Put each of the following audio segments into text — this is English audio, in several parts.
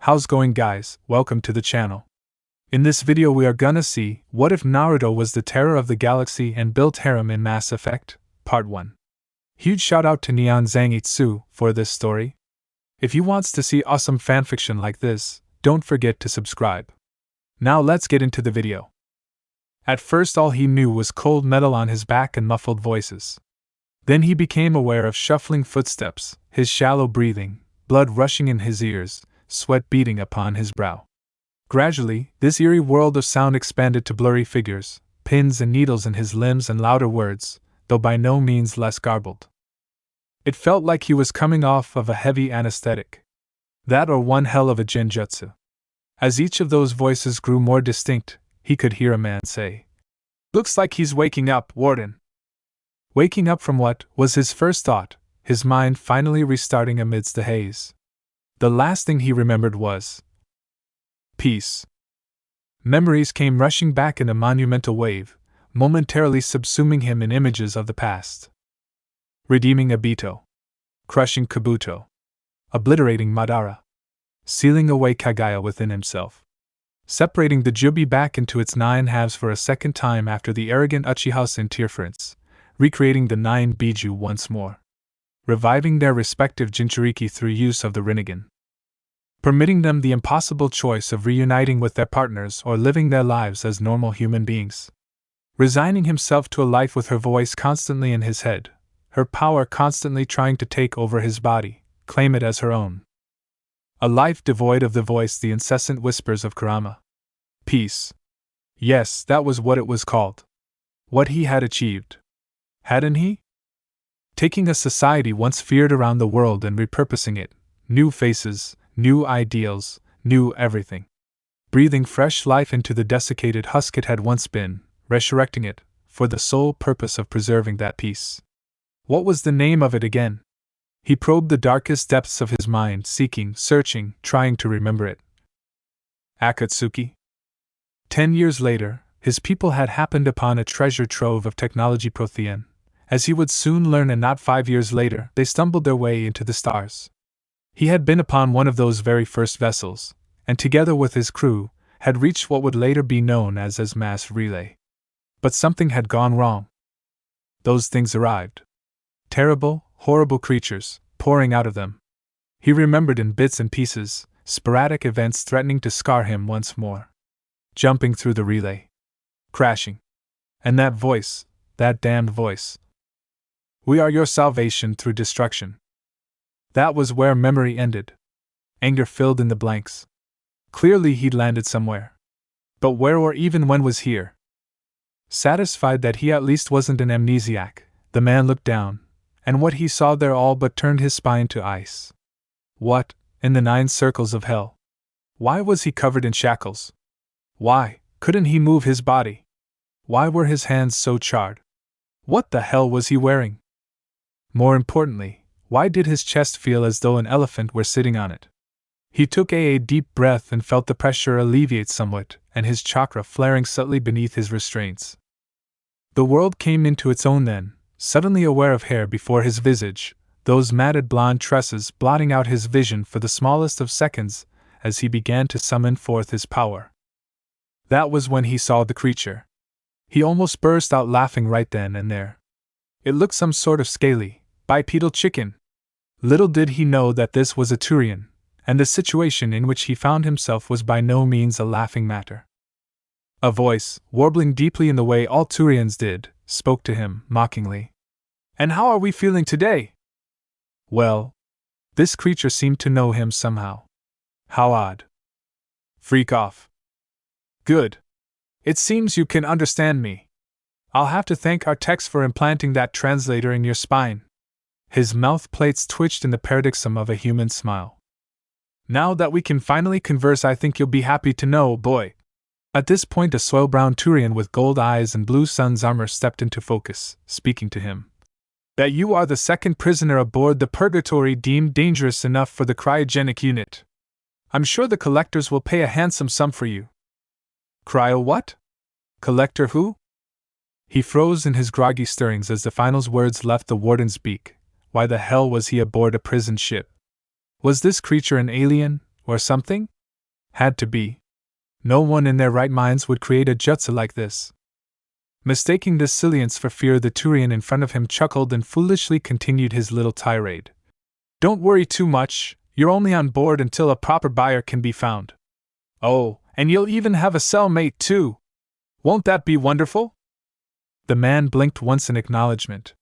How's going, guys? Welcome to the channel. In this video we are gonna see, what if Naruto was the terror of the galaxy and built Harem in Mass Effect? Part 1. Huge shout out to NeonZangetsu for this story. If you wants to see awesome fanfiction like this, don't forget to subscribe. Now let's get into the video. At first all he knew was cold metal on his back and muffled voices. Then he became aware of shuffling footsteps, his shallow breathing, blood rushing in his ears, sweat beading upon his brow. Gradually, this eerie world of sound expanded to blurry figures, pins and needles in his limbs and louder words, though by no means less garbled. It felt like he was coming off of a heavy anesthetic. That or one hell of a genjutsu. As each of those voices grew more distinct, he could hear a man say, "Looks like he's waking up, Warden." Waking up from what, was his first thought, his mind finally restarting amidst the haze. The last thing he remembered was peace. Memories came rushing back in a monumental wave, momentarily subsuming him in images of the past. Redeeming Obito. Crushing Kabuto. Obliterating Madara. Sealing away Kaguya within himself. Separating the Jubi back into its 9 halves for a second time after the arrogant Uchiha's interference. Recreating the 9 Biju once more. Reviving their respective Jinchuriki through use of the Rinnegan. Permitting them the impossible choice of reuniting with their partners or living their lives as normal human beings. Resigning himself to a life with her voice constantly in his head, her power constantly trying to take over his body, claim it as her own. A life devoid of the voice, the incessant whispers of Kurama. Peace. Yes, that was what it was called. What he had achieved. Hadn't he? Taking a society once feared around the world and repurposing it, new faces, new ideals, new everything. Breathing fresh life into the desiccated husk it had once been, resurrecting it, for the sole purpose of preserving that peace. What was the name of it again? He probed the darkest depths of his mind, seeking, searching, trying to remember it. Akatsuki? 10 years later, his people had happened upon a treasure trove of technology Prothean. As he would soon learn, and not 5 years later, they stumbled their way into the stars. He had been upon one of those very first vessels, and together with his crew, had reached what would later be known as Mass Relay. But something had gone wrong. Those things arrived. Terrible, horrible creatures, pouring out of them. He remembered in bits and pieces, sporadic events threatening to scar him once more. Jumping through the relay. Crashing. And that voice, that damned voice. "We are your salvation through destruction." That was where memory ended. Anger filled in the blanks. Clearly he'd landed somewhere. But where or even when was here? Satisfied that he at least wasn't an amnesiac, the man looked down, and what he saw there all but turned his spine to ice. What, in the 9 circles of hell? Why was he covered in shackles? Why couldn't he move his body? Why were his hands so charred? What the hell was he wearing? More importantly, why did his chest feel as though an elephant were sitting on it? He took a deep breath and felt the pressure alleviate somewhat, and his chakra flaring subtly beneath his restraints. The world came into its own then, suddenly aware of hair before his visage, those matted blonde tresses blotting out his vision for the smallest of seconds as he began to summon forth his power. That was when he saw the creature. He almost burst out laughing right then and there. It looked some sort of scaly, bipedal chicken. Little did he know that this was a Turian, and the situation in which he found himself was by no means a laughing matter. A voice, warbling deeply in the way all Turians did, spoke to him, mockingly. "And how are we feeling today?" Well, this creature seemed to know him somehow. How odd. "Freak off." "Good. It seems you can understand me. I'll have to thank our techs for implanting that translator in your spine." His mouth plates twitched in the paroxysm of a human smile. "Now that we can finally converse, I think you'll be happy to know, boy." At this point a soil-brown Turian with gold eyes and blue sun's armor stepped into focus, speaking to him. "That you are the second prisoner aboard the Purgatory deemed dangerous enough for the cryogenic unit. I'm sure the collectors will pay a handsome sum for you." "Cryo what? Collector who?" He froze in his groggy stirrings as the final words left the warden's beak. Why the hell was he aboard a prison ship? Was this creature an alien, or something? Had to be. No one in their right minds would create a jutsu like this. Mistaking this silliness for fear, the Turian in front of him chuckled and foolishly continued his little tirade. Don't worry too much, you're only on board until a proper buyer can be found. Oh, and you'll even have a cellmate too. Won't that be wonderful? The man blinked once in acknowledgement.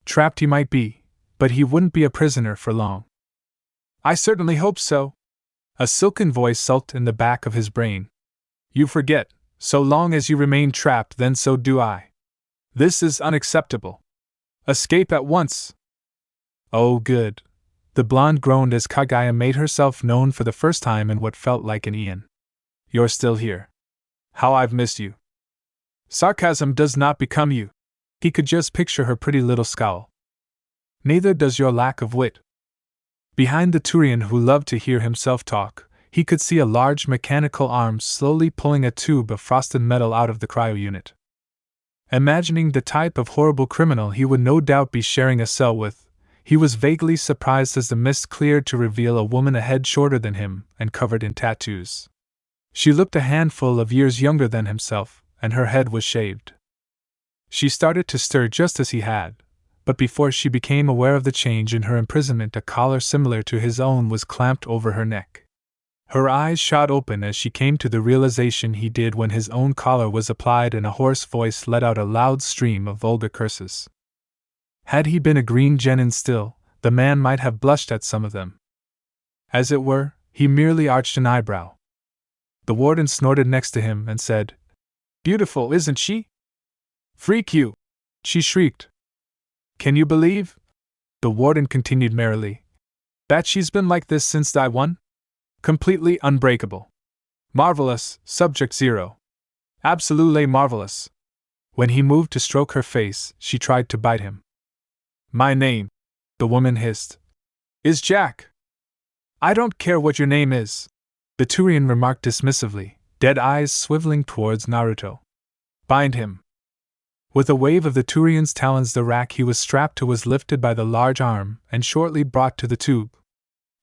Trapped he might be, but he wouldn't be a prisoner for long. I certainly hope so. A silken voice sulked in the back of his brain. You forget, so long as you remain trapped, then so do I. This is unacceptable. Escape at once. Oh, good. The blonde groaned as Kaguya made herself known for the first time in what felt like an eon. You're still here. How I've missed you. Sarcasm does not become you. He could just picture her pretty little scowl. Neither does your lack of wit. Behind the Turian, who loved to hear himself talk, he could see a large mechanical arm slowly pulling a tube of frosted metal out of the cryo unit. Imagining the type of horrible criminal he would no doubt be sharing a cell with, he was vaguely surprised as the mist cleared to reveal a woman a head shorter than him and covered in tattoos. She looked a handful of years younger than himself, and her head was shaved. She started to stir just as he had, but before she became aware of the change in her imprisonment, a collar similar to his own was clamped over her neck. Her eyes shot open as she came to the realization he did when his own collar was applied, and a hoarse voice let out a loud stream of vulgar curses. Had he been a green genin still, the man might have blushed at some of them. As it were, he merely arched an eyebrow. The warden snorted next to him and said, Beautiful, isn't she? Freak you! She shrieked. Can you believe? The warden continued merrily. That she's been like this since day one? Completely unbreakable. Marvelous, Subject Zero. Absolutely marvelous. When he moved to stroke her face, she tried to bite him. My name, the woman hissed, is Jack. I don't care what your name is, the Turian remarked dismissively, dead eyes swiveling towards Naruto. Bind him. With a wave of the Turian's talons, the rack he was strapped to was lifted by the large arm and shortly brought to the tube.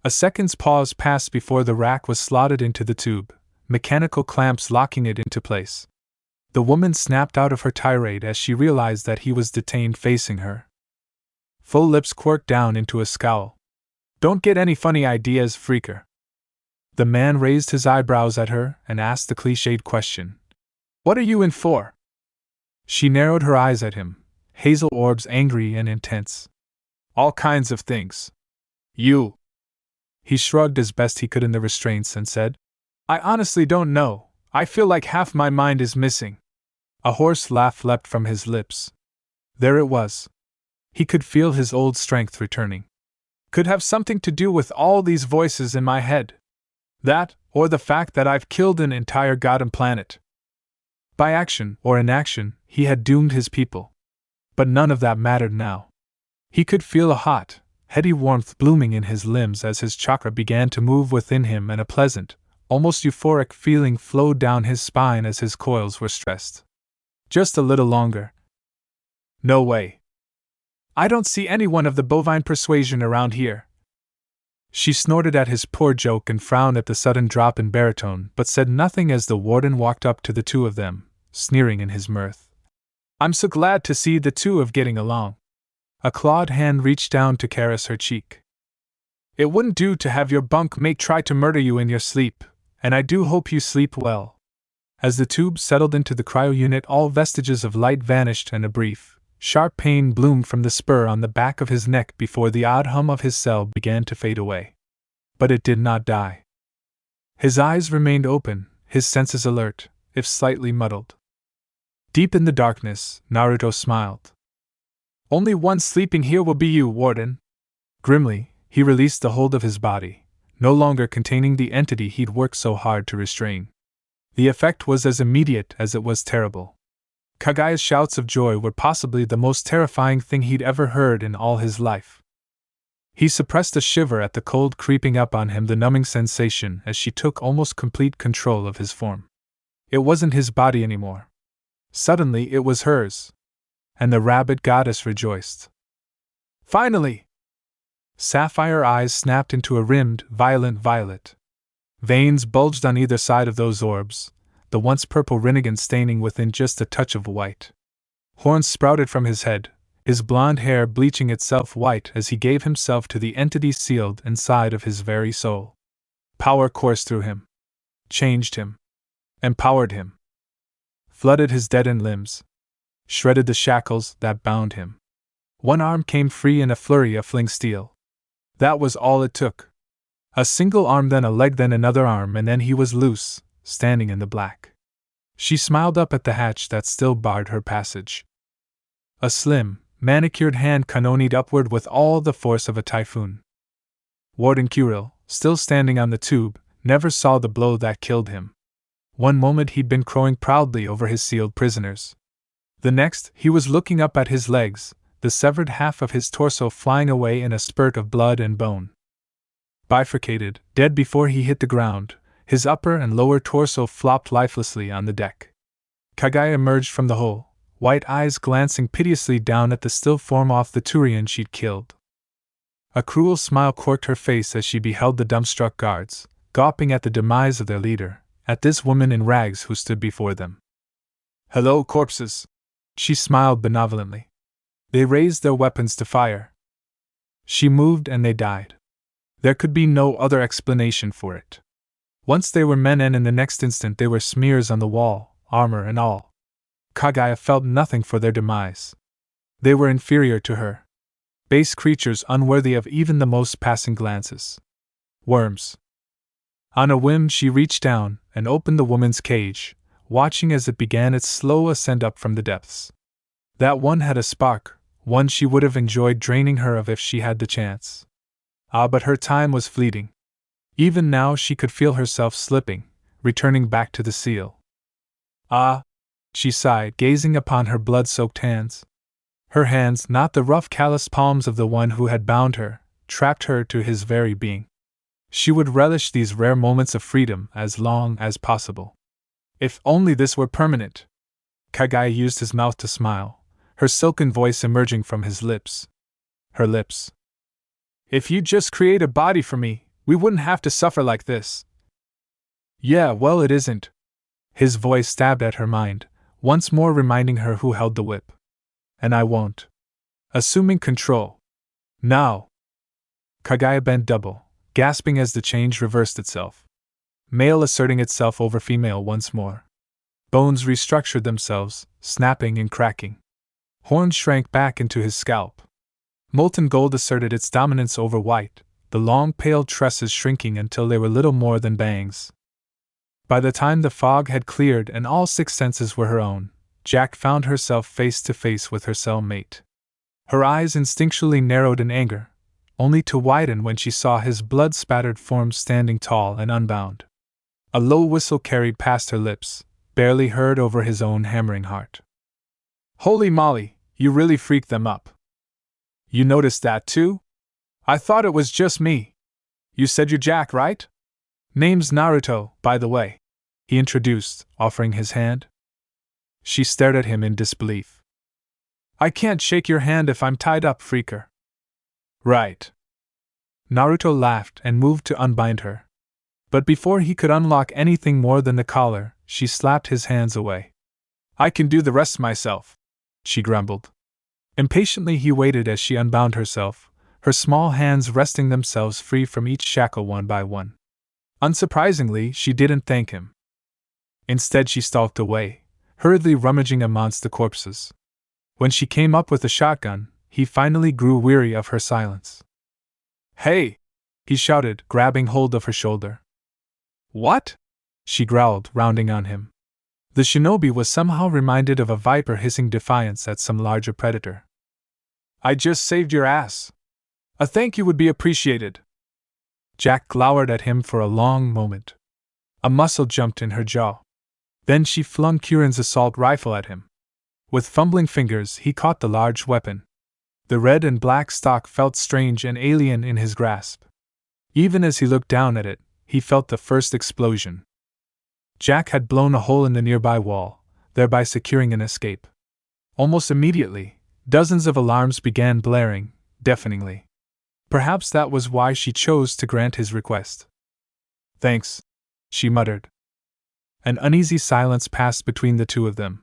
A second's pause passed before the rack was slotted into the tube, mechanical clamps locking it into place. The woman snapped out of her tirade as she realized that he was detained facing her. Full lips quirked down into a scowl. Don't get any funny ideas, freaker. The man raised his eyebrows at her and asked the cliched question. What are you in for? She narrowed her eyes at him, hazel orbs angry and intense. All kinds of things. You. He shrugged as best he could in the restraints and said, I honestly don't know. I feel like half my mind is missing. A hoarse laugh leapt from his lips. There it was. He could feel his old strength returning. Could have something to do with all these voices in my head. That, or the fact that I've killed an entire goddamn planet. By action or inaction, he had doomed his people. But none of that mattered now. He could feel a hot, heady warmth blooming in his limbs as his chakra began to move within him, and a pleasant, almost euphoric feeling flowed down his spine as his coils were stressed. Just a little longer. No way. I don't see anyone of the bovine persuasion around here. She snorted at his poor joke and frowned at the sudden drop in baritone, but said nothing as the warden walked up to the two of them, sneering in his mirth. I'm so glad to see the two of getting along. A clawed hand reached down to caress her cheek. It wouldn't do to have your bunk mate try to murder you in your sleep, and I do hope you sleep well. As the tube settled into the cryo unit, all vestiges of light vanished, and a brief, sharp pain bloomed from the spur on the back of his neck before the odd hum of his cell began to fade away. But it did not die. His eyes remained open, his senses alert, if slightly muddled. Deep in the darkness, Naruto smiled. Only one sleeping here will be you, Warden. Grimly, he released the hold of his body, no longer containing the entity he'd worked so hard to restrain. The effect was as immediate as it was terrible. Kaguya's shouts of joy were possibly the most terrifying thing he'd ever heard in all his life. He suppressed a shiver at the cold creeping up on him, the numbing sensation as she took almost complete control of his form. It wasn't his body anymore. Suddenly it was hers. And the rabbit goddess rejoiced. Finally! Sapphire eyes snapped into a rimmed, violent violet. Veins bulged on either side of those orbs, the once purple rinnegan staining within just a touch of white. Horns sprouted from his head, his blonde hair bleaching itself white as he gave himself to the entity sealed inside of his very soul. Power coursed through him, changed him, empowered him, flooded his deadened limbs, shredded the shackles that bound him. One arm came free in a flurry of fling steel. That was all it took. A single arm, then a leg, then another arm, and then he was loose, standing in the black. She smiled up at the hatch that still barred her passage. A slim, manicured hand canonied upward with all the force of a typhoon. Warden Kuril, still standing on the tube, never saw the blow that killed him. One moment he'd been crowing proudly over his sealed prisoners. The next, he was looking up at his legs, the severed half of his torso flying away in a spurt of blood and bone. Bifurcated, dead before he hit the ground, his upper and lower torso flopped lifelessly on the deck. Kagaya emerged from the hole, white eyes glancing piteously down at the still form off the Turian she'd killed. A cruel smile corked her face as she beheld the dumbstruck guards, gawping at the demise of their leader, at this woman in rags who stood before them. "Hello, corpses," she smiled benevolently. They raised their weapons to fire. She moved and they died. There could be no other explanation for it. Once they were men, and in the next instant they were smears on the wall, armor and all. Kagaya felt nothing for their demise. They were inferior to her. Base creatures unworthy of even the most passing glances. Worms. On a whim she reached down and opened the woman's cage, watching as it began its slow ascent up from the depths. That one had a spark, one she would have enjoyed draining her of if she had the chance. But her time was fleeting. Even now she could feel herself slipping, returning back to the seal. She sighed, gazing upon her blood-soaked hands. Her hands, not the rough calloused palms of the one who had bound her, trapped her to his very being. She would relish these rare moments of freedom as long as possible. If only this were permanent! Kagaya used his mouth to smile, her silken voice emerging from his lips. Her lips. "If you'd just create a body for me, we wouldn't have to suffer like this." "Yeah, well, it isn't." His voice stabbed at her mind, once more reminding her who held the whip. "And I won't." Assuming control. "Now." Kagaya bent double, gasping as the change reversed itself. Male asserting itself over female once more. Bones restructured themselves, snapping and cracking. Horns shrank back into his scalp. Molten gold asserted its dominance over white, the long pale tresses shrinking until they were little more than bangs. By the time the fog had cleared and all six senses were her own, Jack found herself face to face with her cell mate. Her eyes instinctually narrowed in anger, only to widen when she saw his blood-spattered form standing tall and unbound. A low whistle carried past her lips, barely heard over his own hammering heart. "Holy moly, you really freaked them up. You noticed that too? I thought it was just me. You said you're Jack, right? Name's Naruto, by the way," he introduced, offering his hand. She stared at him in disbelief. "I can't shake your hand if I'm tied up, freaker." "Right." Naruto laughed and moved to unbind her. But before he could unlock anything more than the collar, she slapped his hands away. "I can do the rest myself," she grumbled. Impatiently he waited as she unbound herself, her small hands wresting themselves free from each shackle one by one. Unsurprisingly, she didn't thank him. Instead she stalked away, hurriedly rummaging amongst the corpses. When she came up with a shotgun, he finally grew weary of her silence. "Hey!" he shouted, grabbing hold of her shoulder. "What?" she growled, rounding on him. The shinobi was somehow reminded of a viper hissing defiance at some larger predator. "I just saved your ass. A thank you would be appreciated." Jack glowered at him for a long moment. A muscle jumped in her jaw. Then she flung Kuren's assault rifle at him. With fumbling fingers, he caught the large weapon. The red and black stock felt strange and alien in his grasp. Even as he looked down at it, he felt the first explosion. Jack had blown a hole in the nearby wall, thereby securing an escape. Almost immediately, dozens of alarms began blaring, deafeningly. Perhaps that was why she chose to grant his request. "Thanks," she muttered. An uneasy silence passed between the two of them.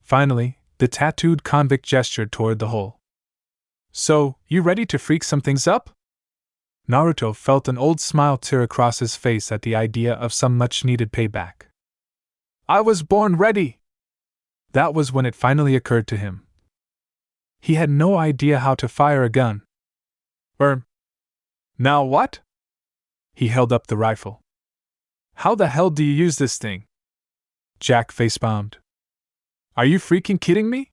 Finally, the tattooed convict gestured toward the hole. So, you ready to freak some things up? Naruto felt an old smile tear across his face at the idea of some much-needed payback. I was born ready! That was when it finally occurred to him. He had no idea how to fire a gun. Now what? He held up the rifle. How the hell do you use this thing? Jack facepalmed. Are you freaking kidding me?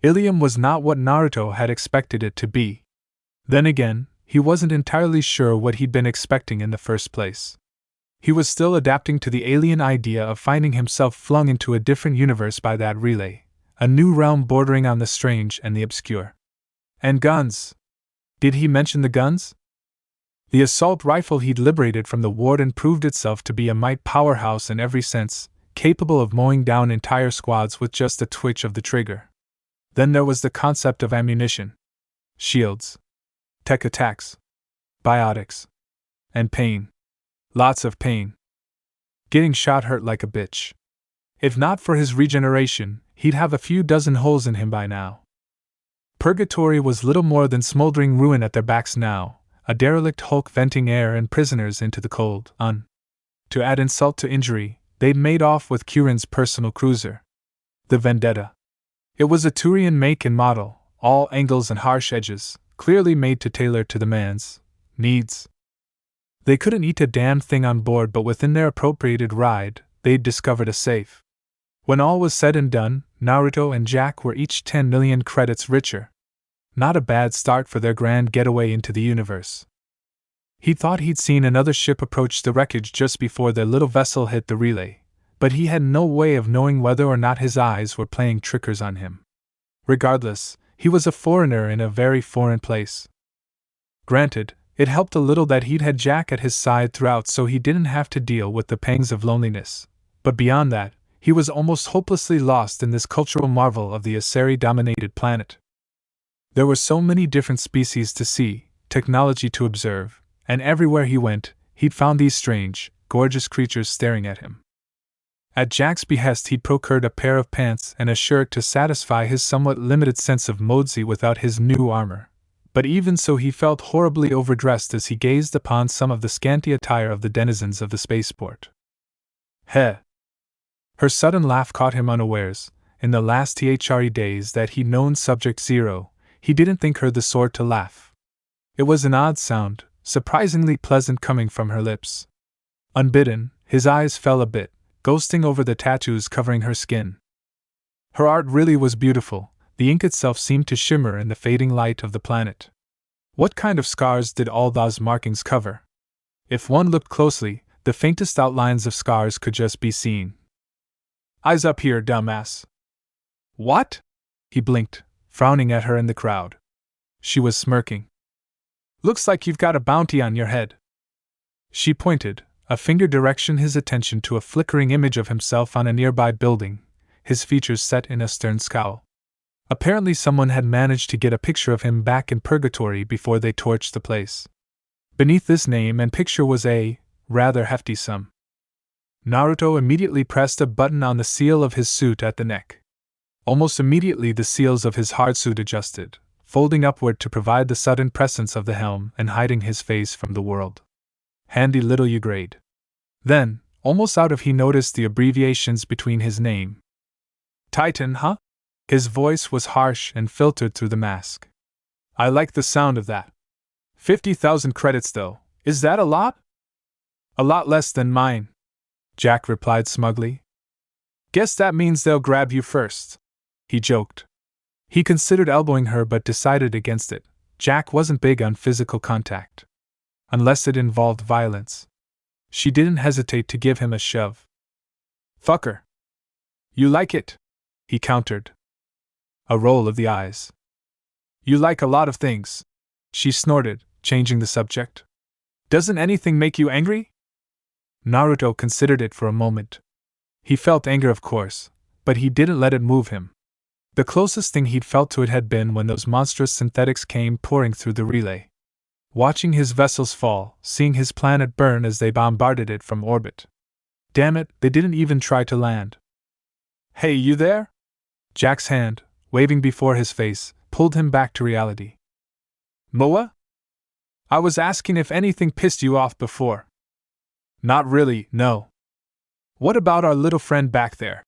Ilium was not what Naruto had expected it to be. Then again, he wasn't entirely sure what he'd been expecting in the first place. He was still adapting to the alien idea of finding himself flung into a different universe by that relay, a new realm bordering on the strange and the obscure. And guns. Did he mention the guns? The assault rifle he'd liberated from the warden proved itself to be a might powerhouse in every sense, capable of mowing down entire squads with just a twitch of the trigger. Then there was the concept of ammunition. Shields. Tech attacks. Biotics. And pain. Lots of pain. Getting shot hurt like a bitch. If not for his regeneration, he'd have a few dozen holes in him by now. Purgatory was little more than smoldering ruin at their backs now, a derelict hulk venting air and prisoners into the cold. To add insult to injury, they'd made off with Kurin's personal cruiser. The Vendetta. It was a Turian make and model, all angles and harsh edges, clearly made to tailor to the man's needs. They couldn't eat a damn thing on board, but within their appropriated ride, they'd discovered a safe. When all was said and done, Naruto and Jack were each 10 million credits richer. Not a bad start for their grand getaway into the universe. He thought he'd seen another ship approach the wreckage just before their little vessel hit the relay, but he had no way of knowing whether or not his eyes were playing trickers on him. Regardless, he was a foreigner in a very foreign place. Granted, it helped a little that he'd had Jack at his side throughout, so he didn't have to deal with the pangs of loneliness, but beyond that, he was almost hopelessly lost in this cultural marvel of the Asari-dominated planet. There were so many different species to see, technology to observe, and everywhere he went, he'd found these strange, gorgeous creatures staring at him. At Jack's behest, he'd procured a pair of pants and a shirt to satisfy his somewhat limited sense of modesty without his new armor. But even so, he felt horribly overdressed as he gazed upon some of the scanty attire of the denizens of the spaceport. Heh! Her sudden laugh caught him unawares. In the last THRE days that he'd known Subject Zero, he didn't think her the sort to laugh. It was an odd sound, surprisingly pleasant coming from her lips. Unbidden, his eyes fell a bit, ghosting over the tattoos covering her skin. Her art really was beautiful. The ink itself seemed to shimmer in the fading light of the planet. What kind of scars did all those markings cover? If one looked closely, the faintest outlines of scars could just be seen. Eyes up here, dumbass. What? He blinked, frowning at her in the crowd. She was smirking. Looks like you've got a bounty on your head. She pointed, a finger directing his attention to a flickering image of himself on a nearby building, his features set in a stern scowl. Apparently someone had managed to get a picture of him back in Purgatory before they torched the place. Beneath this name and picture was a rather hefty sum. Naruto immediately pressed a button on the seal of his suit at the neck. Almost immediately the seals of his hard suit adjusted, folding upward to provide the sudden presence of the helm and hiding his face from the world. Handy little Ugrade. Then, almost out of he noticed the abbreviations between his name. Titan, huh? His voice was harsh and filtered through the mask. I like the sound of that. 50,000 credits though, is that a lot? A lot less than mine, Jack replied smugly. Guess that means they'll grab you first, he joked. He considered elbowing her but decided against it. Jack wasn't big on physical contact. Unless it involved violence. She didn't hesitate to give him a shove. Fucker. You like it? He countered. A roll of the eyes. You like a lot of things, she snorted, changing the subject. Doesn't anything make you angry? Naruto considered it for a moment. He felt anger, of course, but he didn't let it move him. The closest thing he'd felt to it had been when those monstrous synthetics came pouring through the relay. Watching his vessels fall, seeing his planet burn as they bombarded it from orbit, Damn it, they didn't even try to land. Hey, you there? Jack's hand, waving before his face, pulled him back to reality. Moa? I was asking if anything pissed you off before. Not really, no. What about our little friend back there?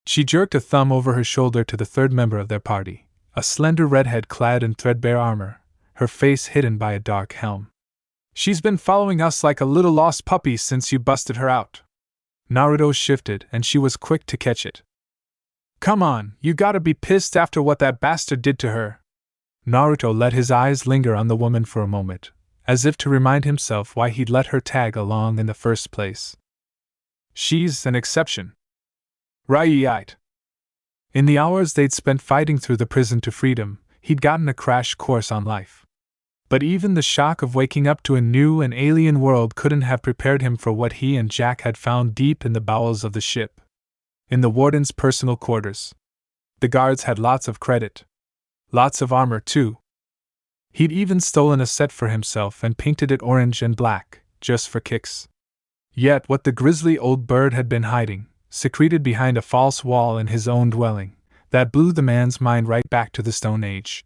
She jerked a thumb over her shoulder to the third member of their party, a slender redhead clad in threadbare armor, her face hidden by a dark helm. She's been following us like a little lost puppy since you busted her out. Naruto shifted and she was quick to catch it. Come on, you gotta be pissed after what that bastard did to her. Naruto let his eyes linger on the woman for a moment, as if to remind himself why he'd let her tag along in the first place. She's an exception. Right. In the hours they'd spent fighting through the prison to freedom, he'd gotten a crash course on life. But even the shock of waking up to a new and alien world couldn't have prepared him for what he and Jack had found deep in the bowels of the ship. In the warden's personal quarters. The guards had lots of credit. Lots of armor, too. He'd even stolen a set for himself and painted it orange and black, just for kicks. Yet what the grisly old bird had been hiding, secreted behind a false wall in his own dwelling, that blew the man's mind right back to the Stone Age.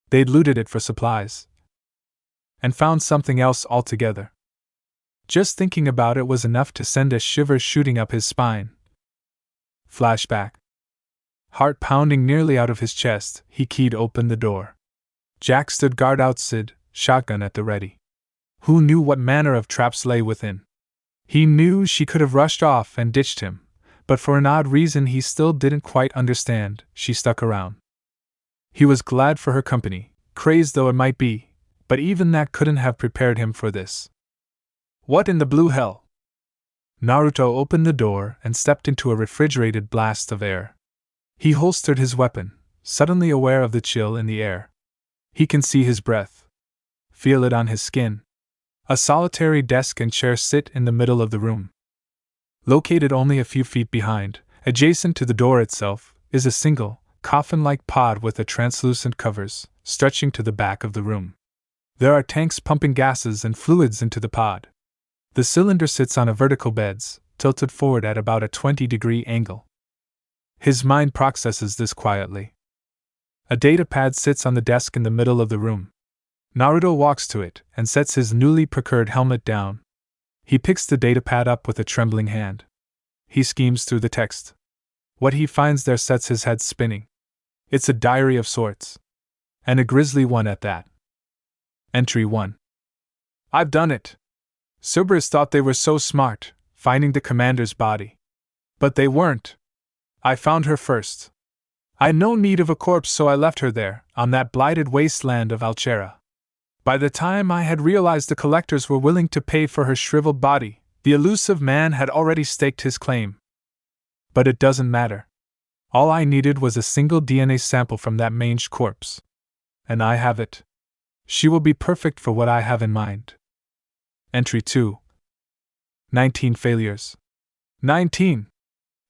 They'd looted it for supplies. And found something else altogether. Just thinking about it was enough to send a shiver shooting up his spine. Flashback. Heart pounding nearly out of his chest, he keyed open the door. Jack stood guard outside, shotgun at the ready. Who knew what manner of traps lay within? He knew she could have rushed off and ditched him, but for an odd reason he still didn't quite understand, she stuck around. He was glad for her company, crazed though it might be, but even that couldn't have prepared him for this. What in the blue hell? Naruto opened the door and stepped into a refrigerated blast of air. He holstered his weapon, suddenly aware of the chill in the air. He can see his breath. Feel it on his skin. A solitary desk and chair sit in the middle of the room. Located only a few feet behind, adjacent to the door itself, is a single, coffin-like pod with a translucent covers, stretching to the back of the room. There are tanks pumping gases and fluids into the pod. The cylinder sits on a vertical beds, tilted forward at about a 20-degree angle. His mind processes this quietly. A data pad sits on the desk in the middle of the room. Naruto walks to it and sets his newly procured helmet down. He picks the data pad up with a trembling hand. He schemes through the text. What he finds there sets his head spinning. It's a diary of sorts. And a grisly one at that. Entry 1. I've done it. Cerberus thought they were so smart, finding the commander's body. But they weren't. I found her first. I had no need of a corpse, so I left her there, on that blighted wasteland of Alchera. By the time I had realized the collectors were willing to pay for her shriveled body, the elusive man had already staked his claim. But it doesn't matter. All I needed was a single DNA sample from that mange corpse. And I have it. She will be perfect for what I have in mind. Entry 2. 19 failures. 19!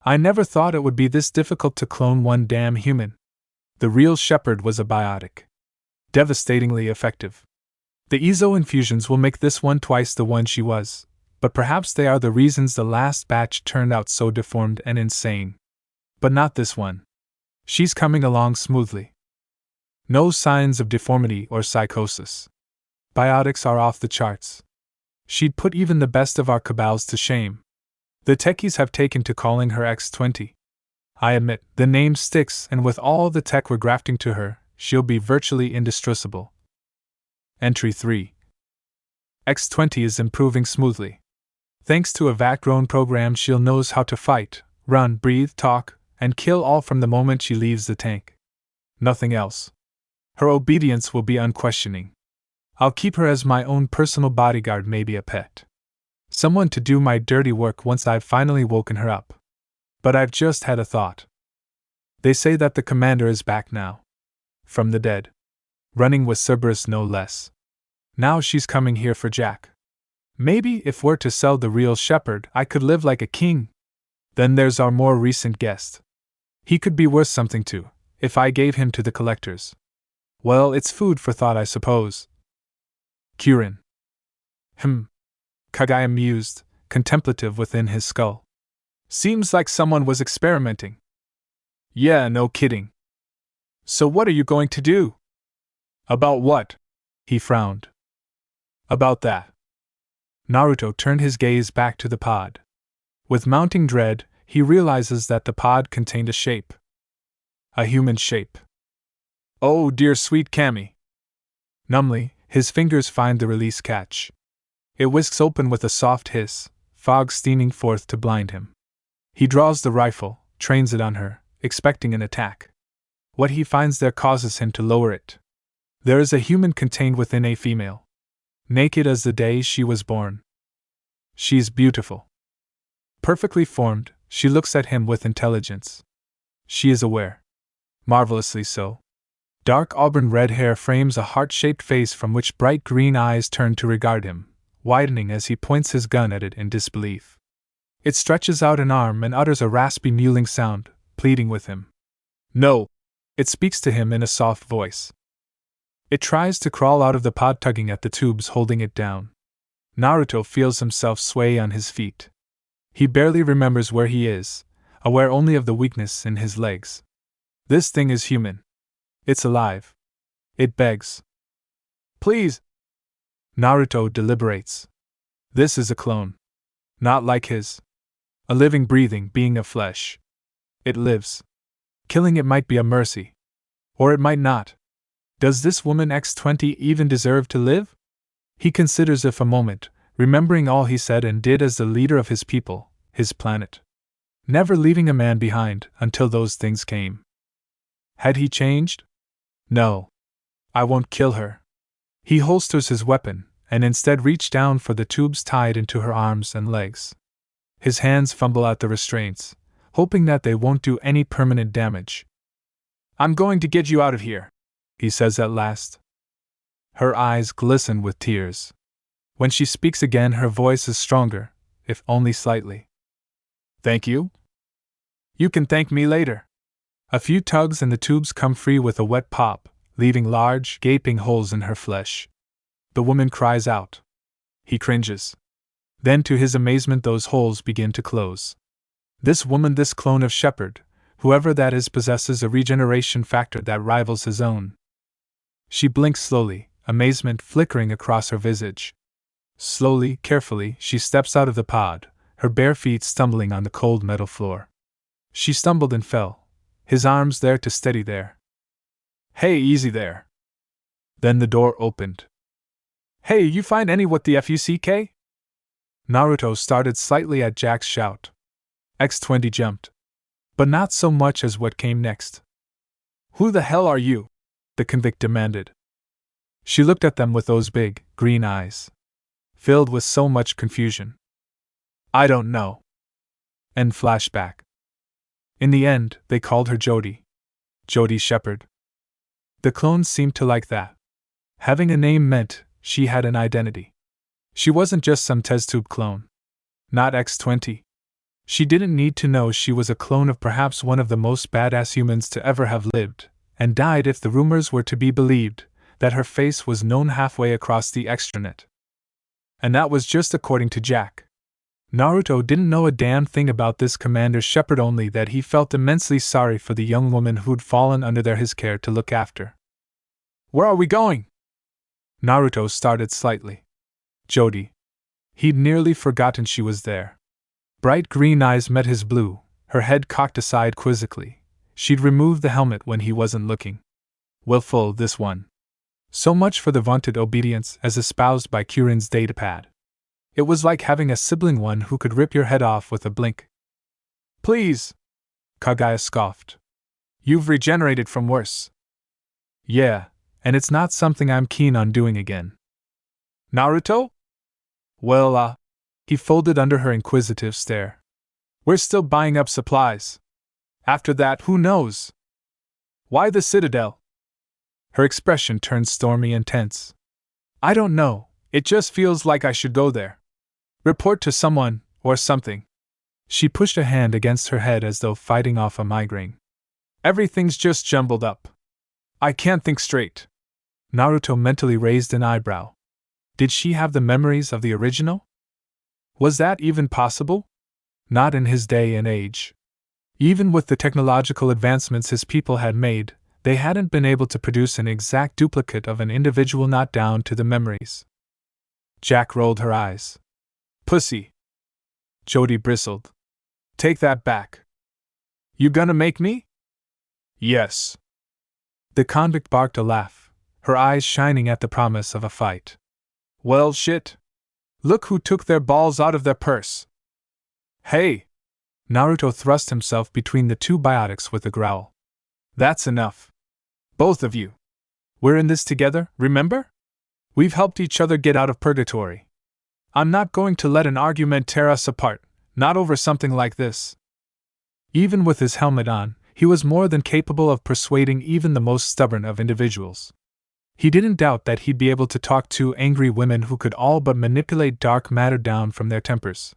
I never thought it would be this difficult to clone one damn human. The real shepherd was a biotic. Devastatingly effective. The Ezo infusions will make this one twice the one she was, but perhaps they are the reasons the last batch turned out so deformed and insane. But not this one. She's coming along smoothly. No signs of deformity or psychosis. Biotics are off the charts. She'd put even the best of our cabals to shame. The techies have taken to calling her X20. I admit, the name sticks, and with all the tech we're grafting to her, she'll be virtually indestructible. Entry 3. X20 is improving smoothly. Thanks to a vat-grown program, she'll knows how to fight, run, breathe, talk, and kill all from the moment she leaves the tank. Nothing else. Her obedience will be unquestioning. I'll keep her as my own personal bodyguard, maybe a pet. Someone to do my dirty work once I've finally woken her up. But I've just had a thought. They say that the commander is back now. From the dead. Running with Cerberus no less. Now she's coming here for Jack. Maybe if we're to sell the real shepherd, I could live like a king. Then there's our more recent guest. He could be worth something too, if I gave him to the collectors. Well, it's food for thought, I suppose. Kirin. Kagaya mused, contemplative within his skull. Seems like someone was experimenting. Yeah, no kidding. So what are you going to do? About what? He frowned. About that. Naruto turned his gaze back to the pod. With mounting dread, he realizes that the pod contained a shape. A human shape. Oh dear sweet Kami. Numbly, his fingers find the release catch. It whisks open with a soft hiss, fog steaming forth to blind him. He draws the rifle, trains it on her, expecting an attack. What he finds there causes him to lower it. There is a human contained within a female. Naked as the day she was born. She's beautiful. Perfectly formed, she looks at him with intelligence. She is aware. Marvelously so. Dark auburn red hair frames a heart-shaped face from which bright green eyes turn to regard him, widening as he points his gun at it in disbelief. It stretches out an arm and utters a raspy mewling sound, pleading with him. No! It speaks to him in a soft voice. It tries to crawl out of the pod, tugging at the tubes holding it down. Naruto feels himself sway on his feet. He barely remembers where he is, aware only of the weakness in his legs. This thing is human. It's alive. It begs. Please! Naruto deliberates. This is a clone. Not like his. A living, breathing being of flesh. It lives. Killing it might be a mercy. Or it might not. Does this woman X20 even deserve to live? He considers it for a moment, remembering all he said and did as the leader of his people, his planet. Never leaving a man behind until those things came. Had he changed? No. I won't kill her. He holsters his weapon, and instead reaches down for the tubes tied into her arms and legs. His hands fumble at the restraints, hoping that they won't do any permanent damage. I'm going to get you out of here, he says at last. Her eyes glisten with tears. When she speaks again, her voice is stronger, if only slightly. Thank you? You can thank me later. A few tugs and the tubes come free with a wet pop, leaving large, gaping holes in her flesh. The woman cries out. He cringes. Then, to his amazement, those holes begin to close. This woman, this clone of Shepherd, whoever that is, possesses a regeneration factor that rivals his own. She blinks slowly, amazement flickering across her visage. Slowly, carefully, she steps out of the pod, her bare feet stumbling on the cold metal floor. She stumbled and fell, his arms there to steady there. Hey, easy there. Then the door opened. Hey, you find any what the fuck? Naruto started slightly at Jack's shout. X20 jumped. But not so much as what came next. Who the hell are you? The convict demanded. She looked at them with those big, green eyes, filled with so much confusion. I don't know. End flashback. In the end, they called her Jody. Jody Shepherd. The clones seemed to like that. Having a name meant she had an identity. She wasn't just some test tube clone. Not X20. She didn't need to know she was a clone of perhaps one of the most badass humans to ever have lived, and died if the rumors were to be believed, that her face was known halfway across the extranet. And that was just according to Jack. Naruto didn't know a damn thing about this Commander Shepherd, only that he felt immensely sorry for the young woman who'd fallen under his care to look after. Where are we going? Naruto started slightly. Jody. He'd nearly forgotten she was there. Bright green eyes met his blue, her head cocked aside quizzically. She'd removed the helmet when he wasn't looking. Willful, this one. So much for the vaunted obedience as espoused by Kurin's datapad. It was like having a sibling, one who could rip your head off with a blink. Please! Kaguya scoffed. You've regenerated from worse. Yeah, and it's not something I'm keen on doing again. Naruto? Well, he folded under her inquisitive stare. We're still buying up supplies. After that, who knows? Why the Citadel? Her expression turned stormy and tense. I don't know, it just feels like I should go there. Report to someone, or something. She pushed a hand against her head as though fighting off a migraine. Everything's just jumbled up. I can't think straight. Naruto mentally raised an eyebrow. Did she have the memories of the original? Was that even possible? Not in his day and age. Even with the technological advancements his people had made, they hadn't been able to produce an exact duplicate of an individual, not down to the memories. Jack rolled her eyes. Pussy. Jody bristled. Take that back. You gonna make me? Yes. The convict barked a laugh, her eyes shining at the promise of a fight. Well, shit. Look who took their balls out of their purse. Hey! Naruto thrust himself between the two biotics with a growl. That's enough. Both of you. We're in this together, remember? We've helped each other get out of purgatory. I'm not going to let an argument tear us apart, not over something like this. Even with his helmet on, he was more than capable of persuading even the most stubborn of individuals. He didn't doubt that he'd be able to talk two angry women who could all but manipulate dark matter down from their tempers.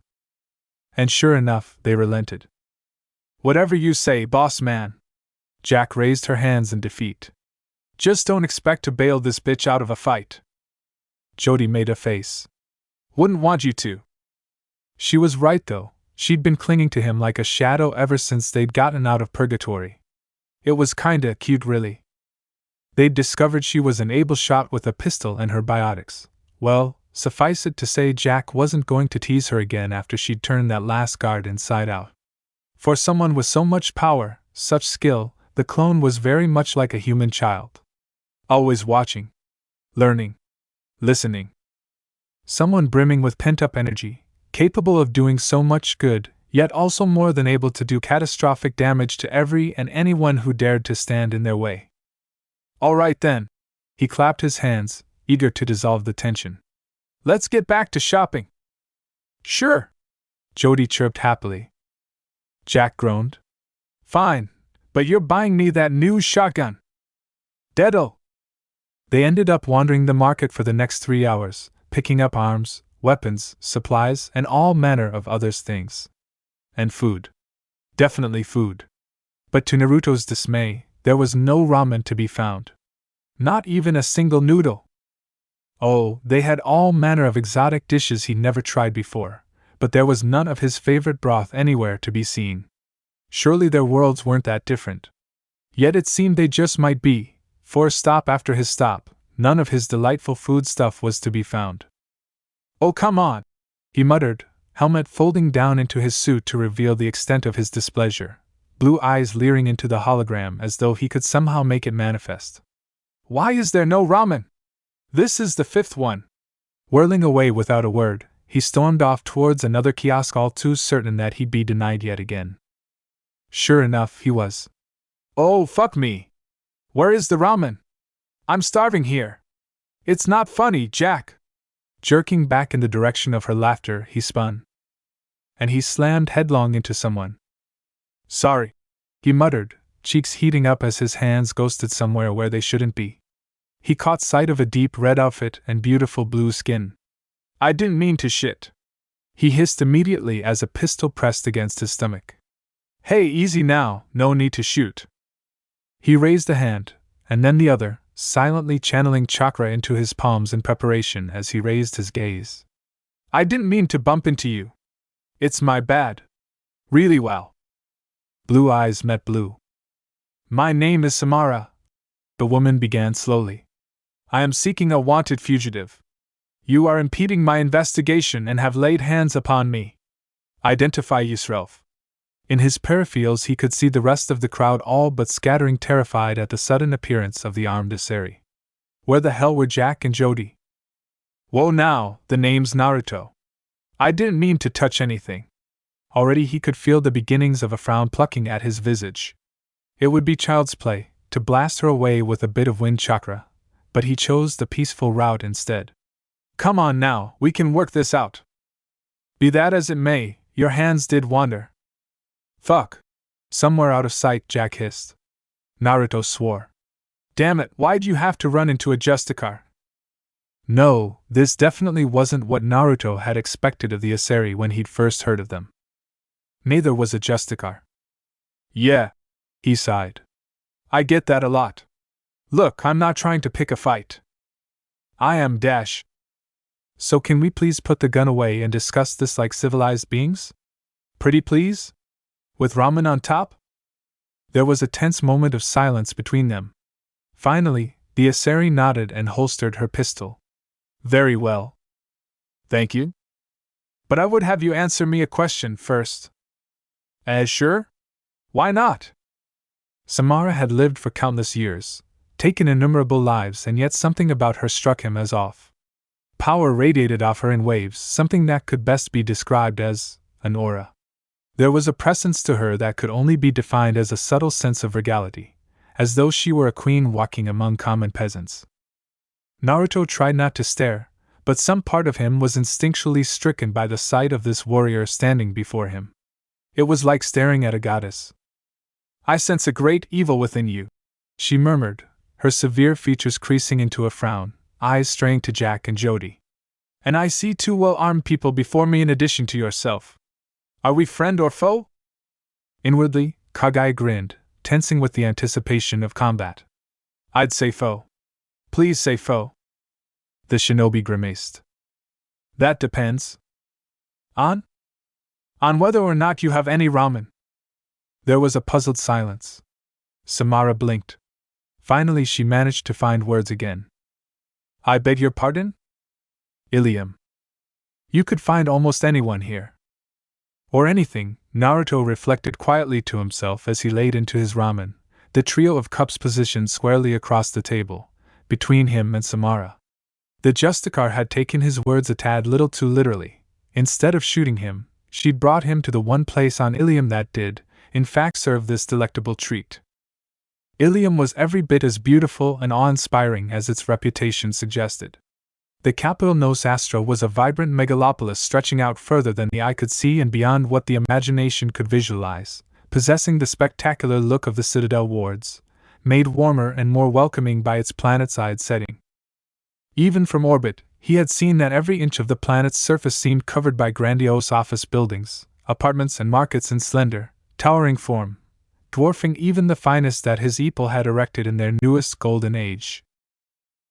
And sure enough, they relented. Whatever you say, boss man. Jack raised her hands in defeat. Just don't expect to bail this bitch out of a fight. Jody made a face. Wouldn't want you to. She was right though, she'd been clinging to him like a shadow ever since they'd gotten out of purgatory. It was kinda cute really. They'd discovered she was an able shot with a pistol and her biotics. Well, suffice it to say Jack wasn't going to tease her again after she'd turned that last guard inside out. For someone with so much power, such skill, the clone was very much like a human child. Always watching. Learning. Listening. Someone brimming with pent-up energy, capable of doing so much good, yet also more than able to do catastrophic damage to every and anyone who dared to stand in their way. All right then. He clapped his hands, eager to dissolve the tension. Let's get back to shopping. Sure. Jody chirped happily. Jack groaned. Fine, but you're buying me that new shotgun. Deado. They ended up wandering the market for the next 3 hours, picking up arms, weapons, supplies, and all manner of other things. And food. Definitely food. But to Naruto's dismay, there was no ramen to be found. Not even a single noodle. Oh, they had all manner of exotic dishes he'd never tried before, but there was none of his favorite broth anywhere to be seen. Surely their worlds weren't that different. Yet it seemed they just might be, for stop after his stop, none of his delightful food stuff was to be found. Oh come on, he muttered, helmet folding down into his suit to reveal the extent of his displeasure, blue eyes leering into the hologram as though he could somehow make it manifest. Why is there no ramen? This is the 5th one. Whirling away without a word, he stormed off towards another kiosk, all too certain that he'd be denied yet again. Sure enough, he was. Oh, fuck me. Where is the ramen? I'm starving here. It's not funny, Jack. Jerking back in the direction of her laughter, he spun. And he slammed headlong into someone. Sorry, he muttered, cheeks heating up as his hands ghosted somewhere where they shouldn't be. He caught sight of a deep red outfit and beautiful blue skin. I didn't mean to shit. He hissed immediately as a pistol pressed against his stomach. Hey, easy now, no need to shoot. He raised a hand, and then the other, silently channeling chakra into his palms in preparation as he raised his gaze. I didn't mean to bump into you. It's my bad. Really well. Blue eyes met blue. My name is Samara, the woman began slowly. I am seeking a wanted fugitive. You are impeding my investigation and have laid hands upon me. Identify yourself. In his peripherals he could see the rest of the crowd all but scattering, terrified at the sudden appearance of the armed assassin. Where the hell were Jack and Jody? Whoa now, the name's Naruto. I didn't mean to touch anything. Already he could feel the beginnings of a frown plucking at his visage. It would be child's play to blast her away with a bit of wind chakra, but he chose the peaceful route instead. Come on now, we can work this out. Be that as it may, your hands did wander. Fuck. Somewhere out of sight, Jack hissed. Naruto swore. Damn it, why'd you have to run into a Justicar? No, this definitely wasn't what Naruto had expected of the Asari when he'd first heard of them. Neither was a Justicar. Yeah, he sighed. I get that a lot. Look, I'm not trying to pick a fight. I am Dash. So can we please put the gun away and discuss this like civilized beings? Pretty please? With ramen on top? There was a tense moment of silence between them. Finally, the Asari nodded and holstered her pistol. Very well. Thank you. But I would have you answer me a question first. Sure? Why not? Samara had lived for countless years, taken innumerable lives, and yet something about her struck him as off. Power radiated off her in waves, something that could best be described as an aura. There was a presence to her that could only be defined as a subtle sense of regality, as though she were a queen walking among common peasants. Naruto tried not to stare, but some part of him was instinctually stricken by the sight of this warrior standing before him. It was like staring at a goddess. I sense a great evil within you, she murmured, her severe features creasing into a frown, eyes straying to Jack and Jody. And I see two well-armed people before me in addition to yourself. Are we friend or foe? Inwardly, Kage grinned, tensing with the anticipation of combat. I'd say foe. Please say foe. The shinobi grimaced. That depends. On whether or not you have any ramen. There was a puzzled silence. Samara blinked. Finally she managed to find words again. I beg your pardon? Ilium. You could find almost anyone here. Or anything, Naruto reflected quietly to himself as he laid into his ramen, the trio of cups positioned squarely across the table, between him and Samara. The Justicar had taken his words a tad little too literally. Instead of shooting him, she'd brought him to the one place on Ilium that did, in fact, serve this delectable treat. Ilium was every bit as beautiful and awe-inspiring as its reputation suggested. The capital Nos Astra was a vibrant megalopolis stretching out further than the eye could see and beyond what the imagination could visualize, possessing the spectacular look of the citadel wards, made warmer and more welcoming by its planet-side setting. Even from orbit, he had seen that every inch of the planet's surface seemed covered by grandiose office buildings, apartments and markets in slender, towering form, dwarfing even the finest that his people had erected in their newest golden age.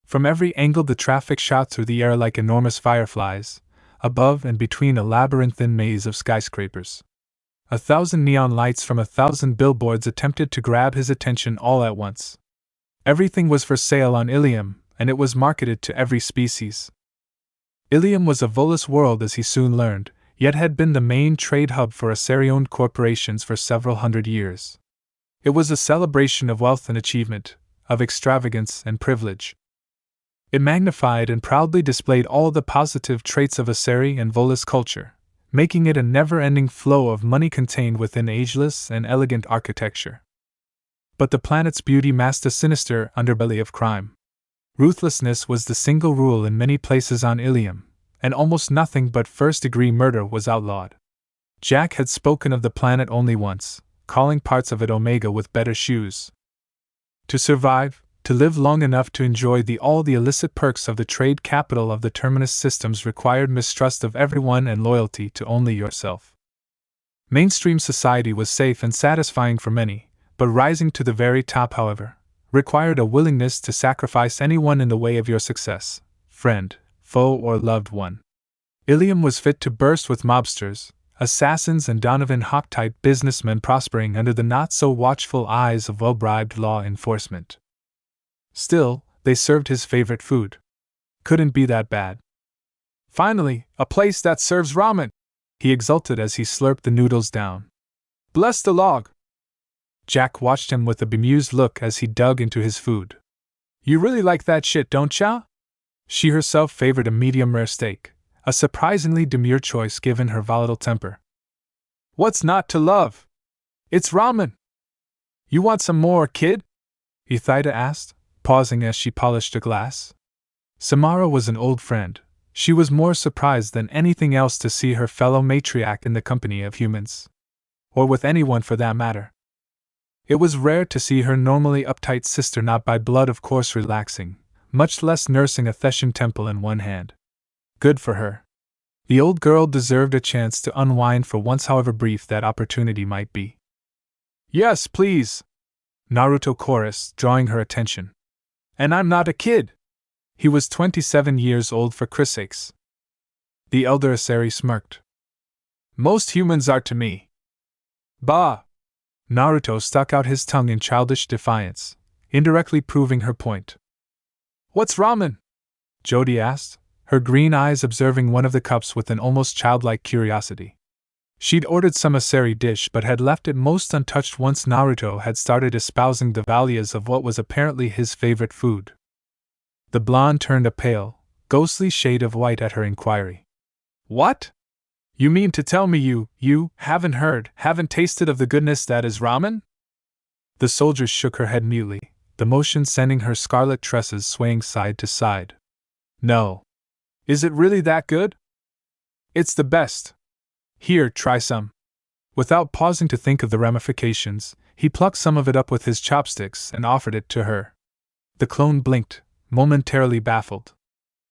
From every angle the traffic shot through the air like enormous fireflies, above and between a labyrinthine maze of skyscrapers. 1,000 neon lights from 1,000 billboards attempted to grab his attention all at once. Everything was for sale on Ilium, and it was marketed to every species. Ilium was a volous world, as he soon learned, yet had been the main trade hub for Asari-owned corporations for several hundred years. It was a celebration of wealth and achievement, of extravagance and privilege. It magnified and proudly displayed all the positive traits of Asari and volous culture, making it a never-ending flow of money contained within ageless and elegant architecture. But the planet's beauty masked a sinister underbelly of crime. Ruthlessness was the single rule in many places on Ilium, and almost nothing but first-degree murder was outlawed. Jack had spoken of the planet only once, calling parts of it Omega with better shoes. To survive, to live long enough to enjoy all the illicit perks of the trade capital of the terminus systems required mistrust of everyone and loyalty to only yourself. Mainstream society was safe and satisfying for many, but rising to the very top, however, required a willingness to sacrifice anyone in the way of your success, friend, foe, or loved one. Ilium was fit to burst with mobsters, assassins, and Donovan Hawk-type businessmen prospering under the not-so-watchful eyes of well-bribed law enforcement. Still, they served his favorite food. Couldn't be that bad. Finally, a place that serves ramen! He exulted as he slurped the noodles down. Bless the log! Jack watched him with a bemused look as he dug into his food. You really like that shit, don't ya? She herself favored a medium-rare steak, a surprisingly demure choice given her volatile temper. What's not to love? It's ramen! You want some more, kid? Itachi asked, pausing as she polished a glass. Samara was an old friend. She was more surprised than anything else to see her fellow matriarch in the company of humans. Or with anyone for that matter. It was rare to see her normally uptight sister not by blood of course relaxing, much less nursing a Theshan temple in one hand. Good for her. The old girl deserved a chance to unwind for once, however brief that opportunity might be. Yes, please! Naruto chorused, drawing her attention. And I'm not a kid! He was 27 years old for Chris sakes. The elder Asari smirked. Most humans are to me. Bah! Naruto stuck out his tongue in childish defiance, indirectly proving her point. What's ramen? Jody asked, her green eyes observing one of the cups with an almost childlike curiosity. She'd ordered some asari dish but had left it most untouched once Naruto had started espousing the values of what was apparently his favorite food. The blonde turned a pale, ghostly shade of white at her inquiry. What? You mean to tell me you haven't tasted of the goodness that is ramen? The soldier shook her head mutely, the motion sending her scarlet tresses swaying side to side. No. Is it really that good? It's the best. Here, try some. Without pausing to think of the ramifications, he plucked some of it up with his chopsticks and offered it to her. The clone blinked, momentarily baffled.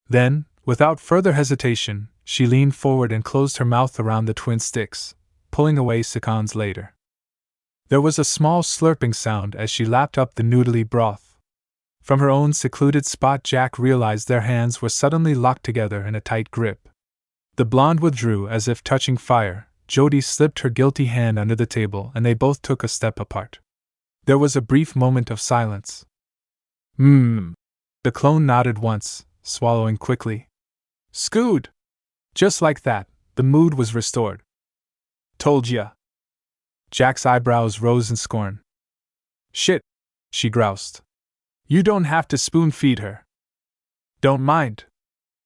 Then, without further hesitation, she leaned forward and closed her mouth around the twin sticks, pulling away seconds later. There was a small slurping sound as she lapped up the noodly broth. From her own secluded spot, Jack realized their hands were suddenly locked together in a tight grip. The blonde withdrew as if touching fire. Jody slipped her guilty hand under the table and they both took a step apart. There was a brief moment of silence. The clone nodded once, swallowing quickly. Scoot! Just like that, the mood was restored. Told ya. Jack's eyebrows rose in scorn. Shit, she groused. You don't have to spoon feed her. Don't mind,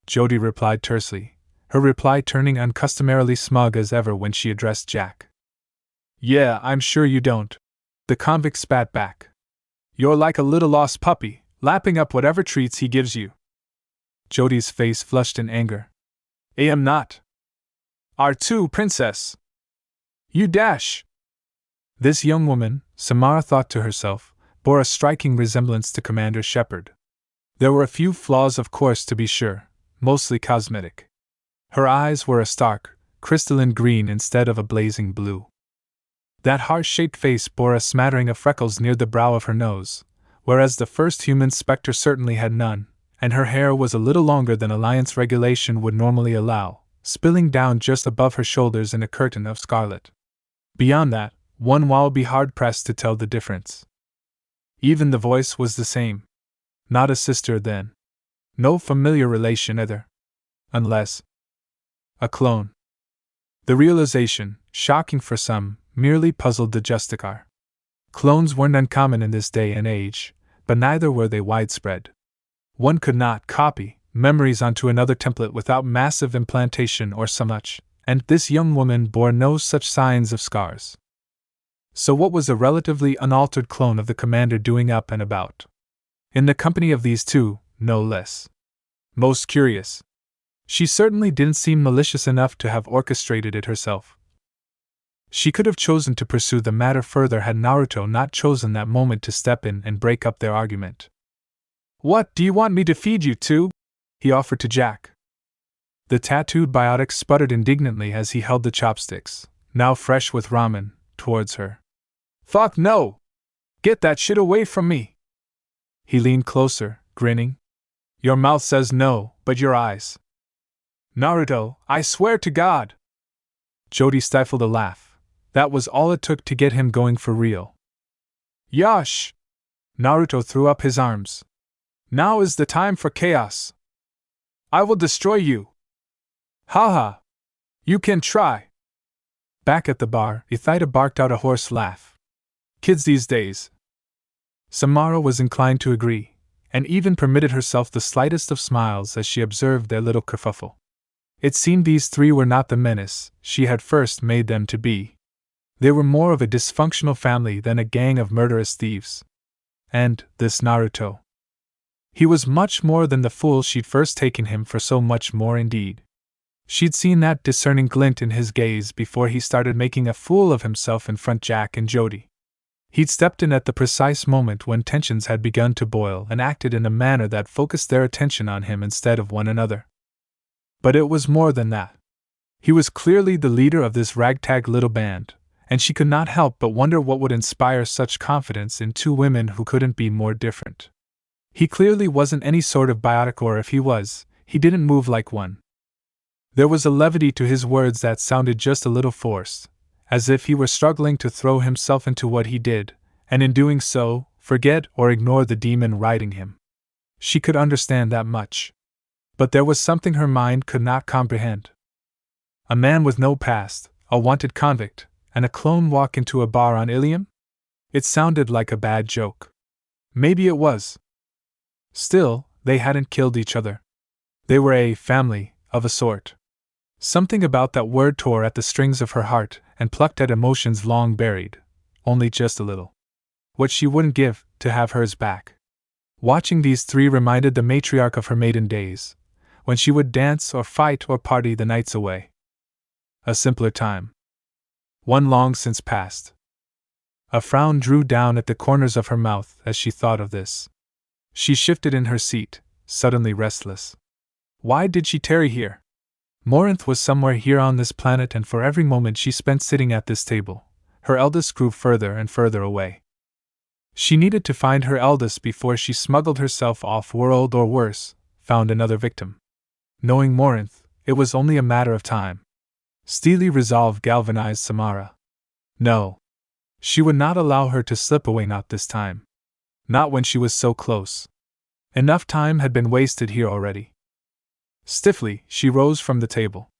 Jody replied tersely, her reply turning uncustomarily smug as ever when she addressed Jack. Yeah, I'm sure you don't, the convict spat back. You're like a little lost puppy, lapping up whatever treats he gives you. Jody's face flushed in anger. I am not. R2, princess. You dash. This young woman, Samara thought to herself, bore a striking resemblance to Commander Shepard. There were a few flaws, of course, to be sure, mostly cosmetic. Her eyes were a stark, crystalline green instead of a blazing blue. That heart-shaped face bore a smattering of freckles near the brow of her nose, whereas the first human spectre certainly had none, and her hair was a little longer than Alliance regulation would normally allow, spilling down just above her shoulders in a curtain of scarlet. Beyond that, one would be hard-pressed to tell the difference. Even the voice was the same. Not a sister then. No familiar relation either. Unless a clone. The realization, shocking for some, merely puzzled the Justicar. Clones weren't uncommon in this day and age, but neither were they widespread. One could not copy memories onto another template without massive implantation or so much, and this young woman bore no such signs of scars. So what was a relatively unaltered clone of the commander doing up and about? In the company of these two, no less. Most curious. She certainly didn't seem malicious enough to have orchestrated it herself. She could have chosen to pursue the matter further had Naruto not chosen that moment to step in and break up their argument. What do you want me to feed you to? He offered to Jack. The tattooed biotic sputtered indignantly as he held the chopsticks, now fresh with ramen, towards her. Fuck no! Get that shit away from me! He leaned closer, grinning. Your mouth says no, but your eyes. Naruto, I swear to God! Jody stifled a laugh. That was all it took to get him going for real. Yosh! Naruto threw up his arms. Now is the time for chaos. I will destroy you. Haha. You can try. Back at the bar, Itachi barked out a hoarse laugh. Kids these days. Samara was inclined to agree, and even permitted herself the slightest of smiles as she observed their little kerfuffle. It seemed these three were not the menace she had first made them to be. They were more of a dysfunctional family than a gang of murderous thieves. And this Naruto. He was much more than the fool she'd first taken him for, so much more indeed. She'd seen that discerning glint in his gaze before he started making a fool of himself in front Jack and Jody. He'd stepped in at the precise moment when tensions had begun to boil and acted in a manner that focused their attention on him instead of one another. But it was more than that. He was clearly the leader of this ragtag little band, and she could not help but wonder what would inspire such confidence in two women who couldn't be more different. He clearly wasn't any sort of biotic, or if he was, he didn't move like one. There was a levity to his words that sounded just a little forced, as if he were struggling to throw himself into what he did, and in doing so, forget or ignore the demon riding him. She could understand that much. But there was something her mind could not comprehend. A man with no past, a wanted convict, and a clone walk into a bar on Ilium? It sounded like a bad joke. Maybe it was. Still, they hadn't killed each other. They were a family, of a sort. Something about that word tore at the strings of her heart and plucked at emotions long buried, only just a little. What she wouldn't give to have hers back. Watching these three reminded the matriarch of her maiden days, when she would dance or fight or party the nights away. A simpler time. One long since past. A frown drew down at the corners of her mouth as she thought of this. She shifted in her seat, suddenly restless. Why did she tarry here? Morinth was somewhere here on this planet, and for every moment she spent sitting at this table, her eldest grew further and further away. She needed to find her eldest before she smuggled herself off-world or worse, found another victim. Knowing Morinth, it was only a matter of time. Steely resolve galvanized Samara. No. She would not allow her to slip away, not this time. Not when she was so close. Enough time had been wasted here already. Stiffly, she rose from the table.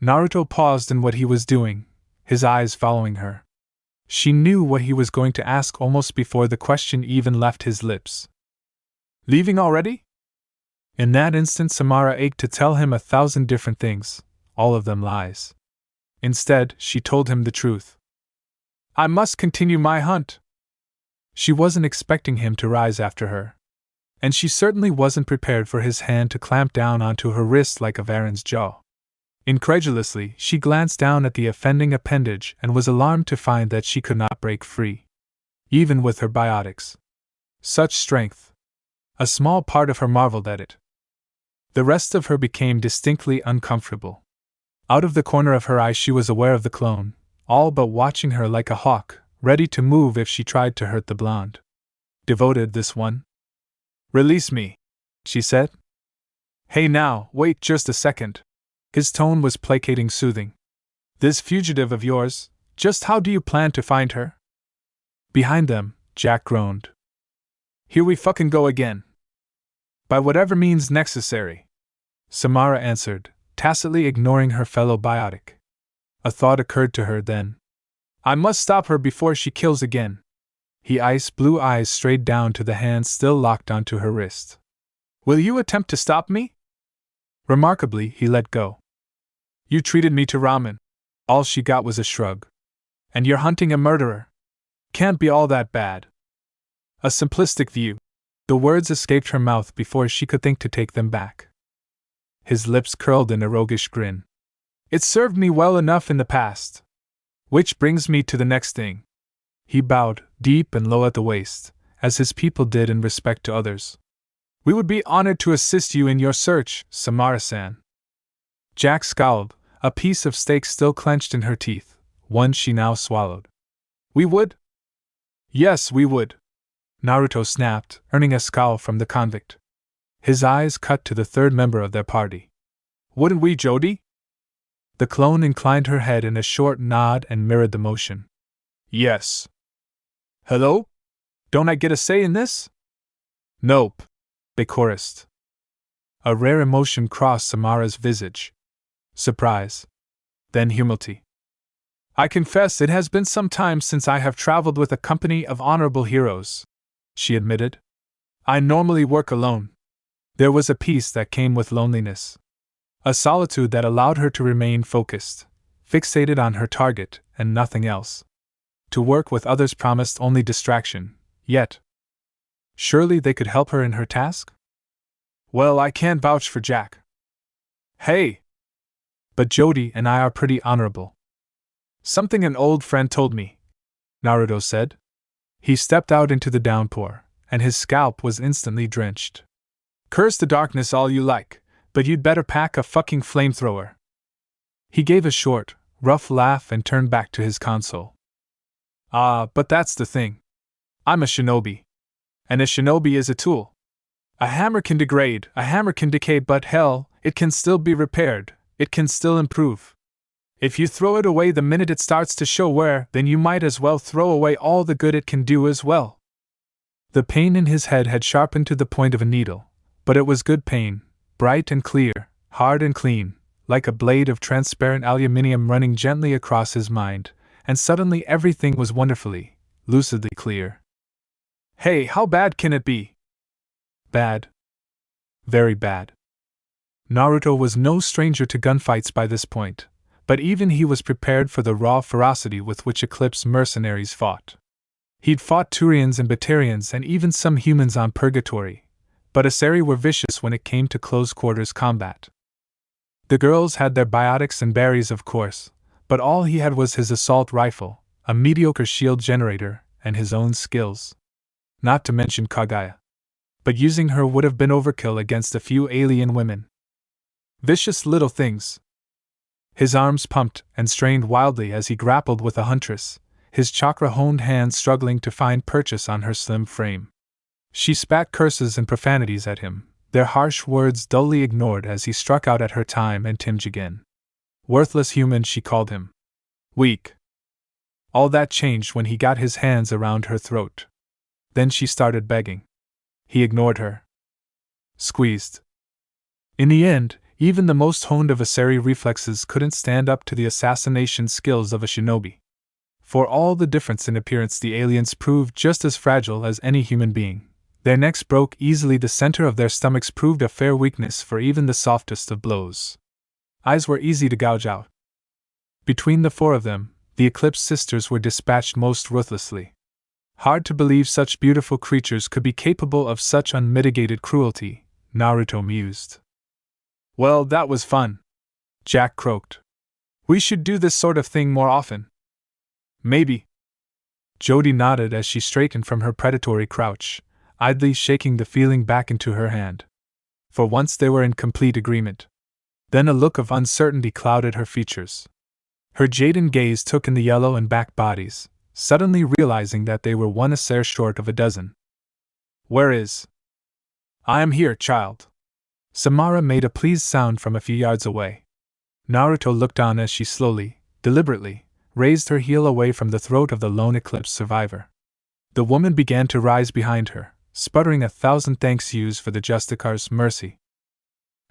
Naruto paused in what he was doing, his eyes following her. She knew what he was going to ask almost before the question even left his lips. Leaving already? In that instant, Samara ached to tell him 1,000 different things, all of them lies. Instead, she told him the truth. I must continue my hunt. She wasn't expecting him to rise after her. And she certainly wasn't prepared for his hand to clamp down onto her wrist like a Varan's jaw. Incredulously, she glanced down at the offending appendage and was alarmed to find that she could not break free. Even with her biotics. Such strength. A small part of her marveled at it. The rest of her became distinctly uncomfortable. Out of the corner of her eye she was aware of the clone, all but watching her like a hawk, ready to move if she tried to hurt the blonde. Devoted, this one. Release me, she said. Hey now, wait just a second. His tone was placating, soothing. This fugitive of yours, just how do you plan to find her? Behind them, Jack groaned. Here we fucking go again. By whatever means necessary, Samara answered, tacitly ignoring her fellow biotic. A thought occurred to her then. I must stop her before she kills again. His ice blue eyes strayed down to the hands still locked onto her wrist. Will you attempt to stop me? Remarkably, he let go. You treated me to ramen. All she got was a shrug. And you're hunting a murderer. Can't be all that bad. A simplistic view. The words escaped her mouth before she could think to take them back. His lips curled in a roguish grin. It served me well enough in the past. Which brings me to the next thing. He bowed, deep and low at the waist, as his people did in respect to others. We would be honored to assist you in your search, Samara-san. Jack scowled, a piece of steak still clenched in her teeth, one she now swallowed. We would? Yes, we would. Naruto snapped, earning a scowl from the convict. His eyes cut to the third member of their party. Wouldn't we, Jody? The clone inclined her head in a short nod and mirrored the motion. Yes. Hello? Don't I get a say in this? Nope, they chorused. A rare emotion crossed Samara's visage. Surprise. Then humility. I confess it has been some time since I have traveled with a company of honorable heroes, she admitted. I normally work alone. There was a peace that came with loneliness. A solitude that allowed her to remain focused, fixated on her target and nothing else. To work with others promised only distraction, yet. Surely they could help her in her task? Well, I can't vouch for Jack. Hey! But Jody and I are pretty honorable. Something an old friend told me, Naruto said. He stepped out into the downpour, and his scalp was instantly drenched. Curse the darkness all you like, but you'd better pack a fucking flamethrower. He gave a short, rough laugh and turned back to his console. But that's the thing. I'm a shinobi. And a shinobi is a tool. A hammer can degrade, a hammer can decay, but hell, it can still be repaired, It can still improve. If you throw it away the minute it starts to show wear, then you might as well throw away all the good it can do as well. The pain in his head had sharpened to the point of a needle, but it was good pain, bright and clear, hard and clean, like a blade of transparent aluminium running gently across his mind, and suddenly everything was wonderfully, lucidly clear. Hey, how bad can it be? Bad. Very bad. Naruto was no stranger to gunfights by this point, but even he was prepared for the raw ferocity with which Eclipse mercenaries fought. He'd fought Turians and Batarians and even some humans on Purgatory, but Asari were vicious when it came to close-quarters combat. The girls had their biotics and berries, of course, but all he had was his assault rifle, a mediocre shield generator, and his own skills. Not to mention Kaguya. But using her would have been overkill against a few alien women. Vicious little things. His arms pumped and strained wildly as he grappled with a huntress, his chakra-honed hands struggling to find purchase on her slim frame. She spat curses and profanities at him, their harsh words dully ignored as he struck out at her time and time again. Worthless human, she called him. Weak. All that changed when he got his hands around her throat. Then she started begging. He ignored her. Squeezed. In the end, even the most honed of Asari reflexes couldn't stand up to the assassination skills of a shinobi. For all the difference in appearance, the aliens proved just as fragile as any human being. Their necks broke easily, the center of their stomachs proved a fair weakness for even the softest of blows. Eyes were easy to gouge out. Between the four of them, the Eclipse sisters were dispatched most ruthlessly. Hard to believe such beautiful creatures could be capable of such unmitigated cruelty, Naruto mused. Well, that was fun, Jack croaked. We should do this sort of thing more often. Maybe. Jody nodded as she straightened from her predatory crouch, idly shaking the feeling back into her hand. For once they were in complete agreement. Then a look of uncertainty clouded her features. Her Jaden gaze took in the yellow and back bodies, suddenly realizing that they were one Asari short of a dozen. Where is? I am here, child. Samara made a pleased sound from a few yards away. Naruto looked on as she slowly, deliberately, raised her heel away from the throat of the lone Eclipse survivor. The woman began to rise behind her, sputtering 1,000 thanks yous for the Justicar's mercy.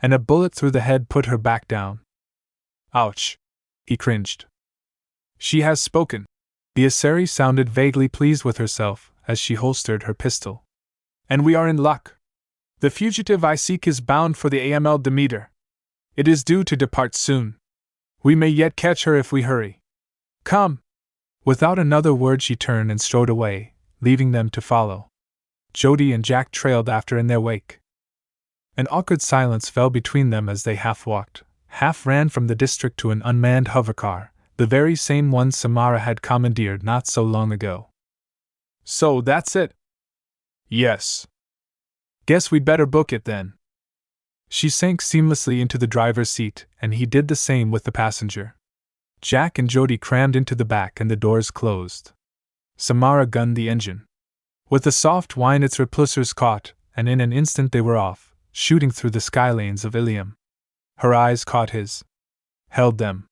And a bullet through the head put her back down. Ouch! He cringed. She has spoken. The Asari sounded vaguely pleased with herself as she holstered her pistol. And we are in luck. The fugitive I seek is bound for the AML Demeter. It is due to depart soon. We may yet catch her if we hurry. Come! Without another word she turned and strode away, leaving them to follow. Jody and Jack trailed after in their wake. An awkward silence fell between them as they half walked, half ran from the district to an unmanned hovercar, the very same one Samara had commandeered not so long ago. So that's it? Yes. Guess we'd better book it then. She sank seamlessly into the driver's seat, and he did the same with the passenger. Jack and Jody crammed into the back and the doors closed. Samara gunned the engine. With a soft whine its repulsors caught, and in an instant they were off, shooting through the skylanes of Ilium. Her eyes caught his. Held them.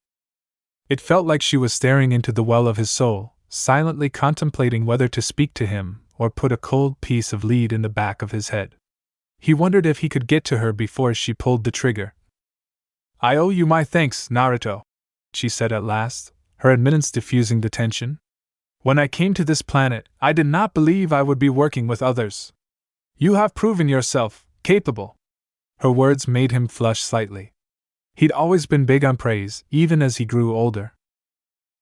It felt like she was staring into the well of his soul, silently contemplating whether to speak to him or put a cold piece of lead in the back of his head. He wondered if he could get to her before she pulled the trigger. I owe you my thanks, Naruto, she said at last, her admittance diffusing the tension. When I came to this planet, I did not believe I would be working with others. You have proven yourself capable. Her words made him flush slightly. He'd always been big on praise, even as he grew older.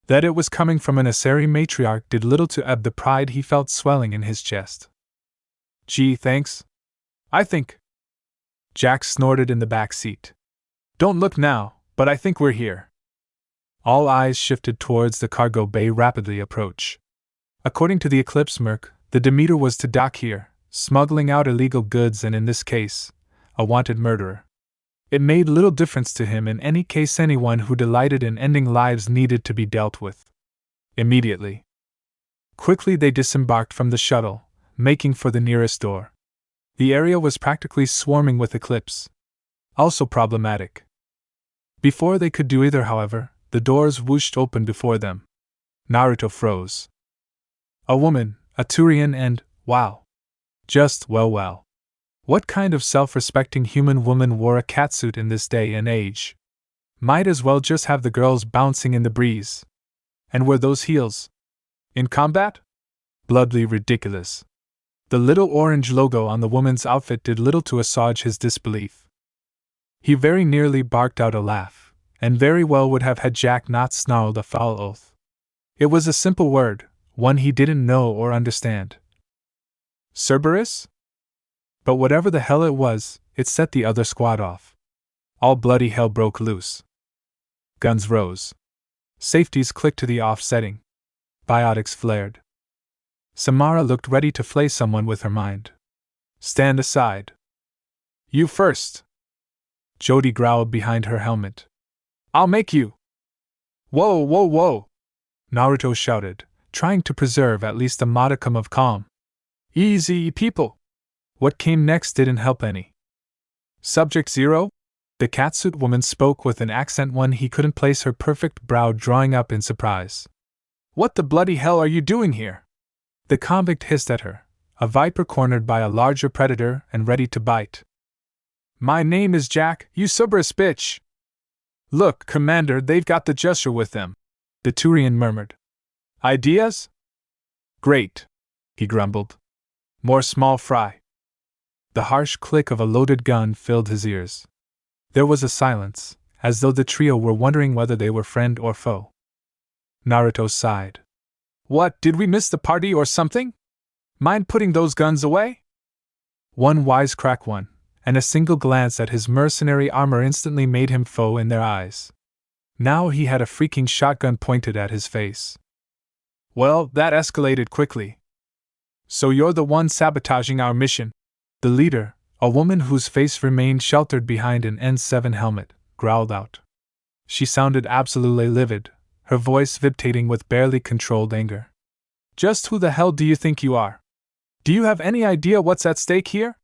That it was coming from an Asari matriarch did little to ebb the pride he felt swelling in his chest. Gee, thanks. I think. Jack snorted in the back seat. Don't look now, but I think we're here. All eyes shifted towards the cargo bay rapidly approach. According to the Eclipse Merc, the Demeter was to dock here, smuggling out illegal goods and in this case, a wanted murderer. It made little difference to him in any case. Anyone who delighted in ending lives needed to be dealt with. Immediately. Quickly they disembarked from the shuttle, making for the nearest door. The area was practically swarming with Eclipse. Also problematic. Before they could do either, however, the doors whooshed open before them. Naruto froze. A woman, a Turian, and, wow. Just, well. What kind of self-respecting human woman wore a catsuit in this day and age? Might as well just have the girls bouncing in the breeze. And were those heels? In combat? Bloodily ridiculous. The little orange logo on the woman's outfit did little to assuage his disbelief. He very nearly barked out a laugh, and very well would have had Jack not snarled a foul oath. It was a simple word, one he didn't know or understand. Cerberus? But whatever the hell it was, it set the other squad off. All bloody hell broke loose. Guns rose. Safeties clicked to the off setting. Biotics flared. Samara looked ready to flay someone with her mind. Stand aside. You first. Jody growled behind her helmet. I'll make you. Whoa. Naruto shouted, trying to preserve at least a modicum of calm. Easy, people. What came next didn't help any. Subject 0? The catsuit woman spoke with an accent one he couldn't place, her perfect brow drawing up in surprise. What the bloody hell are you doing here? The convict hissed at her, a viper cornered by a larger predator and ready to bite. My name is Jack, you Cerberus bitch! Look, Commander, they've got the gesture with them, the Turian murmured. Ideas? Great, he grumbled. More small fry. The harsh click of a loaded gun filled his ears. There was a silence, as though the trio were wondering whether they were friend or foe. Naruto sighed. What, did we miss the party or something? Mind putting those guns away? One wisecrack one, and a single glance at his mercenary armor instantly made him foe in their eyes. Now he had a freaking shotgun pointed at his face. Well, that escalated quickly. So you're the one sabotaging our mission? The leader, a woman whose face remained sheltered behind an N7 helmet, growled out. She sounded absolutely livid, her voice vibrating with barely controlled anger. Just who the hell do you think you are? Do you have any idea what's at stake here?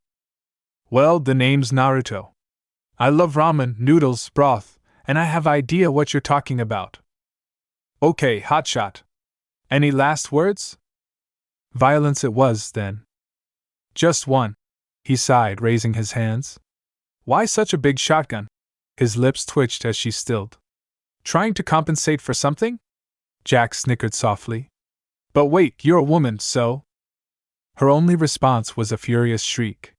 Well, the name's Naruto. I love ramen, noodles, broth, and I have idea what you're talking about. Okay, hotshot. Any last words? Violence it was, then. Just one. He sighed, raising his hands. Why such a big shotgun? His lips twitched as she stilled. Trying to compensate for something? Jack snickered softly. But wait, you're a woman, so? Her only response was a furious shriek.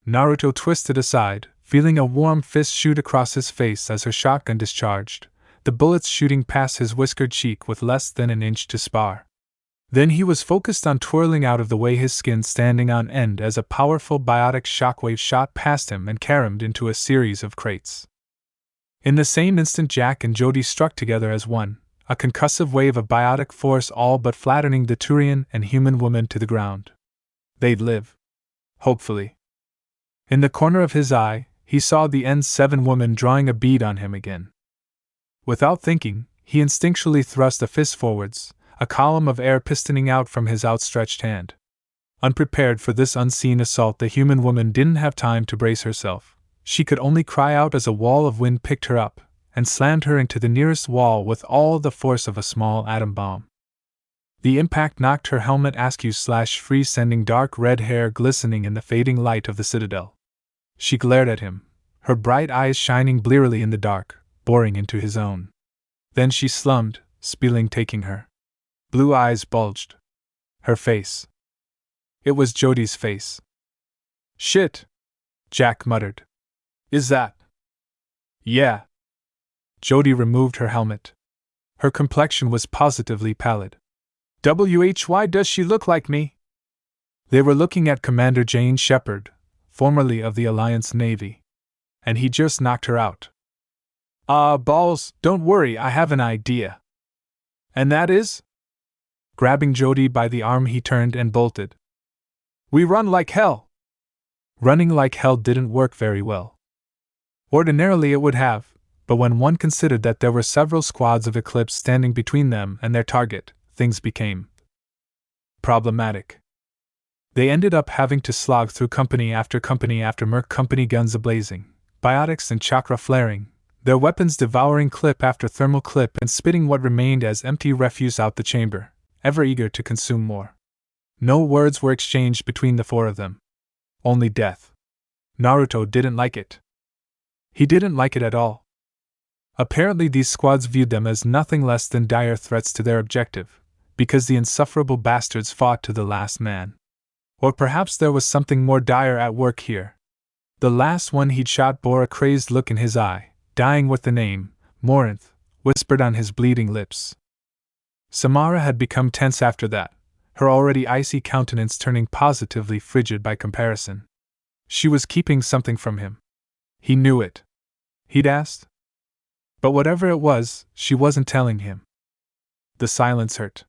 Naruto twisted aside, feeling a warm fist shoot across his face as her shotgun discharged, the bullets shooting past his whiskered cheek with less than an inch to spar. Then he was focused on twirling out of the way, his skin standing on end as a powerful biotic shockwave shot past him and caromed into a series of crates. In the same instant, Jack and Jody struck together as one, a concussive wave of biotic force all but flattening the Turian and human woman to the ground. They'd live. Hopefully. In the corner of his eye, he saw the N7 woman drawing a bead on him again. Without thinking, he instinctually thrust a fist forwards, a column of air pistoning out from his outstretched hand. Unprepared for this unseen assault, the human woman didn't have time to brace herself. She could only cry out as a wall of wind picked her up and slammed her into the nearest wall with all the force of a small atom bomb. The impact knocked her helmet askew/free, sending dark red hair glistening in the fading light of the citadel. She glared at him, her bright eyes shining blearily in the dark, boring into his own. Then she slumped, spilling, taking her. Blue eyes bulged. Her face. It was Jody's face. Shit! Jack muttered. Is that? Yeah. Jody removed her helmet. Her complexion was positively pallid. Why does she look like me? They were looking at Commander Jane Shepard, formerly of the Alliance Navy. And he just knocked her out. Balls, don't worry, I have an idea. And that is? Grabbing Jody by the arm, he turned and bolted. We run like hell. Running like hell didn't work very well. Ordinarily it would have, but when one considered that there were several squads of Eclipse standing between them and their target, things became problematic. They ended up having to slog through company after merc company, guns ablazing, biotics and chakra flaring, their weapons devouring clip after thermal clip and spitting what remained as empty refuse out the chamber, ever eager to consume more. No words were exchanged between the four of them. Only death. Naruto didn't like it. He didn't like it at all. Apparently these squads viewed them as nothing less than dire threats to their objective, because the insufferable bastards fought to the last man. Or perhaps there was something more dire at work here. The last one he'd shot bore a crazed look in his eye, dying with the name, Morinth, whispered on his bleeding lips. Samara had become tense after that, her already icy countenance turning positively frigid by comparison. She was keeping something from him. He knew it. He'd asked. But whatever it was, she wasn't telling him. The silence hurt.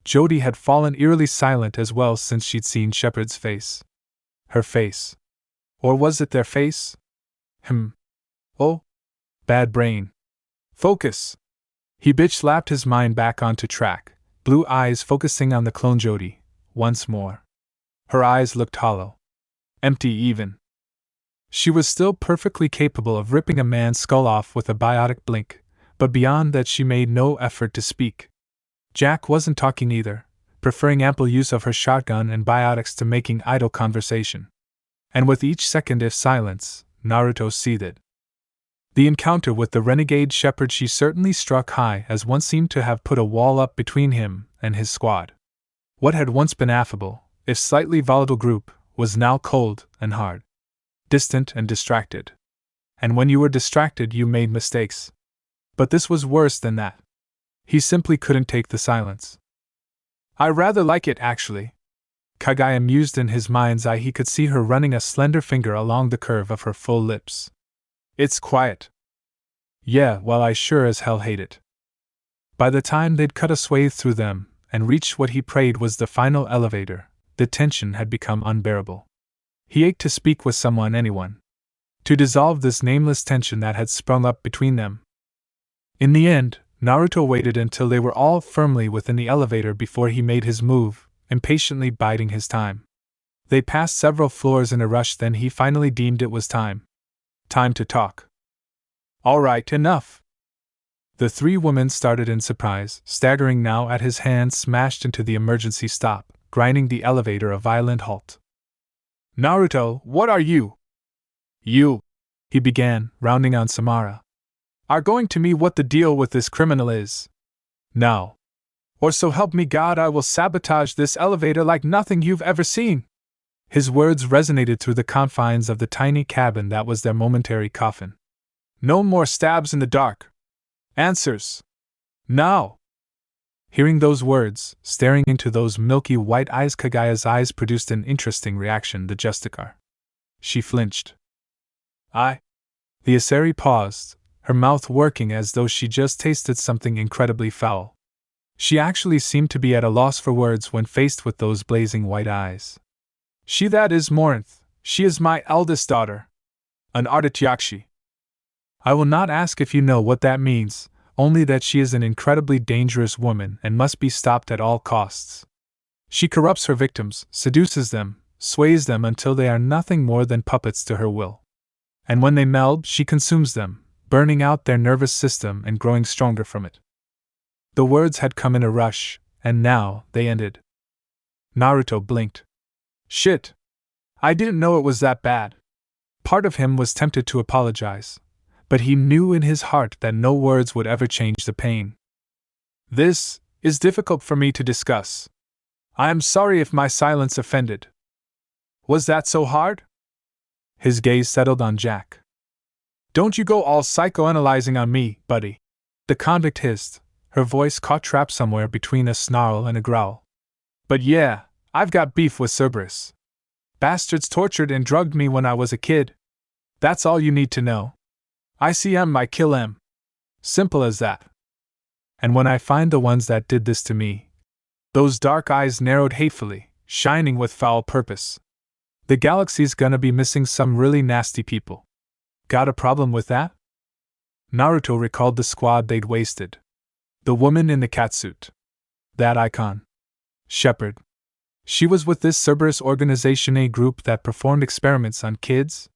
Jody had fallen eerily silent as well since she'd seen Shepard's face. Her face. Or was it their face? Oh. Bad brain. Focus. He bitch-slapped his mind back onto track, blue eyes focusing on the clone Jody, once more. Her eyes looked hollow. Empty even. She was still perfectly capable of ripping a man's skull off with a biotic blink, but beyond that she made no effort to speak. Jack wasn't talking either, preferring ample use of her shotgun and biotics to making idle conversation. And with each second of silence, Naruto seethed. The encounter with the renegade shepherd she certainly struck high, as one seemed to have put a wall up between him and his squad. What had once been affable, if slightly volatile group, was now cold and hard. Distant and distracted. And when you were distracted you made mistakes. But this was worse than that. He simply couldn't take the silence. I rather like it, actually. Kagaya mused in his mind's eye. He could see her running a slender finger along the curve of her full lips. It's quiet. Yeah, well, I sure as hell hate it. By the time they'd cut a swathe through them and reached what he prayed was the final elevator, the tension had become unbearable. He ached to speak with someone, anyone. To dissolve this nameless tension that had sprung up between them. In the end, Naruto waited until they were all firmly within the elevator before he made his move, impatiently biding his time. They passed several floors in a rush, then he finally deemed it was time. Time to talk. All right, enough. The three women started in surprise, staggering now at his hand smashed into the emergency stop, grinding the elevator a violent halt. Naruto, what are you? You, he began, rounding on Samara, are going to me what the deal with this criminal is. Now. Or so help me God, I will sabotage this elevator like nothing you've ever seen. His words resonated through the confines of the tiny cabin that was their momentary coffin. No more stabs in the dark. Answers. Now. Hearing those words, staring into those milky white eyes, Kagaya's eyes produced an interesting reaction. The Justicar. She flinched. The Asari paused, her mouth working as though she just tasted something incredibly foul. She actually seemed to be at a loss for words when faced with those blazing white eyes. She that is Morinth, she is my eldest daughter. An Artityakshi. I will not ask if you know what that means, only that she is an incredibly dangerous woman and must be stopped at all costs. She corrupts her victims, seduces them, sways them until they are nothing more than puppets to her will. And when they meld, she consumes them, burning out their nervous system and growing stronger from it. The words had come in a rush, and now they ended. Naruto blinked. Shit! I didn't know it was that bad. Part of him was tempted to apologize, but he knew in his heart that no words would ever change the pain. This is difficult for me to discuss. I am sorry if my silence offended. Was that so hard? His gaze settled on Jack. Don't you go all psychoanalyzing on me, buddy. The convict hissed, her voice caught trapped somewhere between a snarl and a growl. But yeah, I've got beef with Cerberus. Bastards tortured and drugged me when I was a kid. That's all you need to know. I see 'em, I kill 'em. Simple as that. And when I find the ones that did this to me. Those dark eyes narrowed hatefully, shining with foul purpose. The galaxy's gonna be missing some really nasty people. Got a problem with that? Naruto recalled the squad they'd wasted. The woman in the catsuit. That icon. Shepard. She was with this Cerberus organization, a group that performed experiments on kids?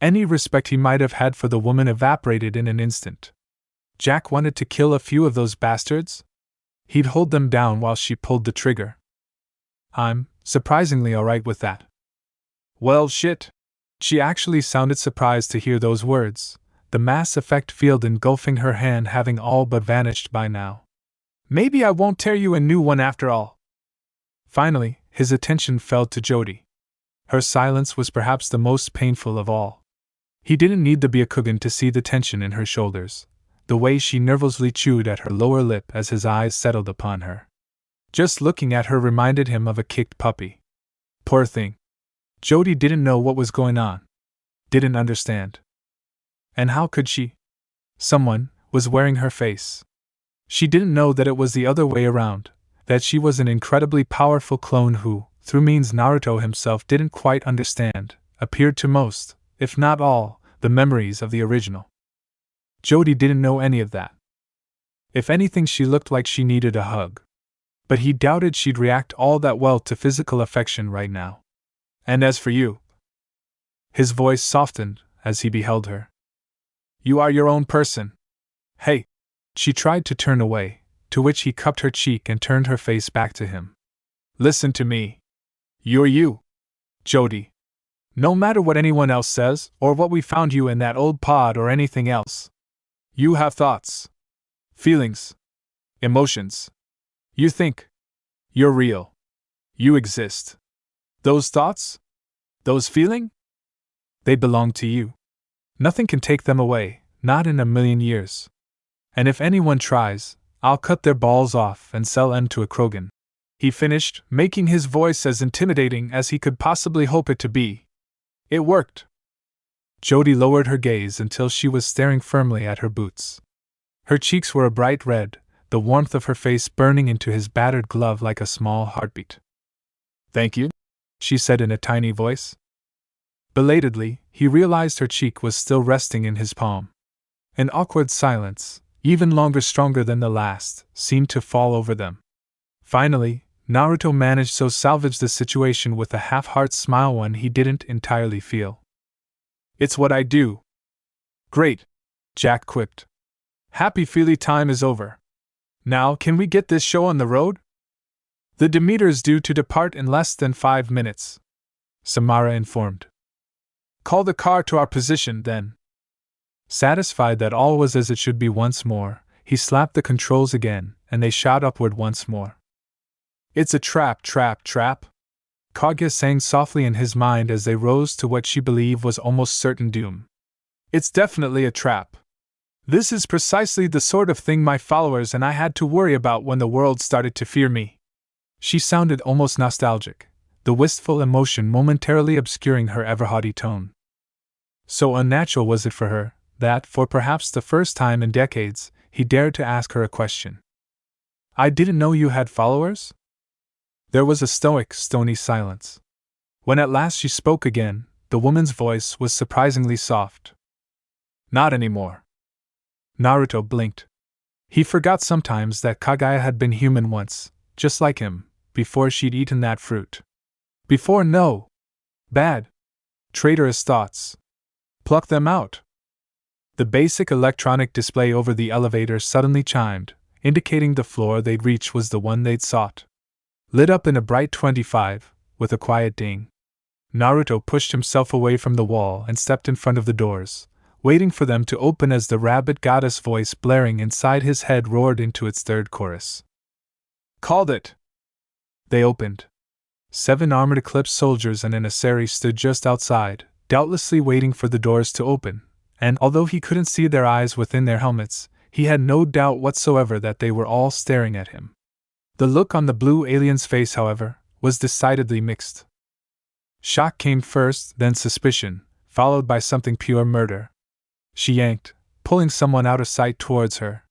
Any respect he might have had for the woman evaporated in an instant. Jack wanted to kill a few of those bastards? He'd hold them down while she pulled the trigger. I'm surprisingly alright with that. Well, shit. She actually sounded surprised to hear those words, the Mass Effect field engulfing her hand having all but vanished by now. Maybe I won't tear you a new one after all. Finally, his attention fell to Jody. Her silence was perhaps the most painful of all. He didn't need the Byakugan to see the tension in her shoulders, the way she nervously chewed at her lower lip as his eyes settled upon her. Just looking at her reminded him of a kicked puppy. Poor thing. Jody didn't know what was going on. Didn't understand. And how could she? Someone was wearing her face. She didn't know that it was the other way around, that she was an incredibly powerful clone who, through means Naruto himself didn't quite understand, appeared to most, if not all, the memories of the original. Jody didn't know any of that. If anything, she looked like she needed a hug. But he doubted she'd react all that well to physical affection right now. And as for you, his voice softened as he beheld her. You are your own person. Hey. She tried to turn away, to which he cupped her cheek and turned her face back to him. Listen to me. You're you, Jody. No matter what anyone else says, or what we found you in that old pod or anything else. You have thoughts, feelings, emotions. You think. You're real. You exist. Those thoughts? Those feelings? They belong to you. Nothing can take them away, not in a million years. And if anyone tries, I'll cut their balls off and sell them to a Krogan. He finished, making his voice as intimidating as he could possibly hope it to be. It worked. Jody lowered her gaze until she was staring firmly at her boots. Her cheeks were a bright red, the warmth of her face burning into his battered glove like a small heartbeat. Thank you, she said in a tiny voice. Belatedly, he realized her cheek was still resting in his palm. An awkward silence, even longer stronger than the last, seemed to fall over them. Finally, Naruto managed to salvage the situation with a half-heart smile one he didn't entirely feel. It's what I do. Great, Jack quipped. Happy feely time is over. Now can we get this show on the road? The Demeter's due to depart in less than 5 minutes, Samara informed. Call the car to our position, then. Satisfied that all was as it should be once more, he slapped the controls again, and they shot upward once more. It's a trap, Kaguya sang softly in his mind as they rose to what she believed was almost certain doom. It's definitely a trap. This is precisely the sort of thing my followers and I had to worry about when the world started to fear me. She sounded almost nostalgic, the wistful emotion momentarily obscuring her ever-haughty tone. So unnatural was it for her that, for perhaps the first time in decades, he dared to ask her a question. I didn't know you had followers? There was a stoic, stony silence. When at last she spoke again, the woman's voice was surprisingly soft. Not anymore. Naruto blinked. He forgot sometimes that Kaguya had been human once, just like him, before she'd eaten that fruit. Before no. Bad. Traitorous thoughts. Pluck them out. The basic electronic display over the elevator suddenly chimed, indicating the floor they'd reached was the one they'd sought. Lit up in a bright 25, with a quiet ding. Naruto pushed himself away from the wall and stepped in front of the doors, waiting for them to open as the rabbit goddess voice blaring inside his head roared into its third chorus. Called it! They opened. 7 armored Eclipse soldiers and an emissary stood just outside, doubtlessly waiting for the doors to open, and although he couldn't see their eyes within their helmets, he had no doubt whatsoever that they were all staring at him. The look on the blue alien's face, however, was decidedly mixed. Shock came first, then suspicion, followed by something pure murder. She yanked, pulling someone out of sight towards her.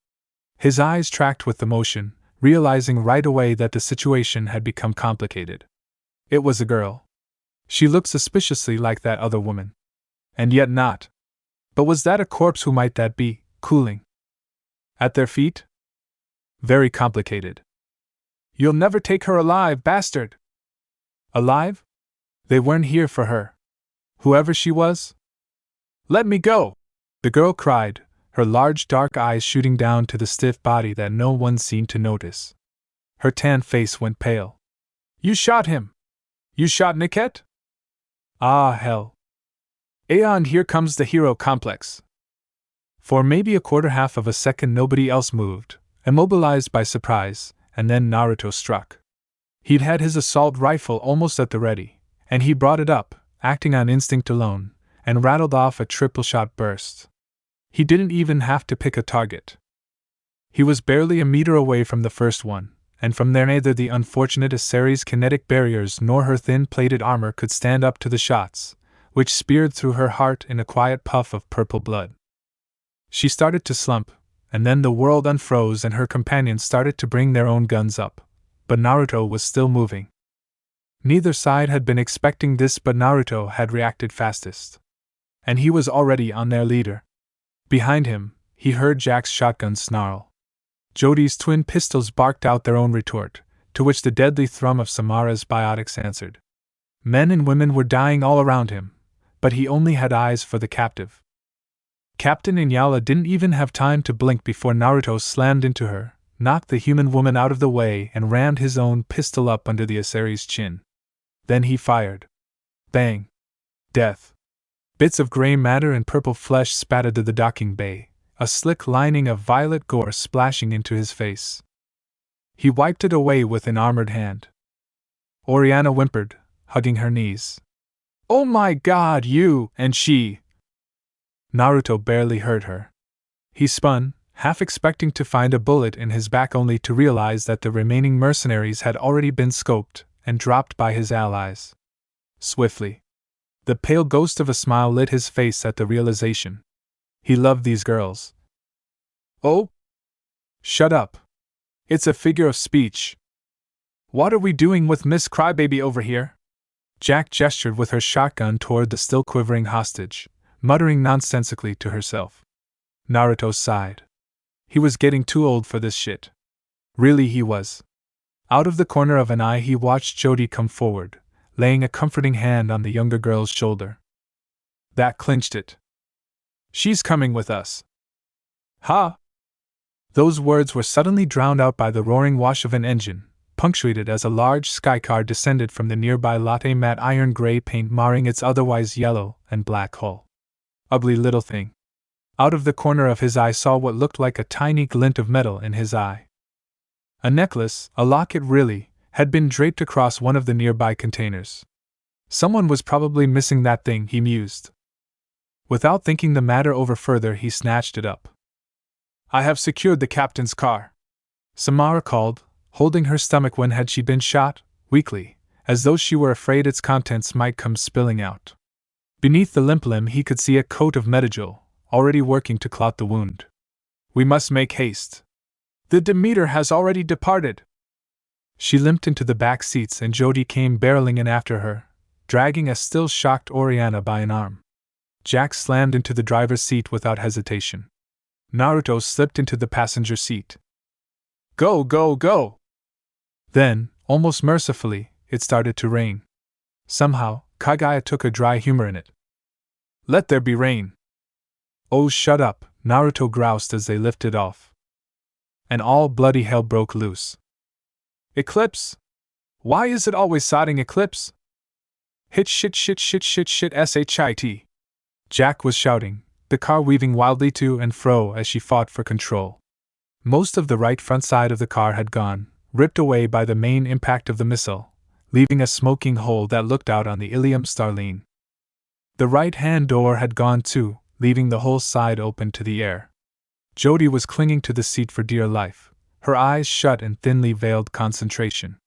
His eyes tracked with the motion, realizing right away that the situation had become complicated. It was a girl. She looked suspiciously like that other woman. And yet not. But was that a corpse? Who might that be, cooling at their feet? Very complicated. You'll never take her alive, bastard! Alive? They weren't here for her. Whoever she was? Let me go! The girl cried, her large dark eyes shooting down to the stiff body that no one seemed to notice. Her tan face went pale. You shot him! You shot Niket? Ah, hell. And here comes the hero complex. For maybe a quarter half of a second nobody else moved, immobilized by surprise, and then Naruto struck. He'd had his assault rifle almost at the ready, and he brought it up, acting on instinct alone, and rattled off a triple-shot burst. He didn't even have to pick a target. He was barely a meter away from the first one, and from there neither the unfortunate Asari's kinetic barriers nor her thin-plated armor could stand up to the shots, which speared through her heart in a quiet puff of purple blood. She started to slump, and then the world unfroze and her companions started to bring their own guns up, but Naruto was still moving. Neither side had been expecting this, but Naruto had reacted fastest. And he was already on their leader. Behind him, he heard Jack's shotgun snarl. Jody's twin pistols barked out their own retort, to which the deadly thrum of Samara's biotics answered. Men and women were dying all around him, but he only had eyes for the captive. Captain Inyala didn't even have time to blink before Naruto slammed into her, knocked the human woman out of the way, and rammed his own pistol up under the Asari's chin. Then he fired. Bang! Death! Bits of gray matter and purple flesh spattered to the docking bay, a slick lining of violet gore splashing into his face. He wiped it away with an armored hand. Oriana whimpered, hugging her knees. Oh my God, you and she! Naruto barely heard her. He spun, half expecting to find a bullet in his back, only to realize that the remaining mercenaries had already been scoped and dropped by his allies. Swiftly, the pale ghost of a smile lit his face at the realization. He loved these girls. Oh? Shut up. It's a figure of speech. What are we doing with Miss Crybaby over here? Jack gestured with her shotgun toward the still quivering hostage, muttering nonsensically to herself. Naruto sighed. He was getting too old for this shit. Really, he was. Out of the corner of an eye he watched Jody come forward, laying a comforting hand on the younger girl's shoulder. That clinched it. She's coming with us. Ha! Those words were suddenly drowned out by the roaring wash of an engine, punctuated as a large skycar descended from the nearby latte matte iron-gray paint marring its otherwise yellow and black hull. Ugly little thing. Out of the corner of his eye saw what looked like a tiny glint of metal in his eye. A necklace, a locket really, had been draped across one of the nearby containers. Someone was probably missing that thing, he mused. Without thinking the matter over further, he snatched it up. I have secured the captain's car, Samara called, holding her stomach. When had she been shot? Weakly, as though she were afraid its contents might come spilling out. Beneath the limp limb he could see a coat of Medigel, already working to clot the wound. We must make haste. The Demeter has already departed. She limped into the back seats and Jody came barreling in after her, dragging a still shocked Oriana by an arm. Jack slammed into the driver's seat without hesitation. Naruto slipped into the passenger seat. Go, go, go! Then, almost mercifully, it started to rain. Somehow, Kagaya took a dry humor in it. Let there be rain. Oh, shut up, Naruto groused as they lifted off. And all bloody hell broke loose. Eclipse? Why is it always sodding eclipse? Hit shit shit shit shit shit shit. Jack was shouting, the car weaving wildly to and fro as she fought for control. Most of the right front side of the car had gone, ripped away by the main impact of the missile, leaving a smoking hole that looked out on the Ilium Starline. The right-hand door had gone too, leaving the whole side open to the air. Jody was clinging to the seat for dear life, her eyes shut in thinly veiled concentration.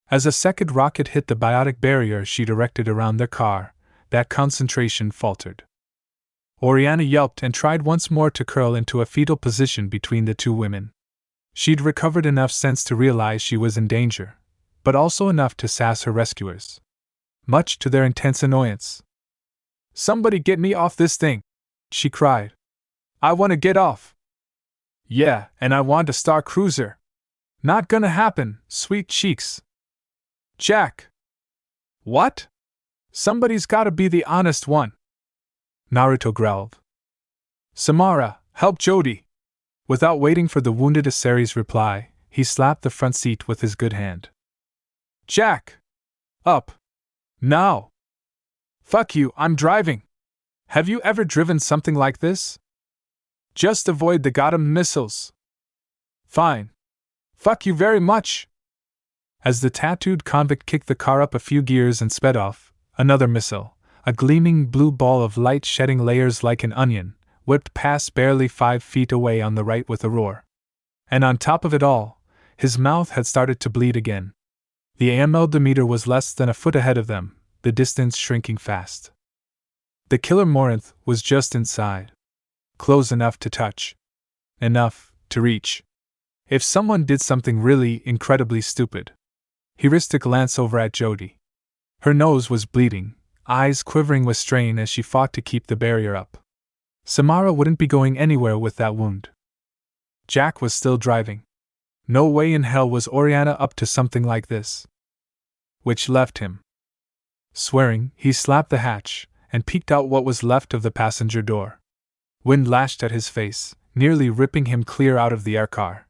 As a second rocket hit the biotic barrier she'd erected around their car, that concentration faltered. Oriana yelped and tried once more to curl into a fetal position between the two women. She'd recovered enough sense to realize she was in danger, but also enough to sass her rescuers, much to their intense annoyance. Somebody get me off this thing, she cried. I want to get off. Yeah, and I want a Star Cruiser. Not gonna happen, sweet cheeks. Jack. What? Somebody's gotta be the honest one. Naruto growled. Samara, help Jody! Without waiting for the wounded Asari's reply, he slapped the front seat with his good hand. Jack! Up! Now! Fuck you, I'm driving! Have you ever driven something like this? Just avoid the goddamn missiles! Fine. Fuck you very much! As the tattooed convict kicked the car up a few gears and sped off, another missile, a gleaming blue ball of light shedding layers like an onion, whipped past barely 5 feet away on the right with a roar. And on top of it all, his mouth had started to bleed again. The AML meter was less than a foot ahead of them, the distance shrinking fast. The killer Morinth was just inside. Close enough to touch. Enough to reach. If someone did something really incredibly stupid. He risked a glance over at Jody. Her nose was bleeding, eyes quivering with strain as she fought to keep the barrier up. Samara wouldn't be going anywhere with that wound. Jack was still driving. No way in hell was Oriana up to something like this. Which left him. Swearing, he slapped the hatch and peeked out what was left of the passenger door. Wind lashed at his face, nearly ripping him clear out of the air car.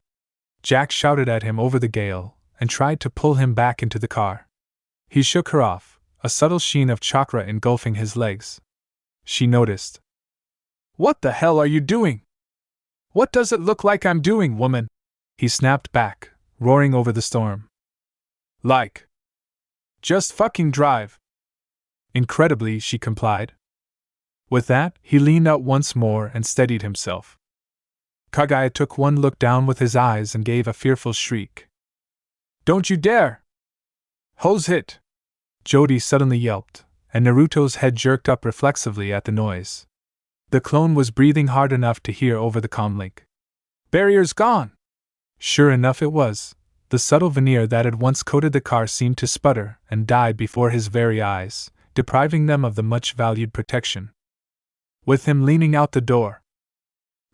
Jack shouted at him over the gale and tried to pull him back into the car. He shook her off, a subtle sheen of chakra engulfing his legs. She noticed. What the hell are you doing? What does it look like I'm doing, woman? He snapped back, roaring over the storm. Like. Just fucking drive. Incredibly, she complied. With that, he leaned out once more and steadied himself. Kagaya took one look down with his eyes and gave a fearful shriek. Don't you dare! Hose hit! Jody suddenly yelped, and Naruto's head jerked up reflexively at the noise. The clone was breathing hard enough to hear over the comlink. Barrier's gone! Sure enough it was. The subtle veneer that had once coated the car seemed to sputter and die before his very eyes, depriving them of the much-valued protection. With him leaning out the door,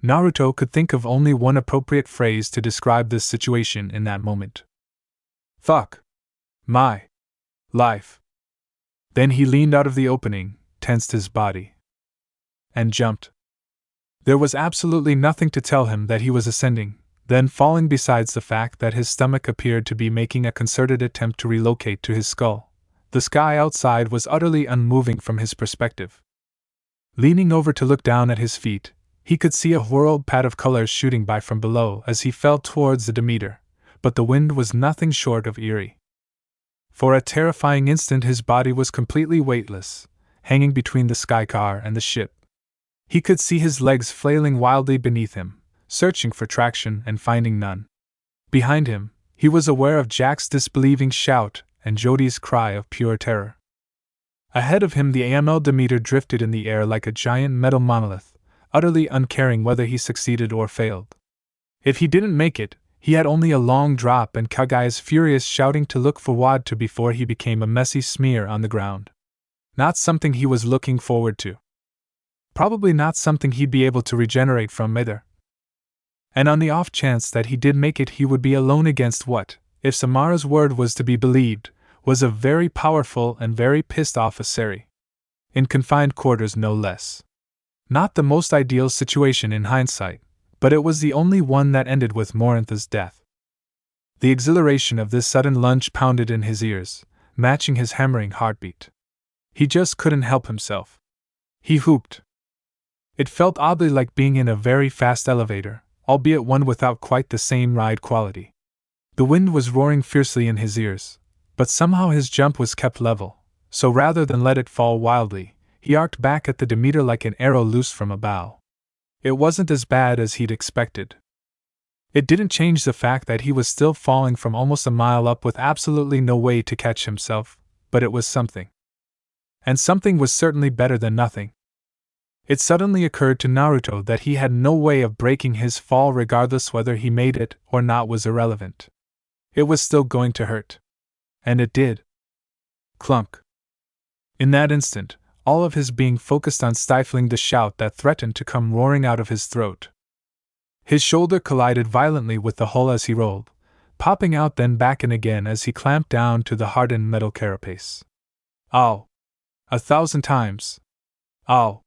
Naruto could think of only one appropriate phrase to describe this situation in that moment. Fuck. My. Life. Then he leaned out of the opening, tensed his body, and jumped. There was absolutely nothing to tell him that he was ascending, then falling besides the fact that his stomach appeared to be making a concerted attempt to relocate to his skull. The sky outside was utterly unmoving from his perspective. Leaning over to look down at his feet, he could see a whirled pad of colors shooting by from below as he fell towards the Demeter, but the wind was nothing short of eerie. For a terrifying instant his body was completely weightless, hanging between the sky car and the ship. He could see his legs flailing wildly beneath him, searching for traction and finding none. Behind him, he was aware of Jack's disbelieving shout and Jody's cry of pure terror. Ahead of him the AML Demeter drifted in the air like a giant metal monolith, utterly uncaring whether he succeeded or failed. If he didn't make it, he had only a long drop and Kagaya's furious shouting to look for Wad before he became a messy smear on the ground. Not something he was looking forward to. Probably not something he'd be able to regenerate from either. And on the off chance that he did make it, he would be alone against what, if Samara's word was to be believed, was a very powerful and very pissed off Asari. In confined quarters no less. Not the most ideal situation in hindsight, but it was the only one that ended with Morinth's death. The exhilaration of this sudden lunge pounded in his ears, matching his hammering heartbeat. He just couldn't help himself. He whooped. It felt oddly like being in a very fast elevator, albeit one without quite the same ride quality. The wind was roaring fiercely in his ears, but somehow his jump was kept level, so rather than let it fall wildly, he arced back at the Demeter like an arrow loosed from a bow. It wasn't as bad as he'd expected. It didn't change the fact that he was still falling from almost a mile up with absolutely no way to catch himself, but it was something. And something was certainly better than nothing. It suddenly occurred to Naruto that he had no way of breaking his fall regardless whether he made it or not was irrelevant. It was still going to hurt. And it did. Clunk. In that instant, all of his being focused on stifling the shout that threatened to come roaring out of his throat. His shoulder collided violently with the hull as he rolled, popping out then back in again as he clamped down to the hardened metal carapace. Ow! 1,000 times. Ow!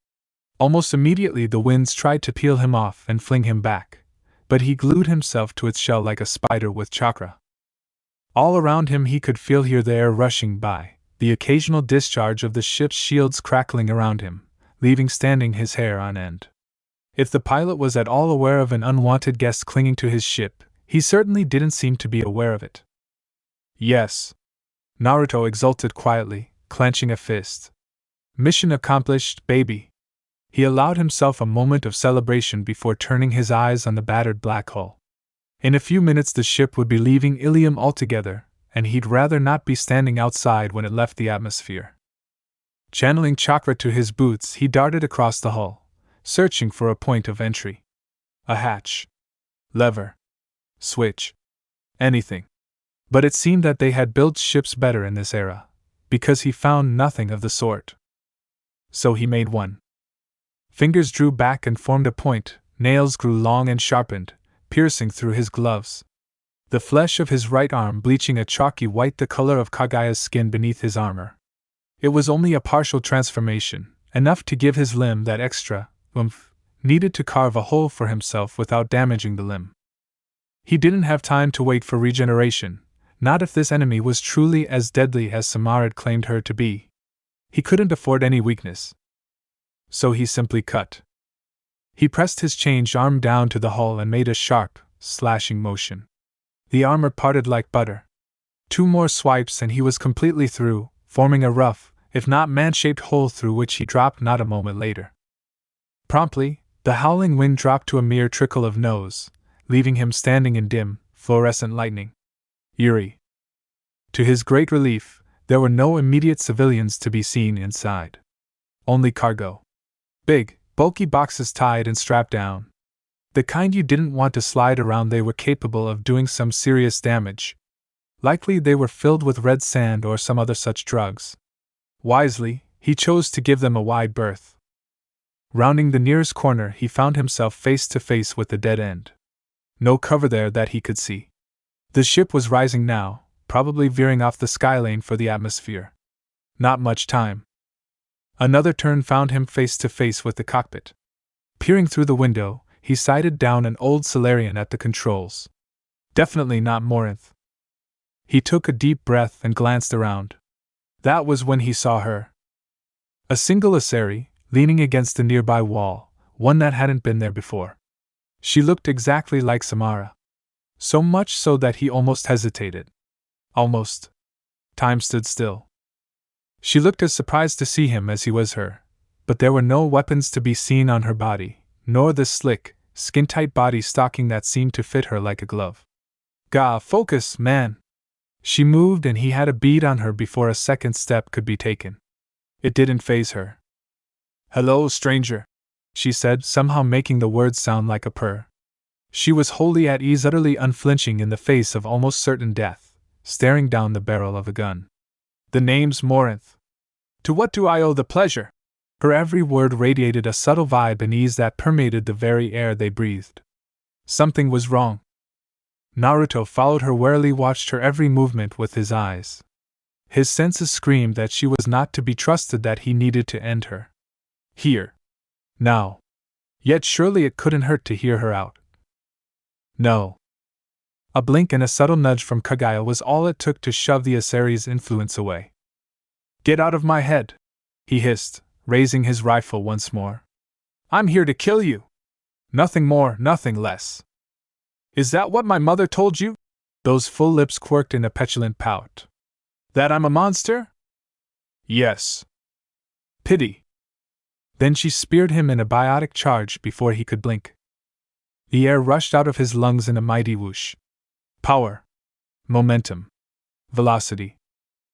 Almost immediately the winds tried to peel him off and fling him back, but he glued himself to its shell like a spider with chakra. All around him he could hear the air rushing by, the occasional discharge of the ship's shields crackling around him, leaving standing his hair on end. If the pilot was at all aware of an unwanted guest clinging to his ship, he certainly didn't seem to be aware of it. Yes, Naruto exulted quietly, clenching a fist. Mission accomplished, baby. He allowed himself a moment of celebration before turning his eyes on the battered black hull. In a few minutes the ship would be leaving Ilium altogether, and he'd rather not be standing outside when it left the atmosphere. Channeling chakra to his boots, he darted across the hull, searching for a point of entry. A hatch. Lever. Switch. Anything. But it seemed that they had built ships better in this era, because he found nothing of the sort. So he made one. Fingers drew back and formed a point, nails grew long and sharpened, piercing through his gloves. The flesh of his right arm bleaching a chalky white, the color of Kagaya's skin beneath his armor. It was only a partial transformation, enough to give his limb that extra oomph needed to carve a hole for himself without damaging the limb. He didn't have time to wait for regeneration, not if this enemy was truly as deadly as Samara had claimed her to be. He couldn't afford any weakness. So he simply cut. He pressed his changed arm down to the hull and made a sharp, slashing motion. The armor parted like butter. 2 more swipes and he was completely through, forming a rough, if not man-shaped hole through which he dropped not a moment later. Promptly, the howling wind dropped to a mere trickle of nose, leaving him standing in dim, fluorescent lightning. Eerie. To his great relief, there were no immediate civilians to be seen inside. Only cargo. Big, bulky boxes tied and strapped down. The kind you didn't want to slide around. They were capable of doing some serious damage. Likely they were filled with red sand or some other such drugs. Wisely, he chose to give them a wide berth. Rounding the nearest corner, he found himself face to face with the dead end. No cover there that he could see. The ship was rising now, probably veering off the skylane for the atmosphere. Not much time. Another turn found him face to face with the cockpit. Peering through the window, he sighted down an old Solarian at the controls. Definitely not Morinth. He took a deep breath and glanced around. That was when he saw her. A single Asari, leaning against the nearby wall, one that hadn't been there before. She looked exactly like Samara. So much so that he almost hesitated. Almost. Time stood still. She looked as surprised to see him as he was her, but there were no weapons to be seen on her body, nor the slick, skin-tight body stocking that seemed to fit her like a glove. Gah, focus, man! She moved and he had a bead on her before a second step could be taken. It didn't faze her. Hello, stranger, she said, somehow making the words sound like a purr. She was wholly at ease, utterly unflinching in the face of almost certain death, staring down the barrel of a gun. The name's Morinth. To what do I owe the pleasure? Her every word radiated a subtle vibe and ease that permeated the very air they breathed. Something was wrong. Naruto followed her warily, watched her every movement with his eyes. His senses screamed that she was not to be trusted, that he needed to end her. Here. Now. Yet surely it couldn't hurt to hear her out. No. A blink and a subtle nudge from Kagaya was all it took to shove the Asari's influence away. Get out of my head, he hissed, raising his rifle once more. I'm here to kill you. Nothing more, nothing less. Is that what my mother told you? Those full lips quirked in a petulant pout. That I'm a monster? Yes. Pity. Then she speared him in a biotic charge before he could blink. The air rushed out of his lungs in a mighty whoosh. Power. Momentum. Velocity.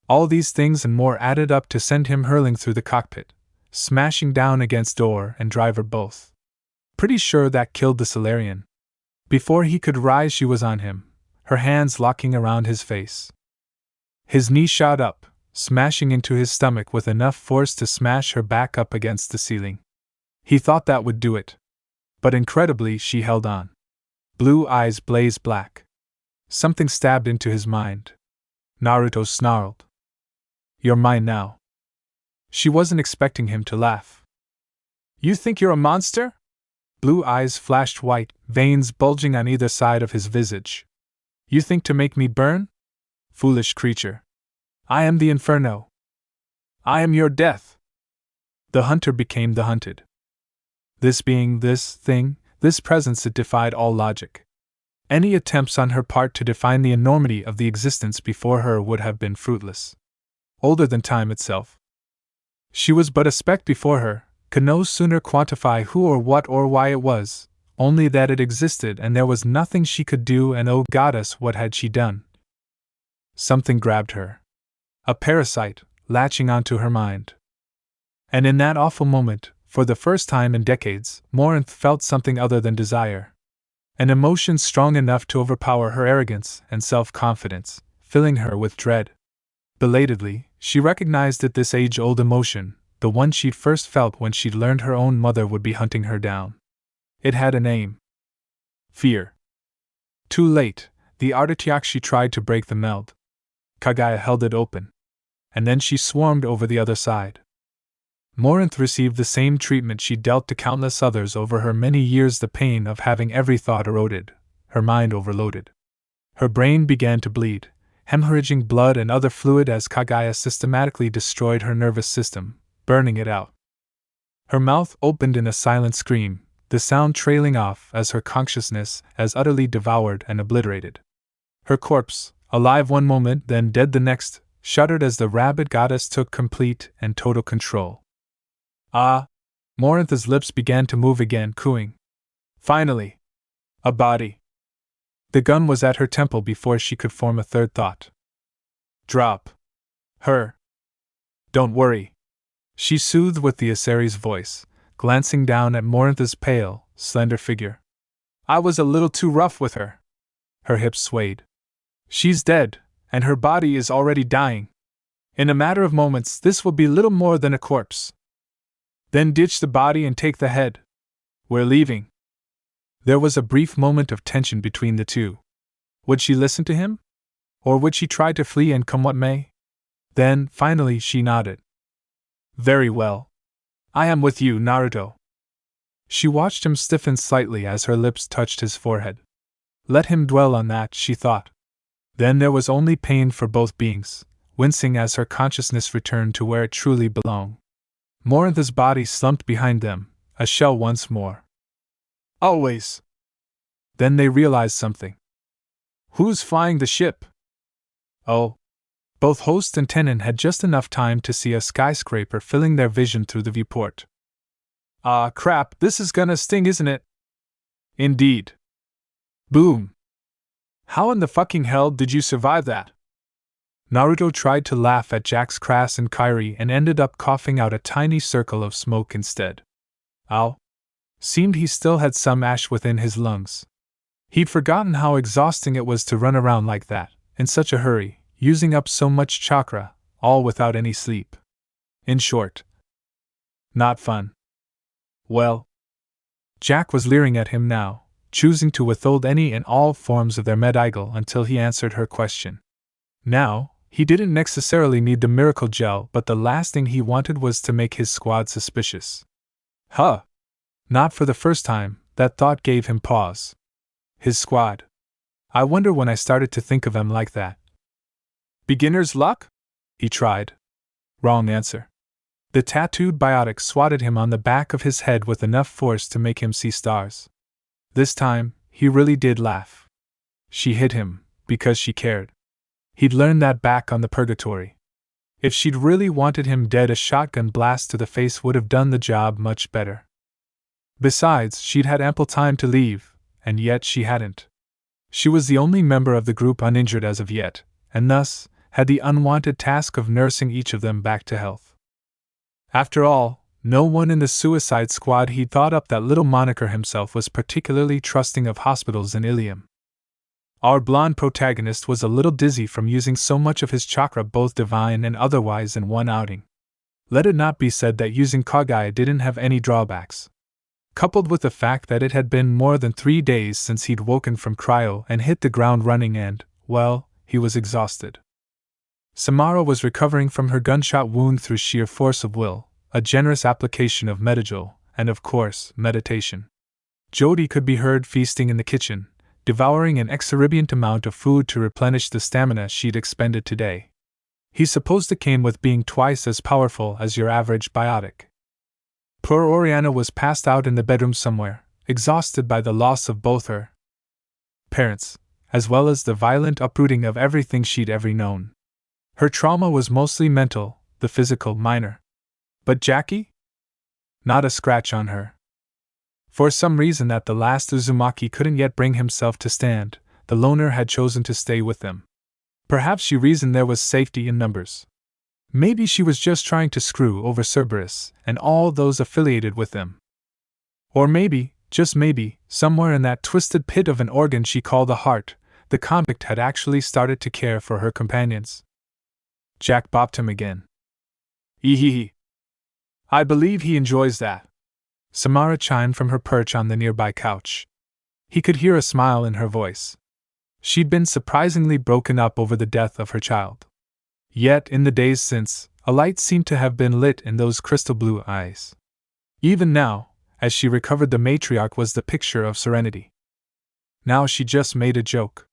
All these things and more added up to send him hurling through the cockpit, smashing down against door and driver both. Pretty sure that killed the Solarian. Before he could rise, she was on him, her hands locking around his face. His knee shot up, smashing into his stomach with enough force to smash her back up against the ceiling. He thought that would do it. But incredibly, she held on. Blue eyes blazed black. Something stabbed into his mind. Naruto snarled. You're mine now. She wasn't expecting him to laugh. You think you're a monster? Blue eyes flashed white, veins bulging on either side of his visage. You think to make me burn? Foolish creature. I am the inferno. I am your death. The hunter became the hunted. This being, this thing, this presence, it defied all logic. Any attempts on her part to define the enormity of the existence before her would have been fruitless. Older than time itself. She was but a speck before her, could no sooner quantify who or what or why it was, only that it existed and there was nothing she could do, and oh goddess, what had she done? Something grabbed her. A parasite, latching onto her mind. And in that awful moment, for the first time in decades, Morinth felt something other than desire. An emotion strong enough to overpower her arrogance and self-confidence, filling her with dread. Belatedly, she recognized it, this age-old emotion, the one she'd first felt when she'd learned her own mother would be hunting her down. It had a name. Fear. Too late, the Itachi tried to break the meld. Kaguya held it open. And then she swarmed over the other side. Morinth received the same treatment she dealt to countless others over her many years, the pain of having every thought eroded, her mind overloaded. Her brain began to bleed, hemorrhaging blood and other fluid as Kaguya systematically destroyed her nervous system, burning it out. Her mouth opened in a silent scream, the sound trailing off as her consciousness as utterly devoured and obliterated. Her corpse, alive one moment then dead the next, shuddered as the rabid goddess took complete and total control. Ah! Morinth's lips began to move again, cooing. Finally! A body! The gun was at her temple before she could form a third thought. Drop her. Don't worry, she soothed with the Asari's voice, glancing down at Morinth's pale, slender figure. I was a little too rough with her. Her hips swayed. She's dead, and her body is already dying. In a matter of moments, this will be little more than a corpse. Then ditch the body and take the head. We're leaving. There was a brief moment of tension between the two. Would she listen to him? Or would she try to flee and come what may? Then, finally, she nodded. Very well. I am with you, Naruto. She watched him stiffen slightly as her lips touched his forehead. Let him dwell on that, she thought. Then there was only pain for both beings, wincing as her consciousness returned to where it truly belonged. Morinth's body slumped behind them, a shell once more. Always. Then they realized something. Who's flying the ship? Oh. Both host and tenant had just enough time to see a skyscraper filling their vision through the viewport. Ah, crap, this is gonna sting, isn't it? Indeed. Boom. How in the fucking hell did you survive that? Naruto tried to laugh at Jack's crass inquiry and ended up coughing out a tiny circle of smoke instead. Ow. Seemed he still had some ash within his lungs. He'd forgotten how exhausting it was to run around like that, in such a hurry, using up so much chakra, all without any sleep. In short, not fun. Well, Jack was leering at him now, choosing to withhold any and all forms of their medical until he answered her question. Now, he didn't necessarily need the miracle gel, but the last thing he wanted was to make his squad suspicious. Huh! Not for the first time, that thought gave him pause. His squad. I wonder when I started to think of them like that. Beginner's luck? He tried. Wrong answer. The tattooed biotic swatted him on the back of his head with enough force to make him see stars. This time, he really did laugh. She hit him, because she cared. He'd learned that back on the purgatory. If she'd really wanted him dead, a shotgun blast to the face would have done the job much better. Besides, she'd had ample time to leave, and yet she hadn't. She was the only member of the group uninjured as of yet, and thus had the unwanted task of nursing each of them back to health. After all, no one in the suicide squad he'd thought up that little moniker himself was particularly trusting of hospitals in Ilium. Our blonde protagonist was a little dizzy from using so much of his chakra, both divine and otherwise, in one outing. Let it not be said that using Kaguya didn't have any drawbacks. Coupled with the fact that it had been more than 3 days since he'd woken from cryo and hit the ground running and, well, he was exhausted. Samara was recovering from her gunshot wound through sheer force of will, a generous application of Medigel, and of course, meditation. Jody could be heard feasting in the kitchen, devouring an exorbitant amount of food to replenish the stamina she'd expended today. He supposed it came with being twice as powerful as your average biotic. Poor Oriana was passed out in the bedroom somewhere, exhausted by the loss of both her parents, as well as the violent uprooting of everything she'd ever known. Her trauma was mostly mental, the physical minor. But Jackie? Not a scratch on her. For some reason that the last Uzumaki couldn't yet bring himself to stand, the loner had chosen to stay with them. Perhaps she reasoned there was safety in numbers. Maybe she was just trying to screw over Cerberus and all those affiliated with them. Or maybe, just maybe, somewhere in that twisted pit of an organ she called the heart, the convict had actually started to care for her companions. Jack bopped him again. Ehehe. I believe he enjoys that. Samara chimed from her perch on the nearby couch. He could hear a smile in her voice. She'd been surprisingly broken up over the death of her child. Yet, in the days since, a light seemed to have been lit in those crystal blue eyes. Even now, as she recovered, the matriarch was the picture of serenity. Now she just made a joke.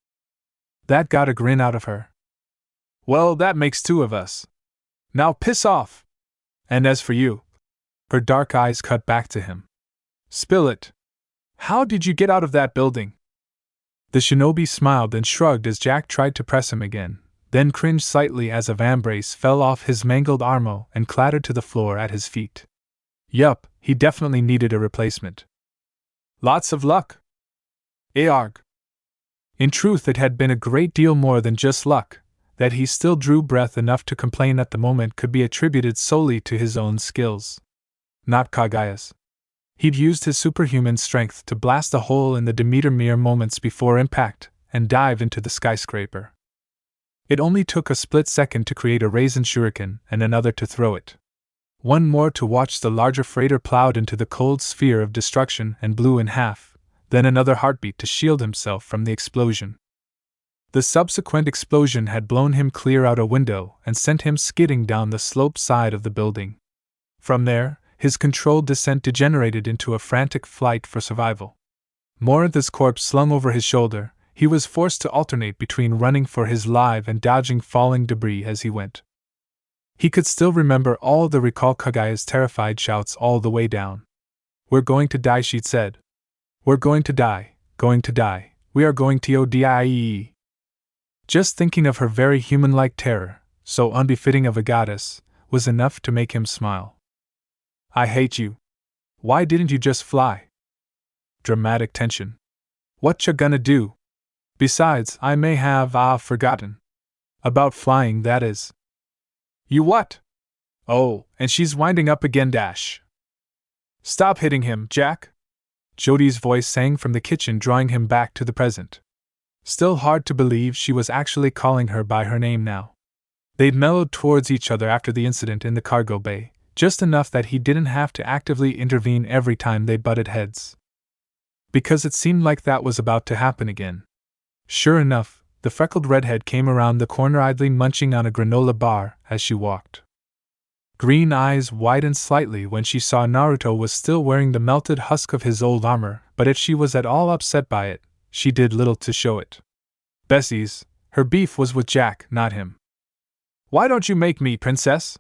That got a grin out of her. Well, that makes two of us. Now piss off! And as for you, her dark eyes cut back to him. Spill it. How did you get out of that building? The shinobi smiled and shrugged as Jack tried to press him again, then cringed slightly as a vambrace fell off his mangled armo and clattered to the floor at his feet. Yup, he definitely needed a replacement. Lots of luck. Arg. In truth, it had been a great deal more than just luck. That he still drew breath enough to complain at the moment could be attributed solely to his own skills. Not Kagaya's. He'd used his superhuman strength to blast a hole in the Demeter mere moments before impact and dive into the skyscraper. It only took a split second to create a raisin shuriken and another to throw it. One more to watch the larger freighter plowed into the cold sphere of destruction and blew in half, then another heartbeat to shield himself from the explosion. The subsequent explosion had blown him clear out a window and sent him skidding down the slope side of the building. From there, his controlled descent degenerated into a frantic flight for survival. Morinth's corpse slung over his shoulder, he was forced to alternate between running for his life and dodging falling debris as he went. He could still remember all the recall Kagaya's terrified shouts all the way down. We're going to die, she'd said. We're going to die, we are going to die. Just thinking of her very human-like terror, so unbefitting of a goddess, was enough to make him smile. I hate you. Why didn't you just fly? Dramatic tension. What ya gonna do? Besides, I may have, forgotten. About flying, that is. You what? Oh, and she's winding up again, dash. Stop hitting him, Jack. Jody's voice sang from the kitchen, drawing him back to the present. Still hard to believe she was actually calling her by her name now. They'd mellowed towards each other after the incident in the cargo bay, just enough that he didn't have to actively intervene every time they butted heads. Because it seemed like that was about to happen again. Sure enough, the freckled redhead came around the corner idly munching on a granola bar as she walked. Green eyes widened slightly when she saw Naruto was still wearing the melted husk of his old armor, but if she was at all upset by it, she did little to show it. Bessie's, her beef was with Jack, not him. Why don't you make me, princess?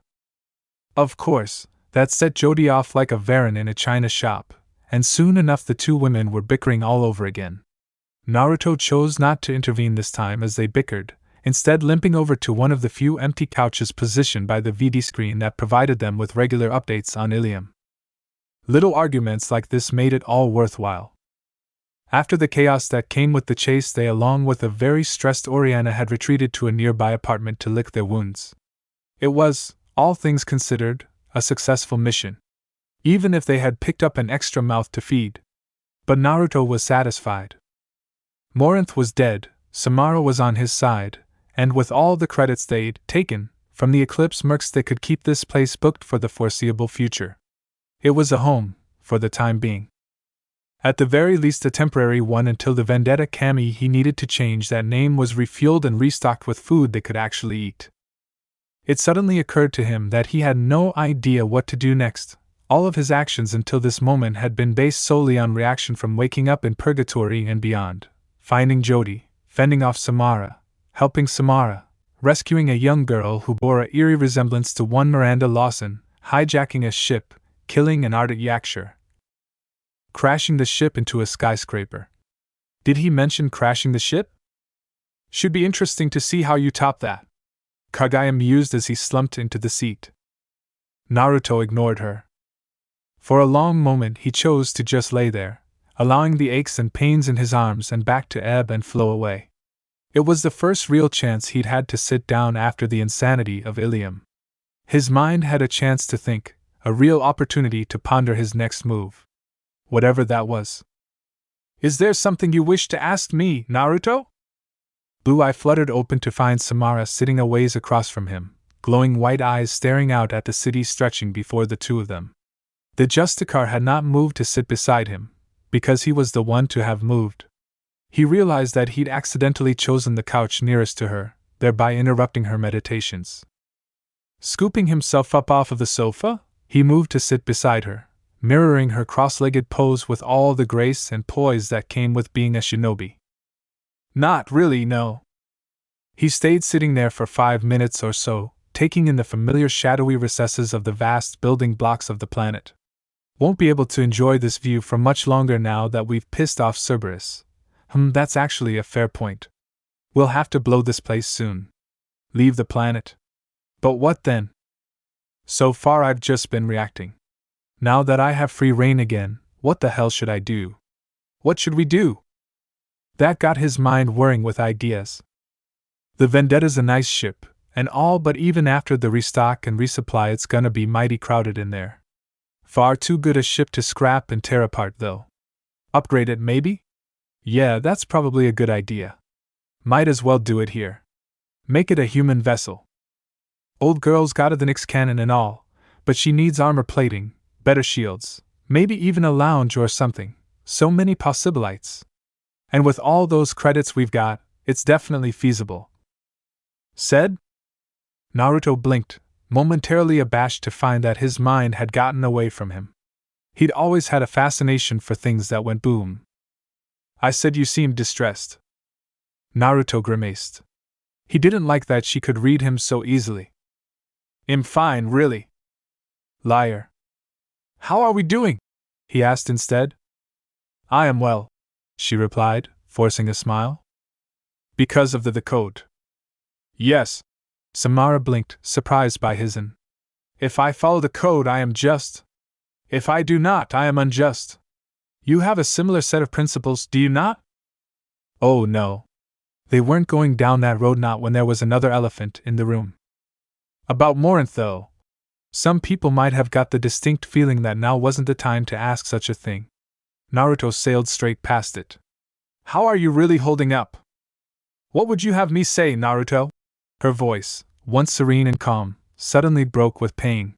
Of course, that set Jody off like a varan in a china shop, and soon enough the two women were bickering all over again. Naruto chose not to intervene this time as they bickered, instead limping over to one of the few empty couches positioned by the VD screen that provided them with regular updates on Ilium. Little arguments like this made it all worthwhile. After the chaos that came with the chase, they, along with a very stressed Oriana, had retreated to a nearby apartment to lick their wounds. It was, all things considered, a successful mission. Even if they had picked up an extra mouth to feed. But Naruto was satisfied. Morinth was dead, Samara was on his side, and with all the credits they'd taken from the Eclipse mercs, they could keep this place booked for the foreseeable future. It was a home, for the time being. At the very least a temporary one until the Vendetta Kami he needed to change that name was refueled and restocked with food they could actually eat. It suddenly occurred to him that he had no idea what to do next, All of his actions until this moment had been based solely on reaction from waking up in purgatory and beyond, finding Jody, fending off Samara, helping Samara, rescuing a young girl who bore an eerie resemblance to one Miranda Lawson, hijacking a ship, killing an ardent Yakshur, crashing the ship into a skyscraper. Did he mention crashing the ship? Should be interesting to see how you top that. Kagaya mused as he slumped into the seat. Naruto ignored her. For a long moment he chose to just lay there, allowing the aches and pains in his arms and back to ebb and flow away. It was the first real chance he'd had to sit down after the insanity of Ilium. His mind had a chance to think, a real opportunity to ponder his next move. Whatever that was. Is there something you wish to ask me, Naruto? Blue eye fluttered open to find Samara sitting a ways across from him, glowing white eyes staring out at the city stretching before the two of them. The Justicar had not moved to sit beside him, because he was the one to have moved. He realized that he'd accidentally chosen the couch nearest to her, thereby interrupting her meditations. Scooping himself up off of the sofa, he moved to sit beside her, mirroring her cross-legged pose with all the grace and poise that came with being a shinobi. Not really, no. He stayed sitting there for 5 minutes or so, taking in the familiar shadowy recesses of the vast building blocks of the planet. Won't be able to enjoy this view for much longer now that we've pissed off Cerberus. That's actually a fair point. We'll have to blow this place soon. Leave the planet. But what then? So far I've just been reacting. Now that I have free reign again, what the hell should I do? What should we do? That got his mind whirring with ideas. The Vendetta's a nice ship, and all, but even after the restock and resupply it's gonna be mighty crowded in there. Far too good a ship to scrap and tear apart though. Upgrade it maybe? Yeah, that's probably a good idea. Might as well do it here. Make it a human vessel. Old girl's got the Nyx cannon and all, but she needs armor plating, better shields, maybe even a lounge or something. So many possibilities. And with all those credits we've got, it's definitely feasible. Said? Naruto blinked, momentarily abashed to find that his mind had gotten away from him. He'd always had a fascination for things that went boom. I said you seemed distressed. Naruto grimaced. He didn't like that she could read him so easily. I'm fine, really. Liar. How are we doing? He asked instead. I am well, she replied, forcing a smile. Because of the code. Yes. Samara blinked, surprised by his If I follow the code, I am just. If I do not, I am unjust. You have a similar set of principles, do you not? Oh no. They weren't going down that road, not when there was another elephant in the room. About Morinth, though. Some people might have got the distinct feeling that now wasn't the time to ask such a thing. Naruto sailed straight past it. How are you really holding up? What would you have me say, Naruto? Her voice, once serene and calm, suddenly broke with pain.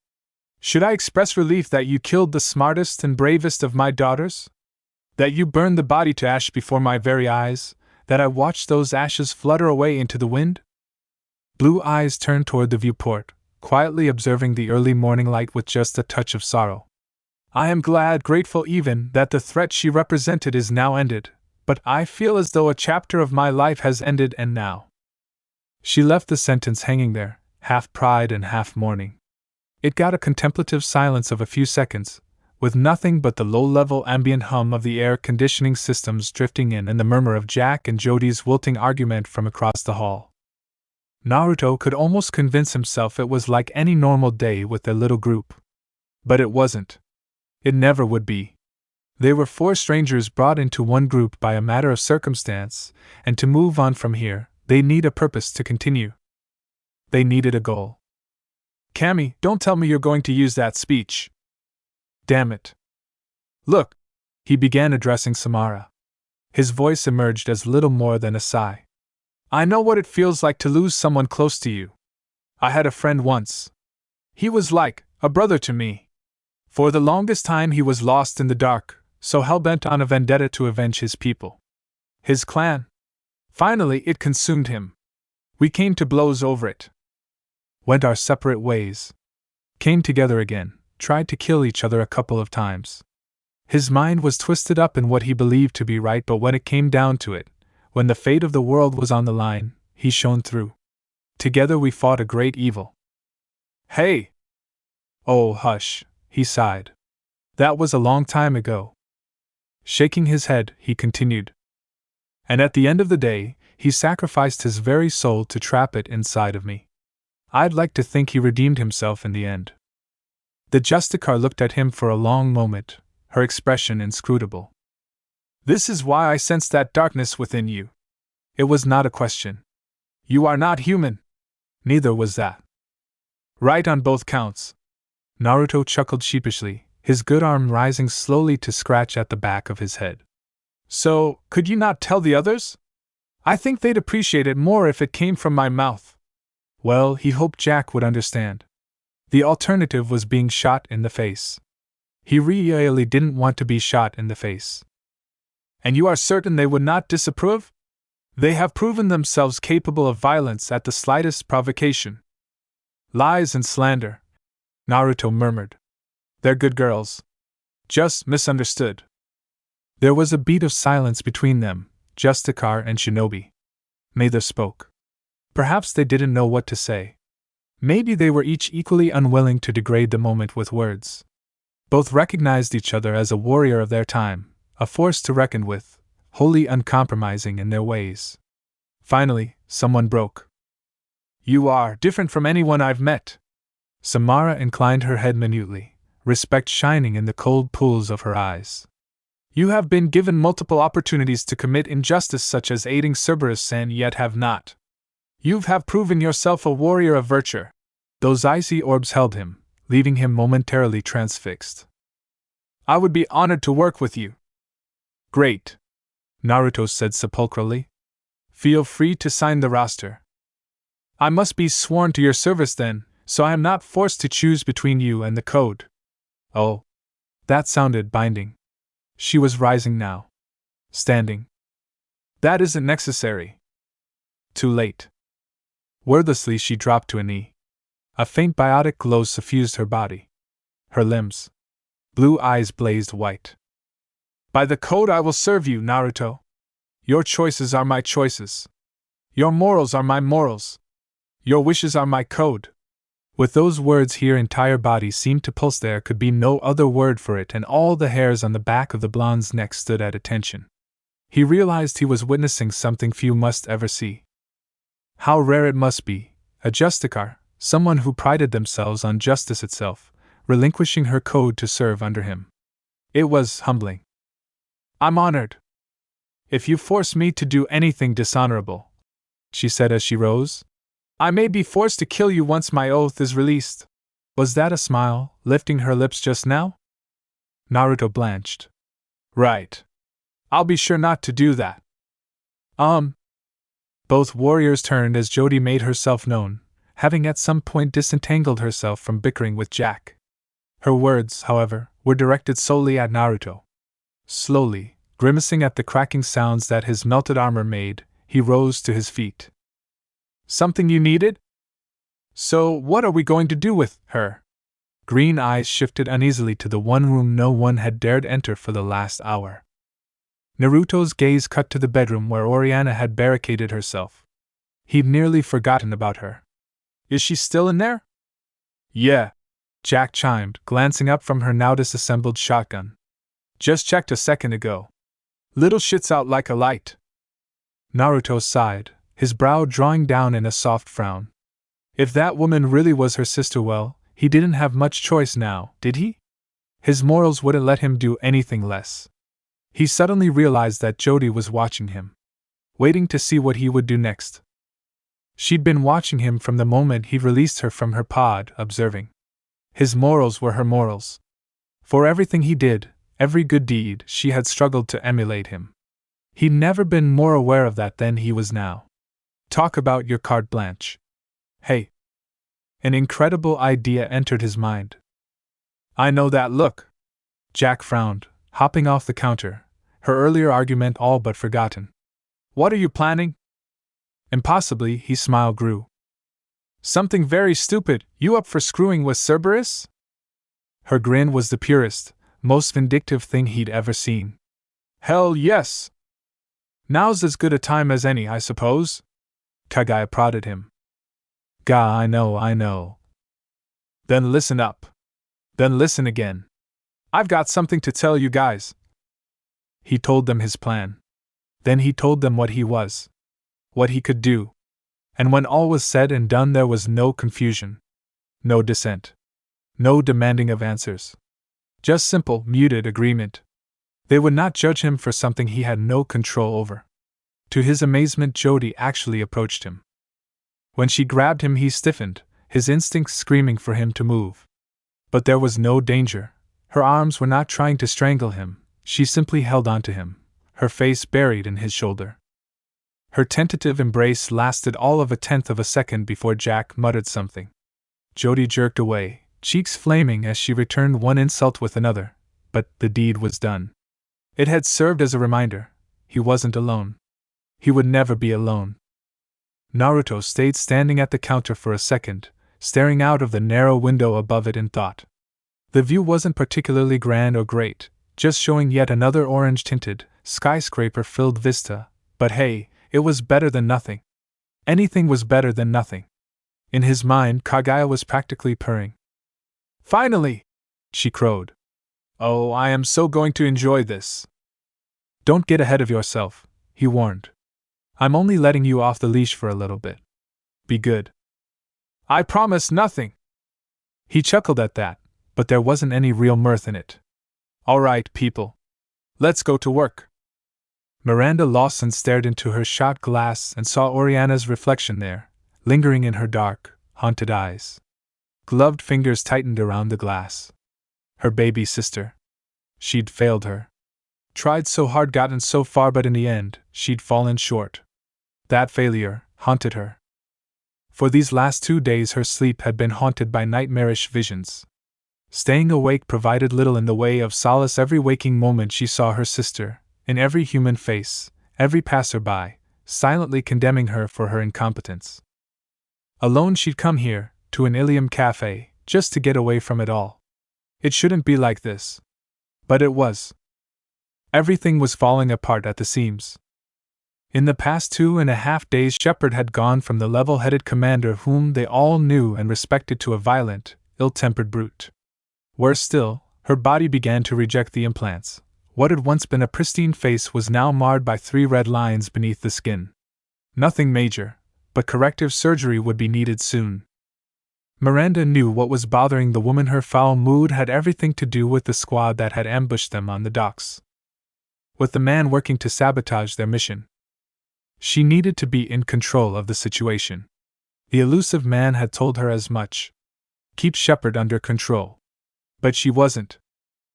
Should I express relief that you killed the smartest and bravest of my daughters? That you burned the body to ash before my very eyes? That I watched those ashes flutter away into the wind? Blue eyes turned toward the viewport, quietly observing the early morning light with just a touch of sorrow. I am glad, grateful even, that the threat she represented is now ended, but I feel as though a chapter of my life has ended and now. She left the sentence hanging there, half pride and half mourning. It got a contemplative silence of a few seconds, with nothing but the low-level ambient hum of the air conditioning systems drifting in and the murmur of Jack and Jody's wilting argument from across the hall. Naruto could almost convince himself it was like any normal day with their little group. But it wasn't. It never would be. They were 4 strangers brought into one group by a matter of circumstance, and to move on from here, they need a purpose to continue. They needed a goal. Cammy, don't tell me you're going to use that speech. Damn it. Look, he began addressing Samara. His voice emerged as little more than a sigh. I know what it feels like to lose someone close to you. I had a friend once. He was like a brother to me. For the longest time he was lost in the dark, so hell-bent on a vendetta to avenge his people. His clan. Finally, it consumed him. We came to blows over it. Went our separate ways. Came together again, tried to kill each other a couple of times. His mind was twisted up in what he believed to be right, but when it came down to it, when the fate of the world was on the line, he shone through. Together we fought a great evil. Hey! Oh, hush, he sighed. That was a long time ago. Shaking his head, he continued. And at the end of the day, he sacrificed his very soul to trap it inside of me. I'd like to think he redeemed himself in the end. The Justicar looked at him for a long moment, her expression inscrutable. This is why I sensed that darkness within you. It was not a question. You are not human. Neither was that. Right on both counts. Naruto chuckled sheepishly, his good arm rising slowly to scratch at the back of his head. So, could you not tell the others? I think they'd appreciate it more if it came from my mouth. Well, he hoped Jack would understand. The alternative was being shot in the face. He really didn't want to be shot in the face. And you are certain they would not disapprove? They have proven themselves capable of violence at the slightest provocation. Lies and slander, Naruto murmured. They're good girls. Just misunderstood. There was a beat of silence between them, Justicar and Shinobi. Neither spoke. Perhaps they didn't know what to say. Maybe they were each equally unwilling to degrade the moment with words. Both recognized each other as a warrior of their time, a force to reckon with, wholly uncompromising in their ways. Finally, someone broke. You are different from anyone I've met. Samara inclined her head minutely, respect shining in the cold pools of her eyes. You have been given multiple opportunities to commit injustice such as aiding Cerberus and yet have not. You have proven yourself a warrior of virtue. Those icy orbs held him, leaving him momentarily transfixed. I would be honored to work with you. Great, Naruto said sepulchrally. Feel free to sign the roster. I must be sworn to your service then, so I am not forced to choose between you and the code. Oh, that sounded binding. She was rising now. Standing. That isn't necessary. Too late. Wordlessly she dropped to a knee. A faint biotic glow suffused her body. Her limbs. Blue eyes blazed white. By the code I will serve you, Naruto. Your choices are my choices. Your morals are my morals. Your wishes are my code. With those words her entire body seemed to pulse. There could be no other word for it, and all the hairs on the back of the blonde's neck stood at attention. He realized he was witnessing something few must ever see. How rare it must be, a Justicar, someone who prided themselves on justice itself, relinquishing her code to serve under him. It was humbling. I'm honored. If you force me to do anything dishonorable, she said as she rose, I may be forced to kill you once my oath is released. Was that a smile, lifting her lips just now? Naruto blanched. Right. I'll be sure not to do that. Both warriors turned as Jody made herself known, having at some point disentangled herself from bickering with Jack. Her words, however, were directed solely at Naruto. Slowly, grimacing at the cracking sounds that his melted armor made, he rose to his feet. Something you needed? So, what are we going to do with her? Green eyes shifted uneasily to the one room no one had dared enter for the last hour. Naruto's gaze cut to the bedroom where Oriana had barricaded herself. He'd nearly forgotten about her. Is she still in there? Yeah, Jack chimed, glancing up from her now disassembled shotgun. Just checked a second ago. Little shit's out like a light. Naruto sighed, his brow drawing down in a soft frown. If that woman really was her sister, well, he didn't have much choice now, did he? His morals wouldn't let him do anything less. He suddenly realized that Jody was watching him, waiting to see what he would do next. She'd been watching him from the moment he released her from her pod, observing. His morals were her morals. For everything he did, every good deed, she had struggled to emulate him. He'd never been more aware of that than he was now. Talk about your carte blanche. Hey. An incredible idea entered his mind. I know that look. Jack frowned, hopping off the counter, her earlier argument all but forgotten. What are you planning? Impossibly, his smile grew. Something very stupid. You up for screwing with Cerberus? Her grin was the purest, most vindictive thing he'd ever seen. Hell yes! Now's as good a time as any, I suppose? Kaguya prodded him. Gah, I know. Then listen up. Then listen again. I've got something to tell you guys. He told them his plan. Then he told them what he was. What he could do. And when all was said and done, there was no confusion. No dissent. No demanding of answers. Just simple, muted agreement. They would not judge him for something he had no control over. To his amazement, Jody actually approached him. When she grabbed him, he stiffened, his instincts screaming for him to move. But there was no danger. Her arms were not trying to strangle him, she simply held on to him, her face buried in his shoulder. Her tentative embrace lasted all of 1/10 of a second before Jack muttered something. Jody jerked away, cheeks flaming as she returned one insult with another, but the deed was done. It had served as a reminder. He wasn't alone. He would never be alone. Naruto stayed standing at the counter for a second, staring out of the narrow window above it in thought. The view wasn't particularly grand or great, just showing yet another orange-tinted, skyscraper-filled vista, but hey, it was better than nothing. Anything was better than nothing. In his mind, Kaguya was practically purring. Finally! She crowed. Oh, I am so going to enjoy this. Don't get ahead of yourself, he warned. I'm only letting you off the leash for a little bit. Be good. I promise nothing. He chuckled at that, but there wasn't any real mirth in it. All right, people. Let's go to work. Miranda Lawson stared into her shot glass and saw Oriana's reflection there, lingering in her dark, haunted eyes. Gloved fingers tightened around the glass. Her baby sister. She'd failed her. Tried so hard, gotten so far, but in the end, she'd fallen short. That failure haunted her. For these last 2 days her sleep had been haunted by nightmarish visions. Staying awake provided little in the way of solace. Every waking moment she saw her sister, in every human face, every passerby, silently condemning her for her incompetence. Alone she'd come here, to an Ilium cafe, just to get away from it all. It shouldn't be like this. But it was. Everything was falling apart at the seams. In the past 2.5 days, Shepard had gone from the level-headed commander whom they all knew and respected to a violent, ill-tempered brute. Worse still, her body began to reject the implants. What had once been a pristine face was now marred by 3 red lines beneath the skin. Nothing major, but corrective surgery would be needed soon. Miranda knew what was bothering the woman. Her foul mood had everything to do with the squad that had ambushed them on the docks. With the man working to sabotage their mission. She needed to be in control of the situation. The elusive man had told her as much. Keep Shepard under control. But she wasn't.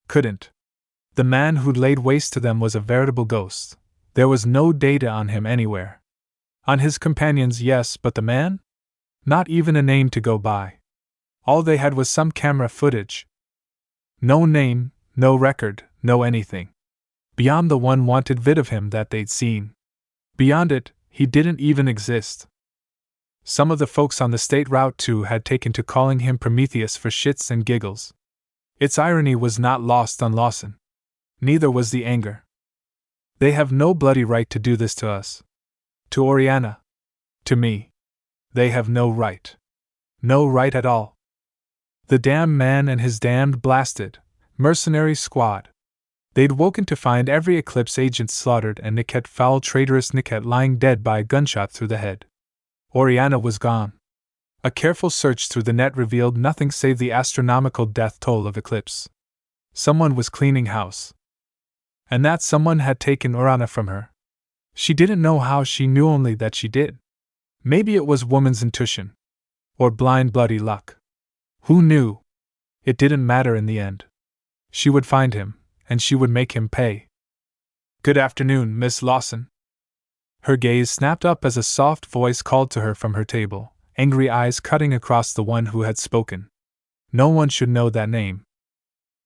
Couldn't. The man who'd laid waste to them was a veritable ghost. There was no data on him anywhere. On his companions, yes, but the man? Not even a name to go by. All they had was some camera footage. No name, no record, no anything. Beyond the one wanted vid of him that they'd seen. Beyond it, he didn't even exist. Some of the folks on the state route too had taken to calling him Prometheus for shits and giggles. Its irony was not lost on Lawson. Neither was the anger. They have no bloody right to do this to us. To Oriana. To me. They have no right. No right at all. The damned man and his damned blasted, mercenary squad. They'd woken to find every Eclipse agent slaughtered and Niket, foul traitorous Niket, lying dead by a gunshot through the head. Oriana was gone. A careful search through the net revealed nothing save the astronomical death toll of Eclipse. Someone was cleaning house. And that someone had taken Oriana from her. She didn't know how, she knew only that she did. Maybe it was woman's intuition. Or blind bloody luck. Who knew? It didn't matter in the end. She would find him, and she would make him pay. Good afternoon, Miss Lawson. Her gaze snapped up as a soft voice called to her from her table, angry eyes cutting across the one who had spoken. No one should know that name.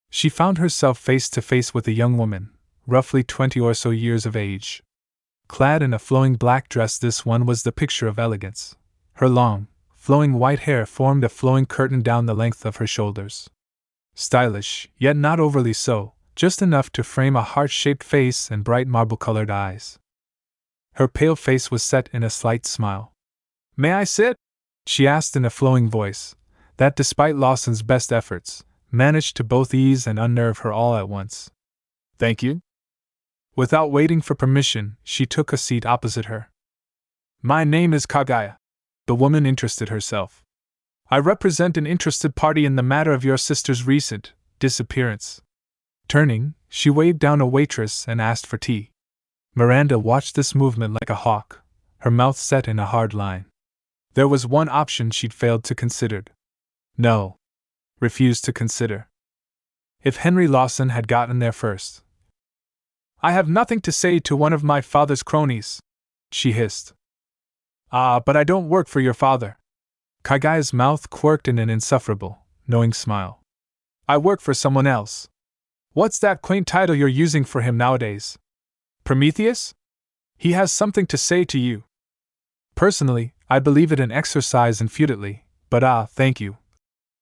She found herself face to face with a young woman, roughly 20 or so years of age. Clad in a flowing black dress, this one was the picture of elegance. Her long, flowing white hair formed a flowing curtain down the length of her shoulders. Stylish, yet not overly so, just enough to frame a heart-shaped face and bright marble-colored eyes. Her pale face was set in a slight smile. "May I sit?" she asked in a flowing voice, that despite Lawson's best efforts, managed to both ease and unnerve her all at once. "Thank you." Without waiting for permission, she took a seat opposite her. "My name is Kagaya." The woman interested herself. "I represent an interested party in the matter of your sister's recent disappearance." Turning, she waved down a waitress and asked for tea. Miranda watched this movement like a hawk, her mouth set in a hard line. There was one option she'd failed to consider. No. Refused to consider. If Henry Lawson had gotten there first. "I have nothing to say to one of my father's cronies," she hissed. "Ah, but I don't work for your father." Kagaya's mouth quirked in an insufferable, knowing smile. "I work for someone else." "What's that quaint title you're using for him nowadays? Prometheus? He has something to say to you." "Personally, I believe it an exercise in futility, but thank you."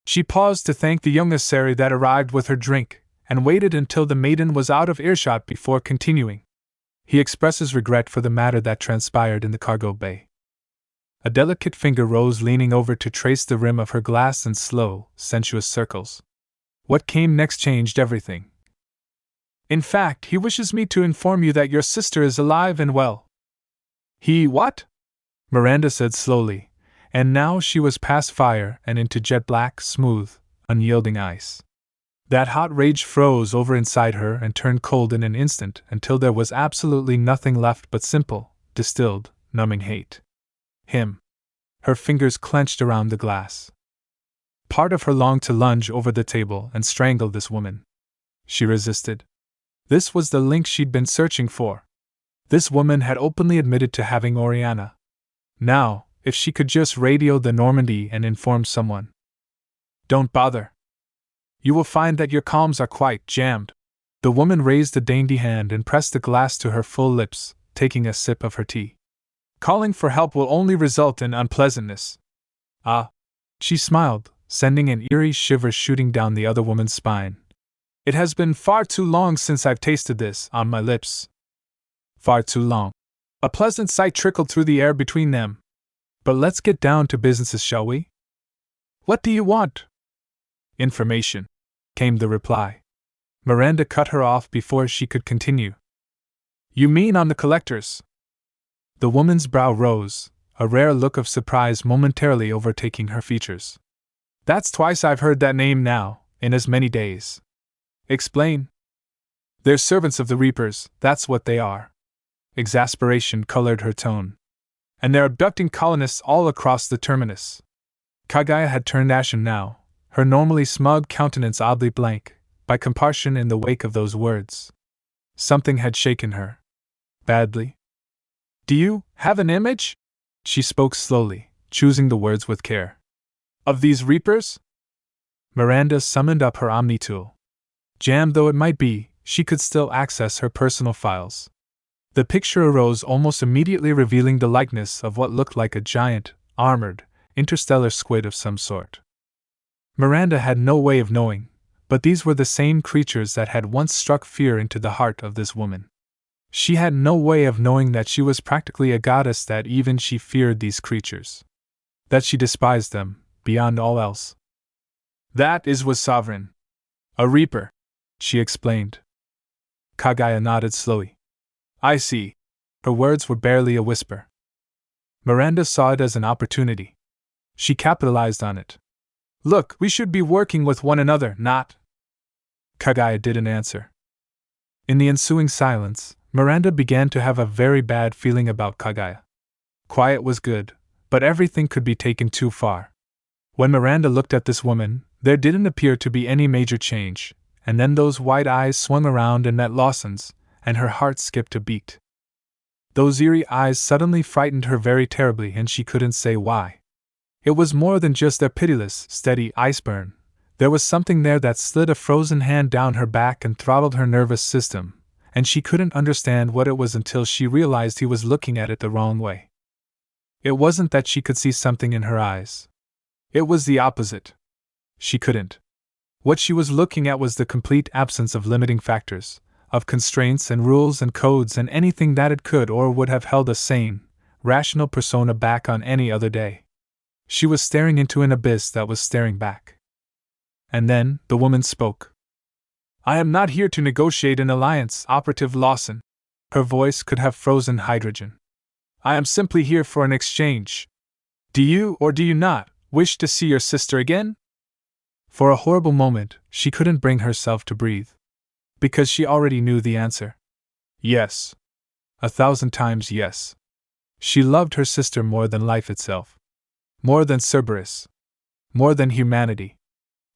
She paused to thank the young emissary that arrived with her drink, and waited until the maiden was out of earshot before continuing. "He expresses regret for the matter that transpired in the cargo bay." A delicate finger rose, leaning over to trace the rim of her glass in slow, sensuous circles. What came next changed everything. "In fact, he wishes me to inform you that your sister is alive and well." "He what?" Miranda said slowly, and now she was past fire and into jet black, smooth, unyielding ice. That hot rage froze over inside her and turned cold in an instant until there was absolutely nothing left but simple, distilled, numbing hate. Him. Her fingers clenched around the glass. Part of her longed to lunge over the table and strangle this woman. She resisted. This was the link she'd been searching for. This woman had openly admitted to having Oriana. Now, if she could just radio the Normandy and inform someone. "Don't bother. You will find that your calms are quite jammed." The woman raised a dainty hand and pressed the glass to her full lips, taking a sip of her tea. "Calling for help will only result in unpleasantness." "Ah." She smiled, sending an eerie shiver shooting down the other woman's spine. "It has been far too long since I've tasted this on my lips." Far too long. A pleasant sight trickled through the air between them. "But let's get down to business, shall we?" "What do you want?" "Information," came the reply. Miranda cut her off before she could continue. "You mean on the collectors?" The woman's brow rose, a rare look of surprise momentarily overtaking her features. "That's twice I've heard that name now, in as many days." "Explain." "They're servants of the Reapers, that's what they are." Exasperation colored her tone. "And they're abducting colonists all across the terminus." Kagaya had turned ashen now, her normally smug countenance oddly blank, by comparison in the wake of those words. Something had shaken her. Badly. "Do you have an image?" She spoke slowly, choosing the words with care. "Of these Reapers?" Miranda summoned up her Omni tool. Jammed though it might be, she could still access her personal files. The picture arose almost immediately, revealing the likeness of what looked like a giant, armored, interstellar squid of some sort. Miranda had no way of knowing, but these were the same creatures that had once struck fear into the heart of this woman. She had no way of knowing that she was practically a goddess, that even she feared these creatures. That she despised them, beyond all else. "That was sovereign. A Reaper," she explained. Kagaya nodded slowly. "I see." Her words were barely a whisper. Miranda saw it as an opportunity. She capitalized on it. "Look, we should be working with one another, not..." Kagaya didn't answer. In the ensuing silence, Miranda began to have a very bad feeling about Kagaya. Quiet was good, but everything could be taken too far. When Miranda looked at this woman, there didn't appear to be any major change, and then those wide eyes swung around and met Lawson's, and her heart skipped a beat. Those eerie eyes suddenly frightened her very terribly, and she couldn't say why. It was more than just their pitiless, steady ice burn. There was something there that slid a frozen hand down her back and throttled her nervous system, and she couldn't understand what it was until she realized he was looking at it the wrong way. It wasn't that she could see something in her eyes. It was the opposite. She couldn't. What she was looking at was the complete absence of limiting factors, of constraints and rules and codes and anything that it could or would have held a sane, rational persona back on any other day. She was staring into an abyss that was staring back. And then, the woman spoke. "I am not here to negotiate an alliance, Operative Lawson." Her voice could have frozen hydrogen. "I am simply here for an exchange. Do you, or do you not, wish to see your sister again?" For a horrible moment, she couldn't bring herself to breathe. Because she already knew the answer. Yes. 1,000 times yes. She loved her sister more than life itself. More than Cerberus. More than humanity.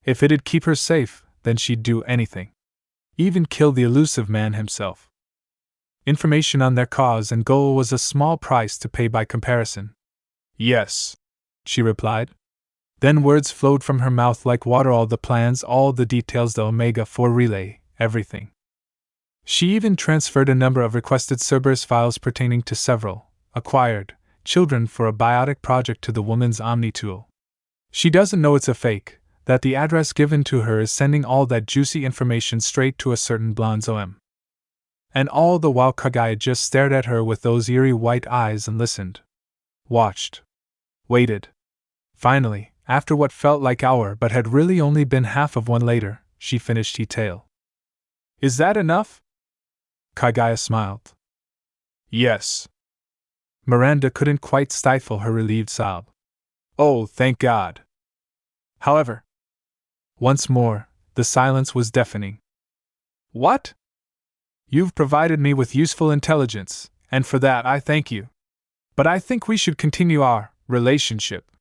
If it'd keep her safe, then she'd do anything. Even kill the elusive man himself. Information on their cause and goal was a small price to pay by comparison. "Yes," she replied. Then words flowed from her mouth like water, all the plans, all the details, the Omega-4 relay, everything. She even transferred a number of requested Cerberus files pertaining to several, acquired, children for a biotic project to the woman's Omni tool. She doesn't know it's a fake, that the address given to her is sending all that juicy information straight to a certain blonde's OM. And all the while Kagaya just stared at her with those eerie white eyes and listened. Watched. Waited. Finally, after what felt like hour but had really only been half of one later, she finished her tale. "Is that enough?" Kagaya smiled. "Yes." Miranda couldn't quite stifle her relieved sob. "Oh, thank God." However, once more, the silence was deafening. "What?" "You've provided me with useful intelligence, and for that I thank you. But I think we should continue our relationship."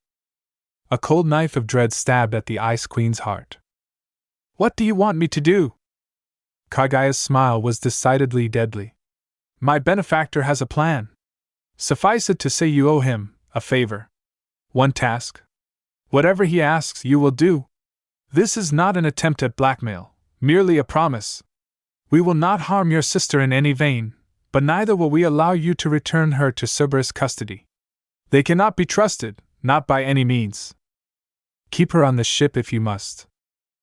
A cold knife of dread stabbed at the Ice Queen's heart. "What do you want me to do?" Kagaya's smile was decidedly deadly. "My benefactor has a plan. Suffice it to say you owe him a favor. One task. Whatever he asks, you will do. This is not an attempt at blackmail, merely a promise. We will not harm your sister in any vein, but neither will we allow you to return her to Cerberus custody. They cannot be trusted, not by any means. Keep her on the ship if you must.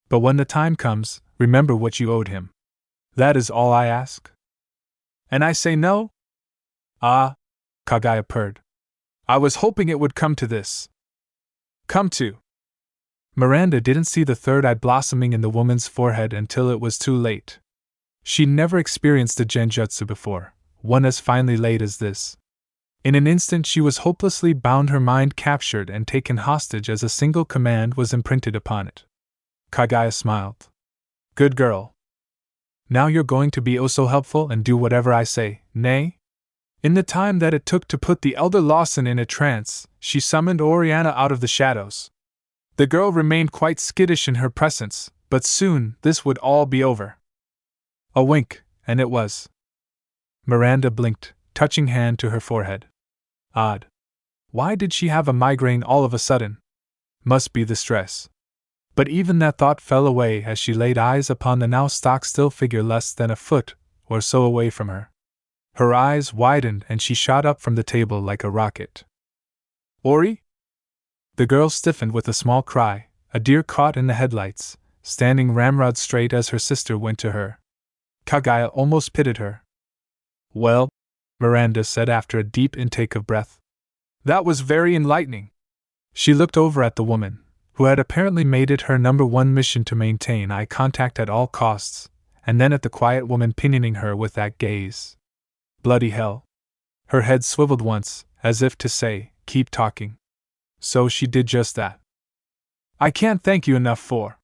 But when the time comes, remember what you owed him. That is all I ask." "And I say no?" "Ah," Kagaya purred. "I was hoping it would come to this." "Come to?" Miranda didn't see the third eye blossoming in the woman's forehead until it was too late. She'd never experienced a genjutsu before, one as finely laid as this. In an instant she was hopelessly bound, her mind captured and taken hostage as a single command was imprinted upon it. Kagaya smiled. "Good girl. Now you're going to be oh so helpful and do whatever I say, nay?" In the time that it took to put the elder Lawson in a trance, she summoned Oriana out of the shadows. The girl remained quite skittish in her presence, but soon this would all be over. A wink, and it was. Miranda blinked, touching hand to her forehead. Odd. Why did she have a migraine all of a sudden? Must be the stress. But even that thought fell away as she laid eyes upon the now stock-still figure less than a foot or so away from her. Her eyes widened and she shot up from the table like a rocket. "Ori?" The girl stiffened with a small cry, a deer caught in the headlights, standing ramrod straight as her sister went to her. Kagaya almost pitied her. "Well," Miranda said after a deep intake of breath. "That was very enlightening." She looked over at the woman, who had apparently made it her number one mission to maintain eye contact at all costs, and then at the quiet woman pinioning her with that gaze. Bloody hell. Her head swiveled once, as if to say, "Keep talking." So she did just that. "I can't thank you enough for."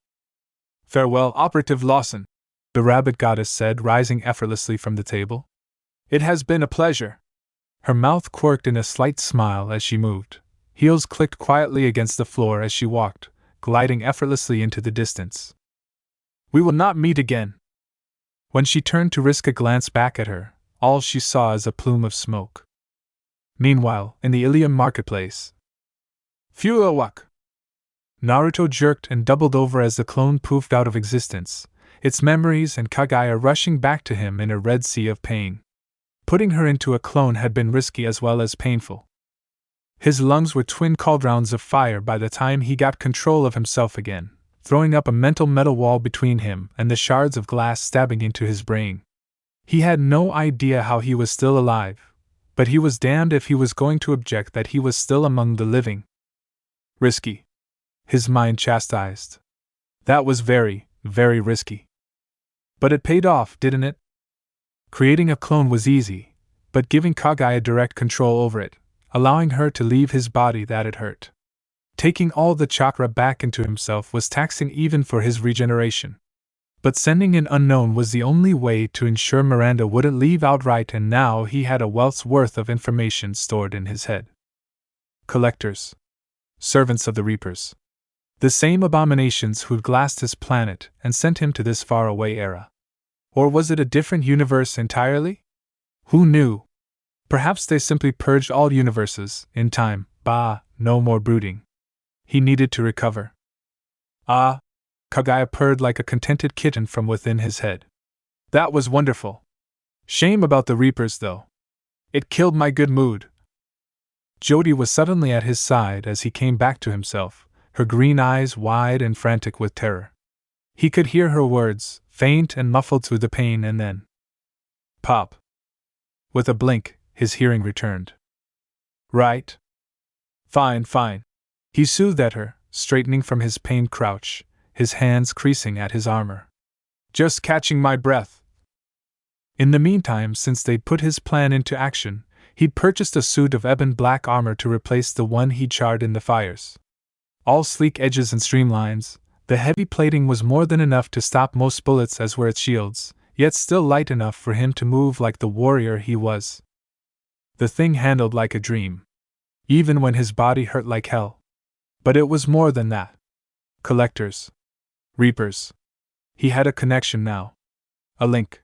"Farewell, Operative Lawson," the rabbit goddess said, rising effortlessly from the table. "It has been a pleasure." Her mouth quirked in a slight smile as she moved. Heels clicked quietly against the floor as she walked, gliding effortlessly into the distance. "We will not meet again." When she turned to risk a glance back at her, all she saw is a plume of smoke. Meanwhile, in the Ilium marketplace. Fuawak! Naruto jerked and doubled over as the clone poofed out of existence, its memories and Kagaya rushing back to him in a red sea of pain. Putting her into a clone had been risky as well as painful. His lungs were twin cauldrons of fire by the time he got control of himself again, throwing up a mental metal wall between him and the shards of glass stabbing into his brain. He had no idea how he was still alive, but he was damned if he was going to object that he was still among the living. Risky. His mind chastised. That was very, very risky. But it paid off, didn't it? Creating a clone was easy, but giving Kaguya direct control over it, allowing her to leave his body, that it hurt. Taking all the chakra back into himself was taxing even for his regeneration. But sending an unknown was the only way to ensure Miranda wouldn't leave outright, and now he had a wealth's worth of information stored in his head. Collectors. Servants of the Reapers. The same abominations who'd glassed his planet and sent him to this faraway era. Or was it a different universe entirely? Who knew? Perhaps they simply purged all universes, in time. Bah, no more brooding. He needed to recover. Ah, Kaguya purred like a contented kitten from within his head. That was wonderful. Shame about the Reapers, though. It killed my good mood. Jody was suddenly at his side as he came back to himself, her green eyes wide and frantic with terror. He could hear her words, faint and muffled through the pain, and then pop. With a blink, his hearing returned. Right. Fine, fine. He soothed at her, straightening from his pained crouch, his hands creasing at his armor. Just catching my breath. In the meantime, since they'd put his plan into action, he'd purchased a suit of ebon black armor to replace the one he'd charred in the fires. All sleek edges and streamlines, the heavy plating was more than enough to stop most bullets, as were its shields, yet still light enough for him to move like the warrior he was. The thing handled like a dream, even when his body hurt like hell. But it was more than that. Collectors. Reapers. He had a connection now. A link.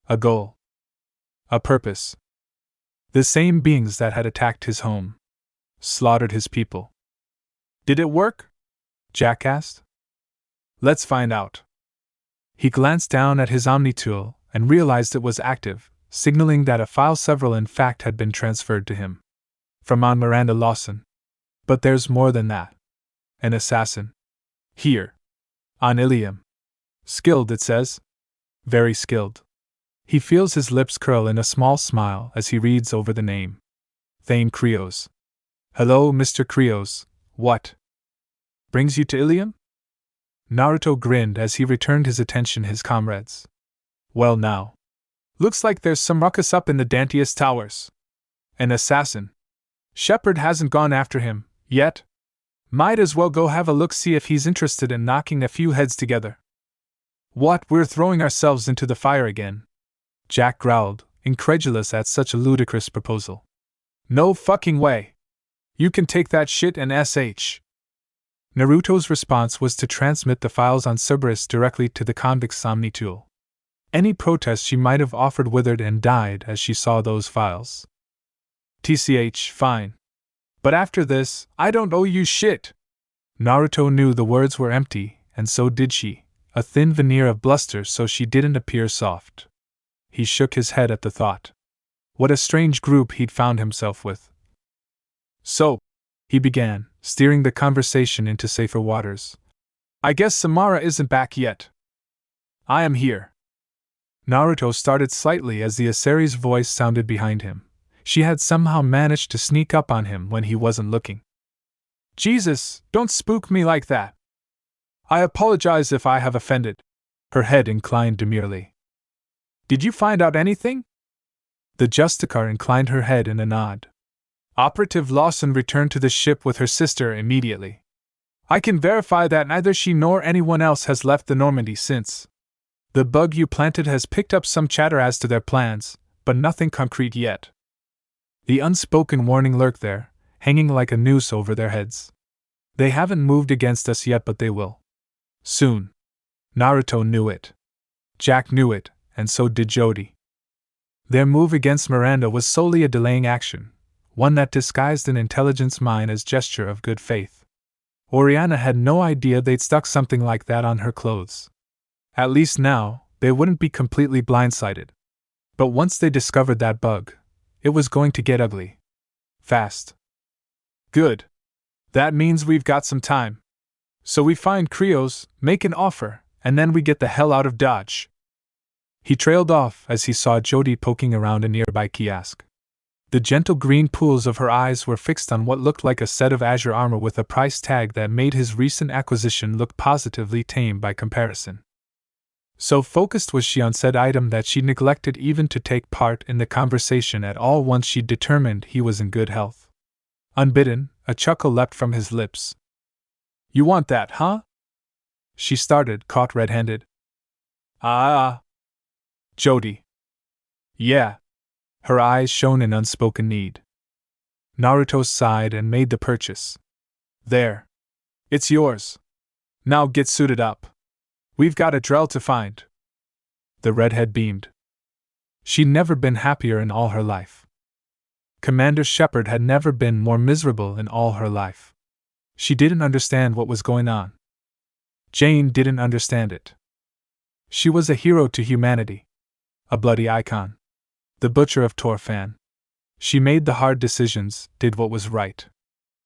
A goal. A purpose. The same beings that had attacked his home. Slaughtered his people. Did it work? Jack asked. Let's find out. He glanced down at his Omni-tool and realized it was active, signaling that a file several in fact had been transferred to him. From on Miranda Lawson. But there's more than that. An assassin. Here. On Ilium. Skilled, it says. Very skilled. He feels his lips curl in a small smile as he reads over the name. Thane Krios. Hello, Mr. Krios. What brings you to Ilium? Naruto grinned as he returned his attention to his comrades. Well now. Looks like there's some ruckus up in the Dantius Towers. An assassin. Shepard hasn't gone after him, yet. Might as well go have a look, see if he's interested in knocking a few heads together. What, we're throwing ourselves into the fire again? Jack growled, incredulous at such a ludicrous proposal. No fucking way. You can take that shit and sh. Naruto's response was to transmit the files on Cerberus directly to the convict's Omni-tool. Any protest she might have offered withered and died as she saw those files. TCH, fine. But after this, I don't owe you shit. Naruto knew the words were empty, and so did she, a thin veneer of bluster so she didn't appear soft. He shook his head at the thought. What a strange group he'd found himself with. So, he began, steering the conversation into safer waters. I guess Samara isn't back yet. I am here. Naruto started slightly as the Asari's voice sounded behind him. She had somehow managed to sneak up on him when he wasn't looking. Jesus, don't spook me like that. I apologize if I have offended. Her head inclined demurely. Did you find out anything? The Justicar inclined her head in a nod. Operative Lawson returned to the ship with her sister immediately. I can verify that neither she nor anyone else has left the Normandy since. The bug you planted has picked up some chatter as to their plans, but nothing concrete yet. The unspoken warning lurked there, hanging like a noose over their heads. They haven't moved against us yet, but they will. Soon. Naruto knew it. Jack knew it, and so did Jody. Their move against Miranda was solely a delaying action, one that disguised an intelligence mine as gesture of good faith. Oriana had no idea they'd stuck something like that on her clothes. At least now, they wouldn't be completely blindsided. But once they discovered that bug, it was going to get ugly. Fast. Good. That means we've got some time. So we find Krios, make an offer, and then we get the hell out of Dodge. He trailed off as he saw Jody poking around a nearby kiosk. The gentle green pools of her eyes were fixed on what looked like a set of azure armor with a price tag that made his recent acquisition look positively tame by comparison. So focused was she on said item that she neglected even to take part in the conversation at all once she determined he was in good health. Unbidden, a chuckle leapt from his lips. You want that, huh? She started, caught red-handed. Ah. Jody. Yeah. Her eyes shone in unspoken need. Naruto sighed and made the purchase. There. It's yours. Now get suited up. We've got a drill to find. The redhead beamed. She'd never been happier in all her life. Commander Shepard had never been more miserable in all her life. She didn't understand what was going on. Jane didn't understand it. She was a hero to humanity. A bloody icon. The butcher of Torfan. She made the hard decisions, did what was right.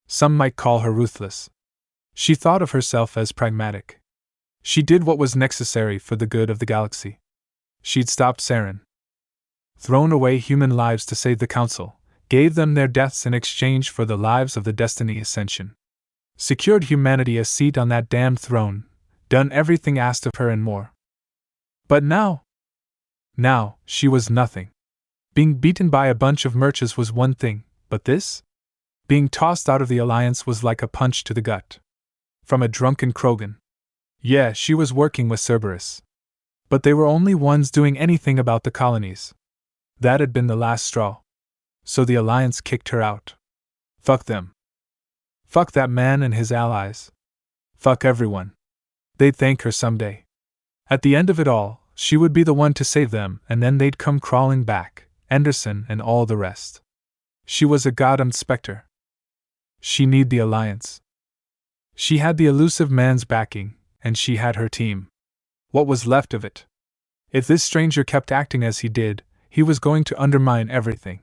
Some might call her ruthless. She thought of herself as pragmatic. She did what was necessary for the good of the galaxy. She'd stopped Saren. Thrown away human lives to save the Council, gave them their deaths in exchange for the lives of the Destiny Ascension. Secured humanity a seat on that damned throne, done everything asked of her and more. But now, she was nothing. Being beaten by a bunch of merchants was one thing, but this? Being tossed out of the Alliance was like a punch to the gut. From a drunken Krogan. Yeah, she was working with Cerberus. But they were only ones doing anything about the colonies. That had been the last straw. So the Alliance kicked her out. Fuck them. Fuck that man and his allies. Fuck everyone. They'd thank her someday. At the end of it all, she would be the one to save them, and then they'd come crawling back, Anderson and all the rest. She was a goddamned specter. She needed the Alliance. She had the elusive man's backing, and she had her team. What was left of it? If this stranger kept acting as he did, he was going to undermine everything.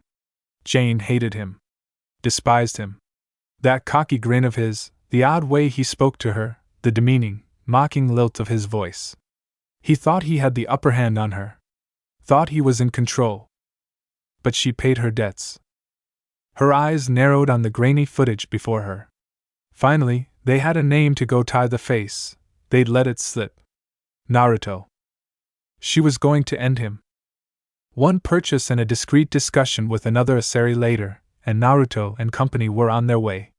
Jane hated him. Despised him. That cocky grin of his, the odd way he spoke to her, the demeaning, mocking lilt of his voice. He thought he had the upper hand on her. Thought he was in control. But she paid her debts. Her eyes narrowed on the grainy footage before her. Finally, they had a name to go tie the face. They'd let it slip. Naruto. She was going to end him. One purchase and a discreet discussion with another Asari later, and Naruto and company were on their way.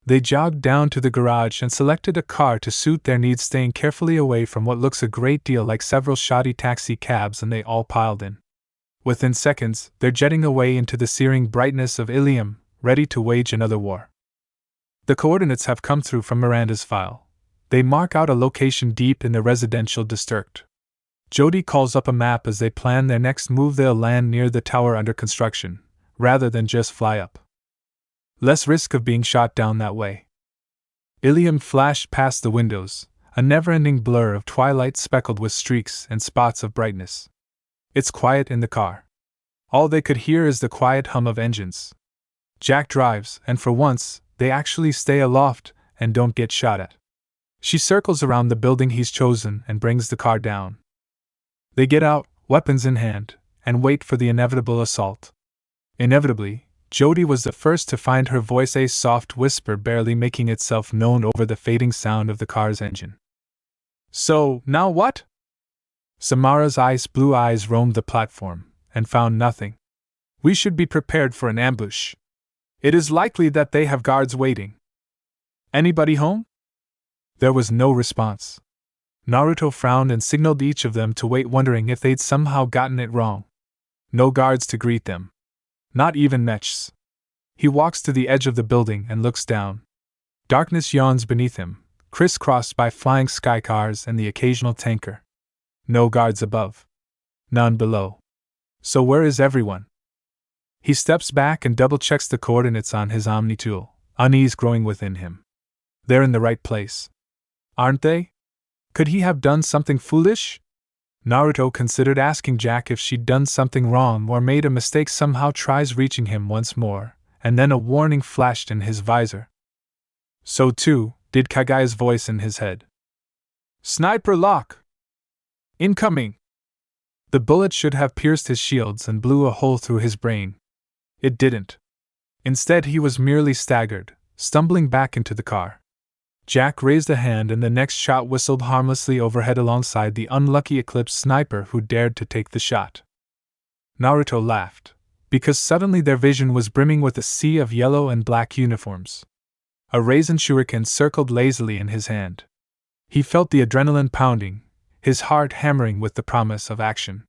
They jogged down to the garage and selected a car to suit their needs, staying carefully away from what looks a great deal like several shoddy taxi cabs, and they all piled in. Within seconds, they're jetting away into the searing brightness of Ilium, ready to wage another war. The coordinates have come through from Miranda's file. They mark out a location deep in the residential district. Jody calls up a map as they plan their next move. They'll land near the tower under construction, rather than just fly up. Less risk of being shot down that way. Ilium flashed past the windows, a never-ending blur of twilight speckled with streaks and spots of brightness. It's quiet in the car. All they could hear is the quiet hum of engines. Jack drives, and for once, they actually stay aloft and don't get shot at. She circles around the building he's chosen and brings the car down. They get out, weapons in hand, and wait for the inevitable assault. Inevitably, Jody was the first to find her voice, a soft whisper barely making itself known over the fading sound of the car's engine. So, now what? Samara's ice blue eyes roamed the platform, and found nothing. We should be prepared for an ambush. It is likely that they have guards waiting. Anybody home? There was no response. Naruto frowned and signaled each of them to wait, wondering if they'd somehow gotten it wrong. No guards to greet them. Not even mechs. He walks to the edge of the building and looks down. Darkness yawns beneath him, crisscrossed by flying sky cars and the occasional tanker. No guards above. None below. So where is everyone? He steps back and double-checks the coordinates on his Omni tool, unease growing within him. They're in the right place. Aren't they? Could he have done something foolish? Naruto considered asking Jack if she'd done something wrong or made a mistake. Somehow tries reaching him once more, and then a warning flashed in his visor. So too, did Kagaya's voice in his head. Sniper lock! Incoming! The bullet should have pierced his shields and blew a hole through his brain. It didn't. Instead, he was merely staggered, stumbling back into the car. Jack raised a hand and the next shot whistled harmlessly overhead alongside the unlucky Eclipse sniper who dared to take the shot. Naruto laughed, because suddenly their vision was brimming with a sea of yellow and black uniforms. A raisin shuriken circled lazily in his hand. He felt the adrenaline pounding, his heart hammering with the promise of action.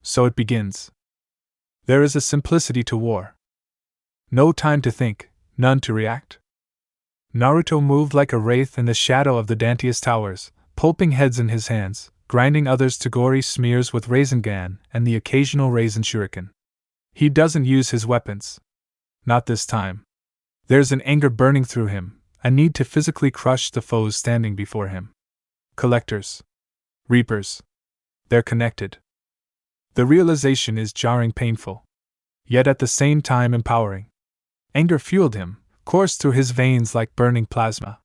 So it begins. There is a simplicity to war. No time to think, none to react. Naruto moved like a wraith in the shadow of the Dantius towers, pulping heads in his hands, grinding others to gory smears with Rasengan and the occasional Raisin Shuriken. He doesn't use his weapons. Not this time. There's an anger burning through him, a need to physically crush the foes standing before him. Collectors. Reapers. They're connected. The realization is jarring, painful, yet at the same time empowering. Anger fueled him, coursed through his veins like burning plasma.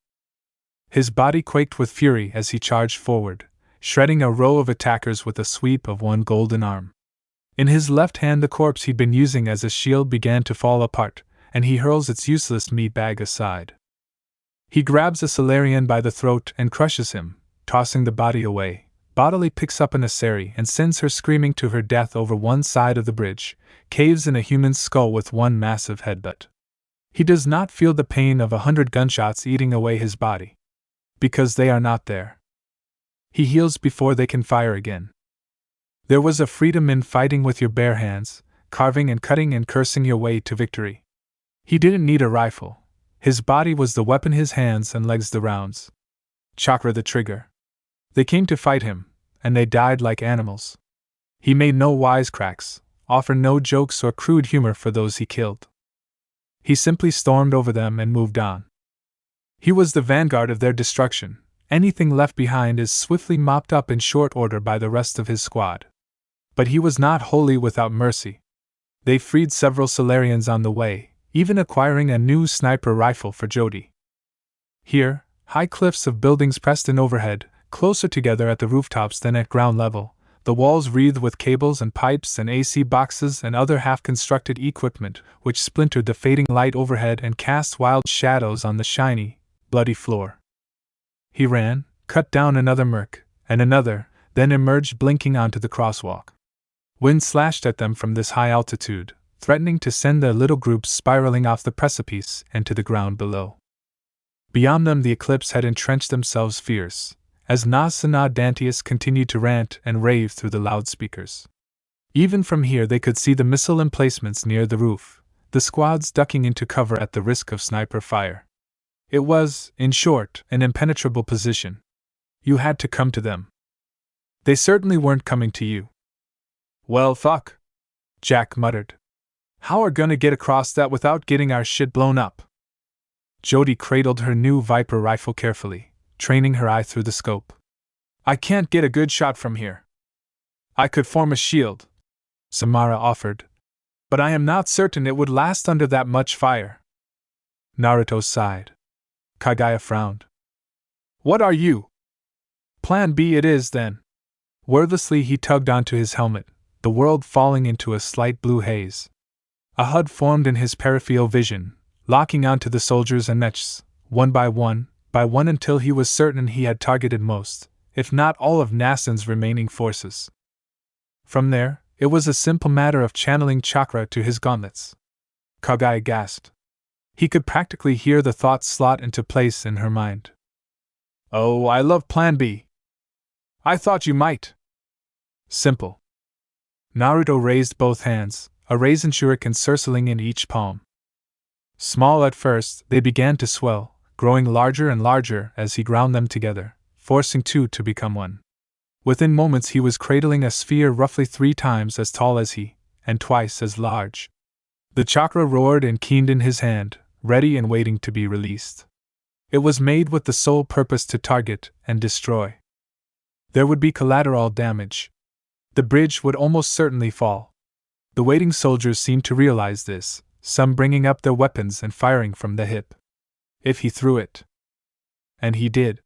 His body quaked with fury as he charged forward, shredding a row of attackers with a sweep of one golden arm. In his left hand, the corpse he'd been using as a shield began to fall apart, and he hurls its useless meat bag aside. He grabs a Solarian by the throat and crushes him, tossing the body away, bodily picks up an Asari and sends her screaming to her death over one side of the bridge, caves in a human skull with one massive headbutt. He does not feel the pain of 100 gunshots eating away his body. Because they are not there. He heals before they can fire again. There was a freedom in fighting with your bare hands, carving and cutting and cursing your way to victory. He didn't need a rifle. His body was the weapon, his hands and legs the rounds. Chakra the trigger. They came to fight him, and they died like animals. He made no wisecracks, offered no jokes or crude humor for those he killed. He simply stormed over them and moved on. He was the vanguard of their destruction. Anything left behind is swiftly mopped up in short order by the rest of his squad. But he was not wholly without mercy. They freed several Solarians on the way, even acquiring a new sniper rifle for Jody. Here, high cliffs of buildings pressed in overhead, closer together at the rooftops than at ground level, the walls wreathed with cables and pipes and AC boxes and other half-constructed equipment which splintered the fading light overhead and cast wild shadows on the shiny, bloody floor. He ran, cut down another merc, and another, then emerged blinking onto the crosswalk. Wind slashed at them from this high altitude, threatening to send their little groups spiraling off the precipice and to the ground below. Beyond them the Eclipse had entrenched themselves fierce, as Nasana Dantius continued to rant and rave through the loudspeakers. Even from here they could see the missile emplacements near the roof, the squads ducking into cover at the risk of sniper fire. It was, in short, an impenetrable position. You had to come to them. They certainly weren't coming to you. Well, fuck, Jack muttered. How are gonna get across that without getting our shit blown up? Jody cradled her new Viper rifle carefully, training her eye through the scope. I can't get a good shot from here. I could form a shield, Samara offered, but I am not certain it would last under that much fire. Naruto sighed. Kagaya frowned. What are you? Plan B it is then. Wordlessly he tugged onto his helmet, the world falling into a slight blue haze. A HUD formed in his peripheral vision, locking onto the soldiers and mechs, one by one until he was certain he had targeted most, if not all of Nassen's remaining forces. From there, it was a simple matter of channeling chakra to his gauntlets. Kagaya gasped. He could practically hear the thoughts slot into place in her mind. Oh, I love Plan B. I thought you might. Simple. Naruto raised both hands, a raisin shuriken circling in each palm. Small at first, they began to swell, growing larger and larger as he ground them together, forcing two to become one. Within moments he was cradling a sphere roughly 3 times as tall as he, and twice as large. The chakra roared and keened in his hand, ready and waiting to be released. It was made with the sole purpose to target and destroy. There would be collateral damage. The bridge would almost certainly fall. The waiting soldiers seemed to realize this, some bringing up their weapons and firing from the hip. If he threw it, And he did.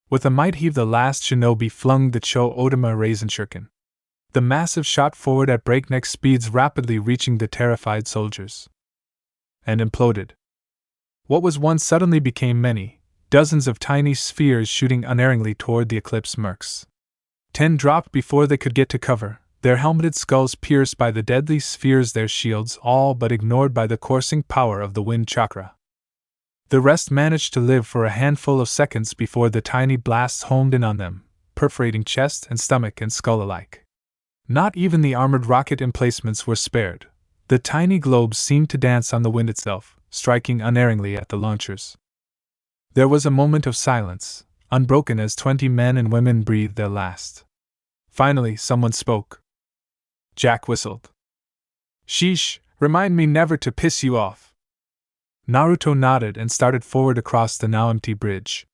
With a might heave, the last shinobi flung the Cho Odama Raisin Shuriken. The massive shot forward at breakneck speeds, rapidly reaching the terrified soldiers. And imploded. What was one suddenly became many, dozens of tiny spheres shooting unerringly toward the eclipse mercs. 10 dropped before they could get to cover, their helmeted skulls pierced by the deadly spheres, their shields all but ignored by the coursing power of the wind chakra. The rest managed to live for a handful of seconds before the tiny blasts homed in on them, perforating chest and stomach and skull alike. Not even the armored rocket emplacements were spared. The tiny globes seemed to dance on the wind itself, striking unerringly at the launchers. There was a moment of silence, unbroken as 20 men and women breathed their last. Finally, someone spoke. Jack whistled. Sheesh, remind me never to piss you off. Naruto nodded and started forward across the now empty bridge.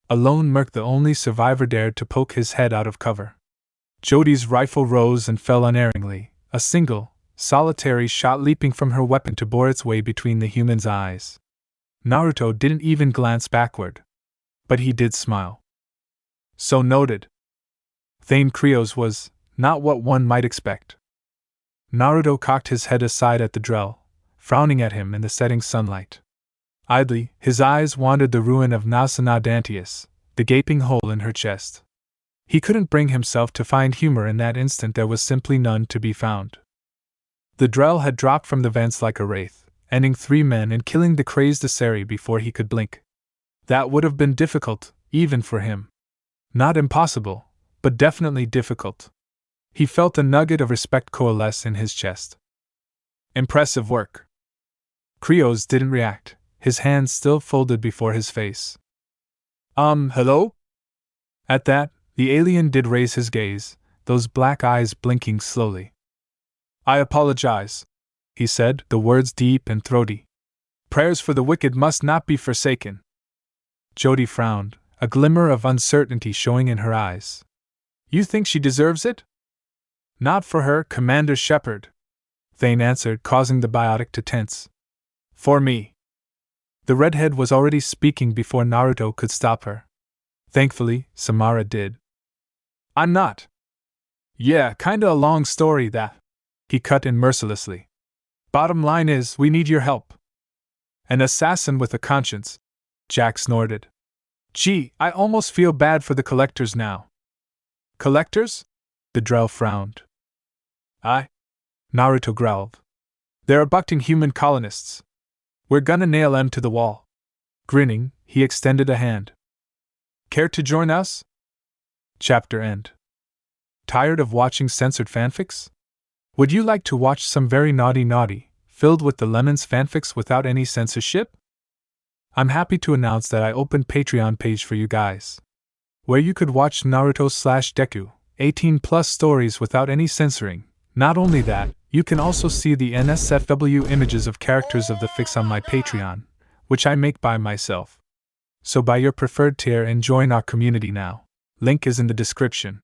A lone merc, the only survivor, dared to poke his head out of cover. Jodi's rifle rose and fell unerringly, a single, solitary shot leaping from her weapon to bore its way between the human's eyes. Naruto didn't even glance backward. But he did smile. So noted. Thane Krios was not what one might expect. Naruto cocked his head aside at the Drell, frowning at him in the setting sunlight. Idly, his eyes wandered the ruin of Nasana Dantius, the gaping hole in her chest. He couldn't bring himself to find humor in that instant. There was simply none to be found. The Drell had dropped from the vents like a wraith, ending 3 men and killing the crazed Asari before he could blink. That would have been difficult, even for him. Not impossible, but definitely difficult. He felt a nugget of respect coalesce in his chest. Impressive work. Krios didn't react, his hands still folded before his face. Hello? At that, the alien did raise his gaze, those black eyes blinking slowly. I apologize, he said, the words deep and throaty. Prayers for the wicked must not be forsaken. Jodi frowned, a glimmer of uncertainty showing in her eyes. You think she deserves it? Not for her, Commander Shepard, Thane answered, causing the biotic to tense. For me. The redhead was already speaking before Naruto could stop her. Thankfully, Samara did. I'm not. Yeah, kinda a long story that. He cut in mercilessly. Bottom line is, we need your help. An assassin with a conscience, Jack snorted. Gee, I almost feel bad for the collectors now. Collectors? The Drell frowned. Naruto growled. They're abducting human colonists. We're gonna nail them to the wall. Grinning, he extended a hand. Care to join us? Chapter end. Tired of watching censored fanfics? Would you like to watch some very naughty, filled with the lemons fanfics without any censorship? I'm happy to announce that I opened Patreon page for you guys, where you could watch Naruto/Deku, 18+ stories without any censoring. Not only that, you can also see the NSFW images of characters of the fics on my Patreon, which I make by myself. So buy your preferred tier and join our community now. Link is in the description.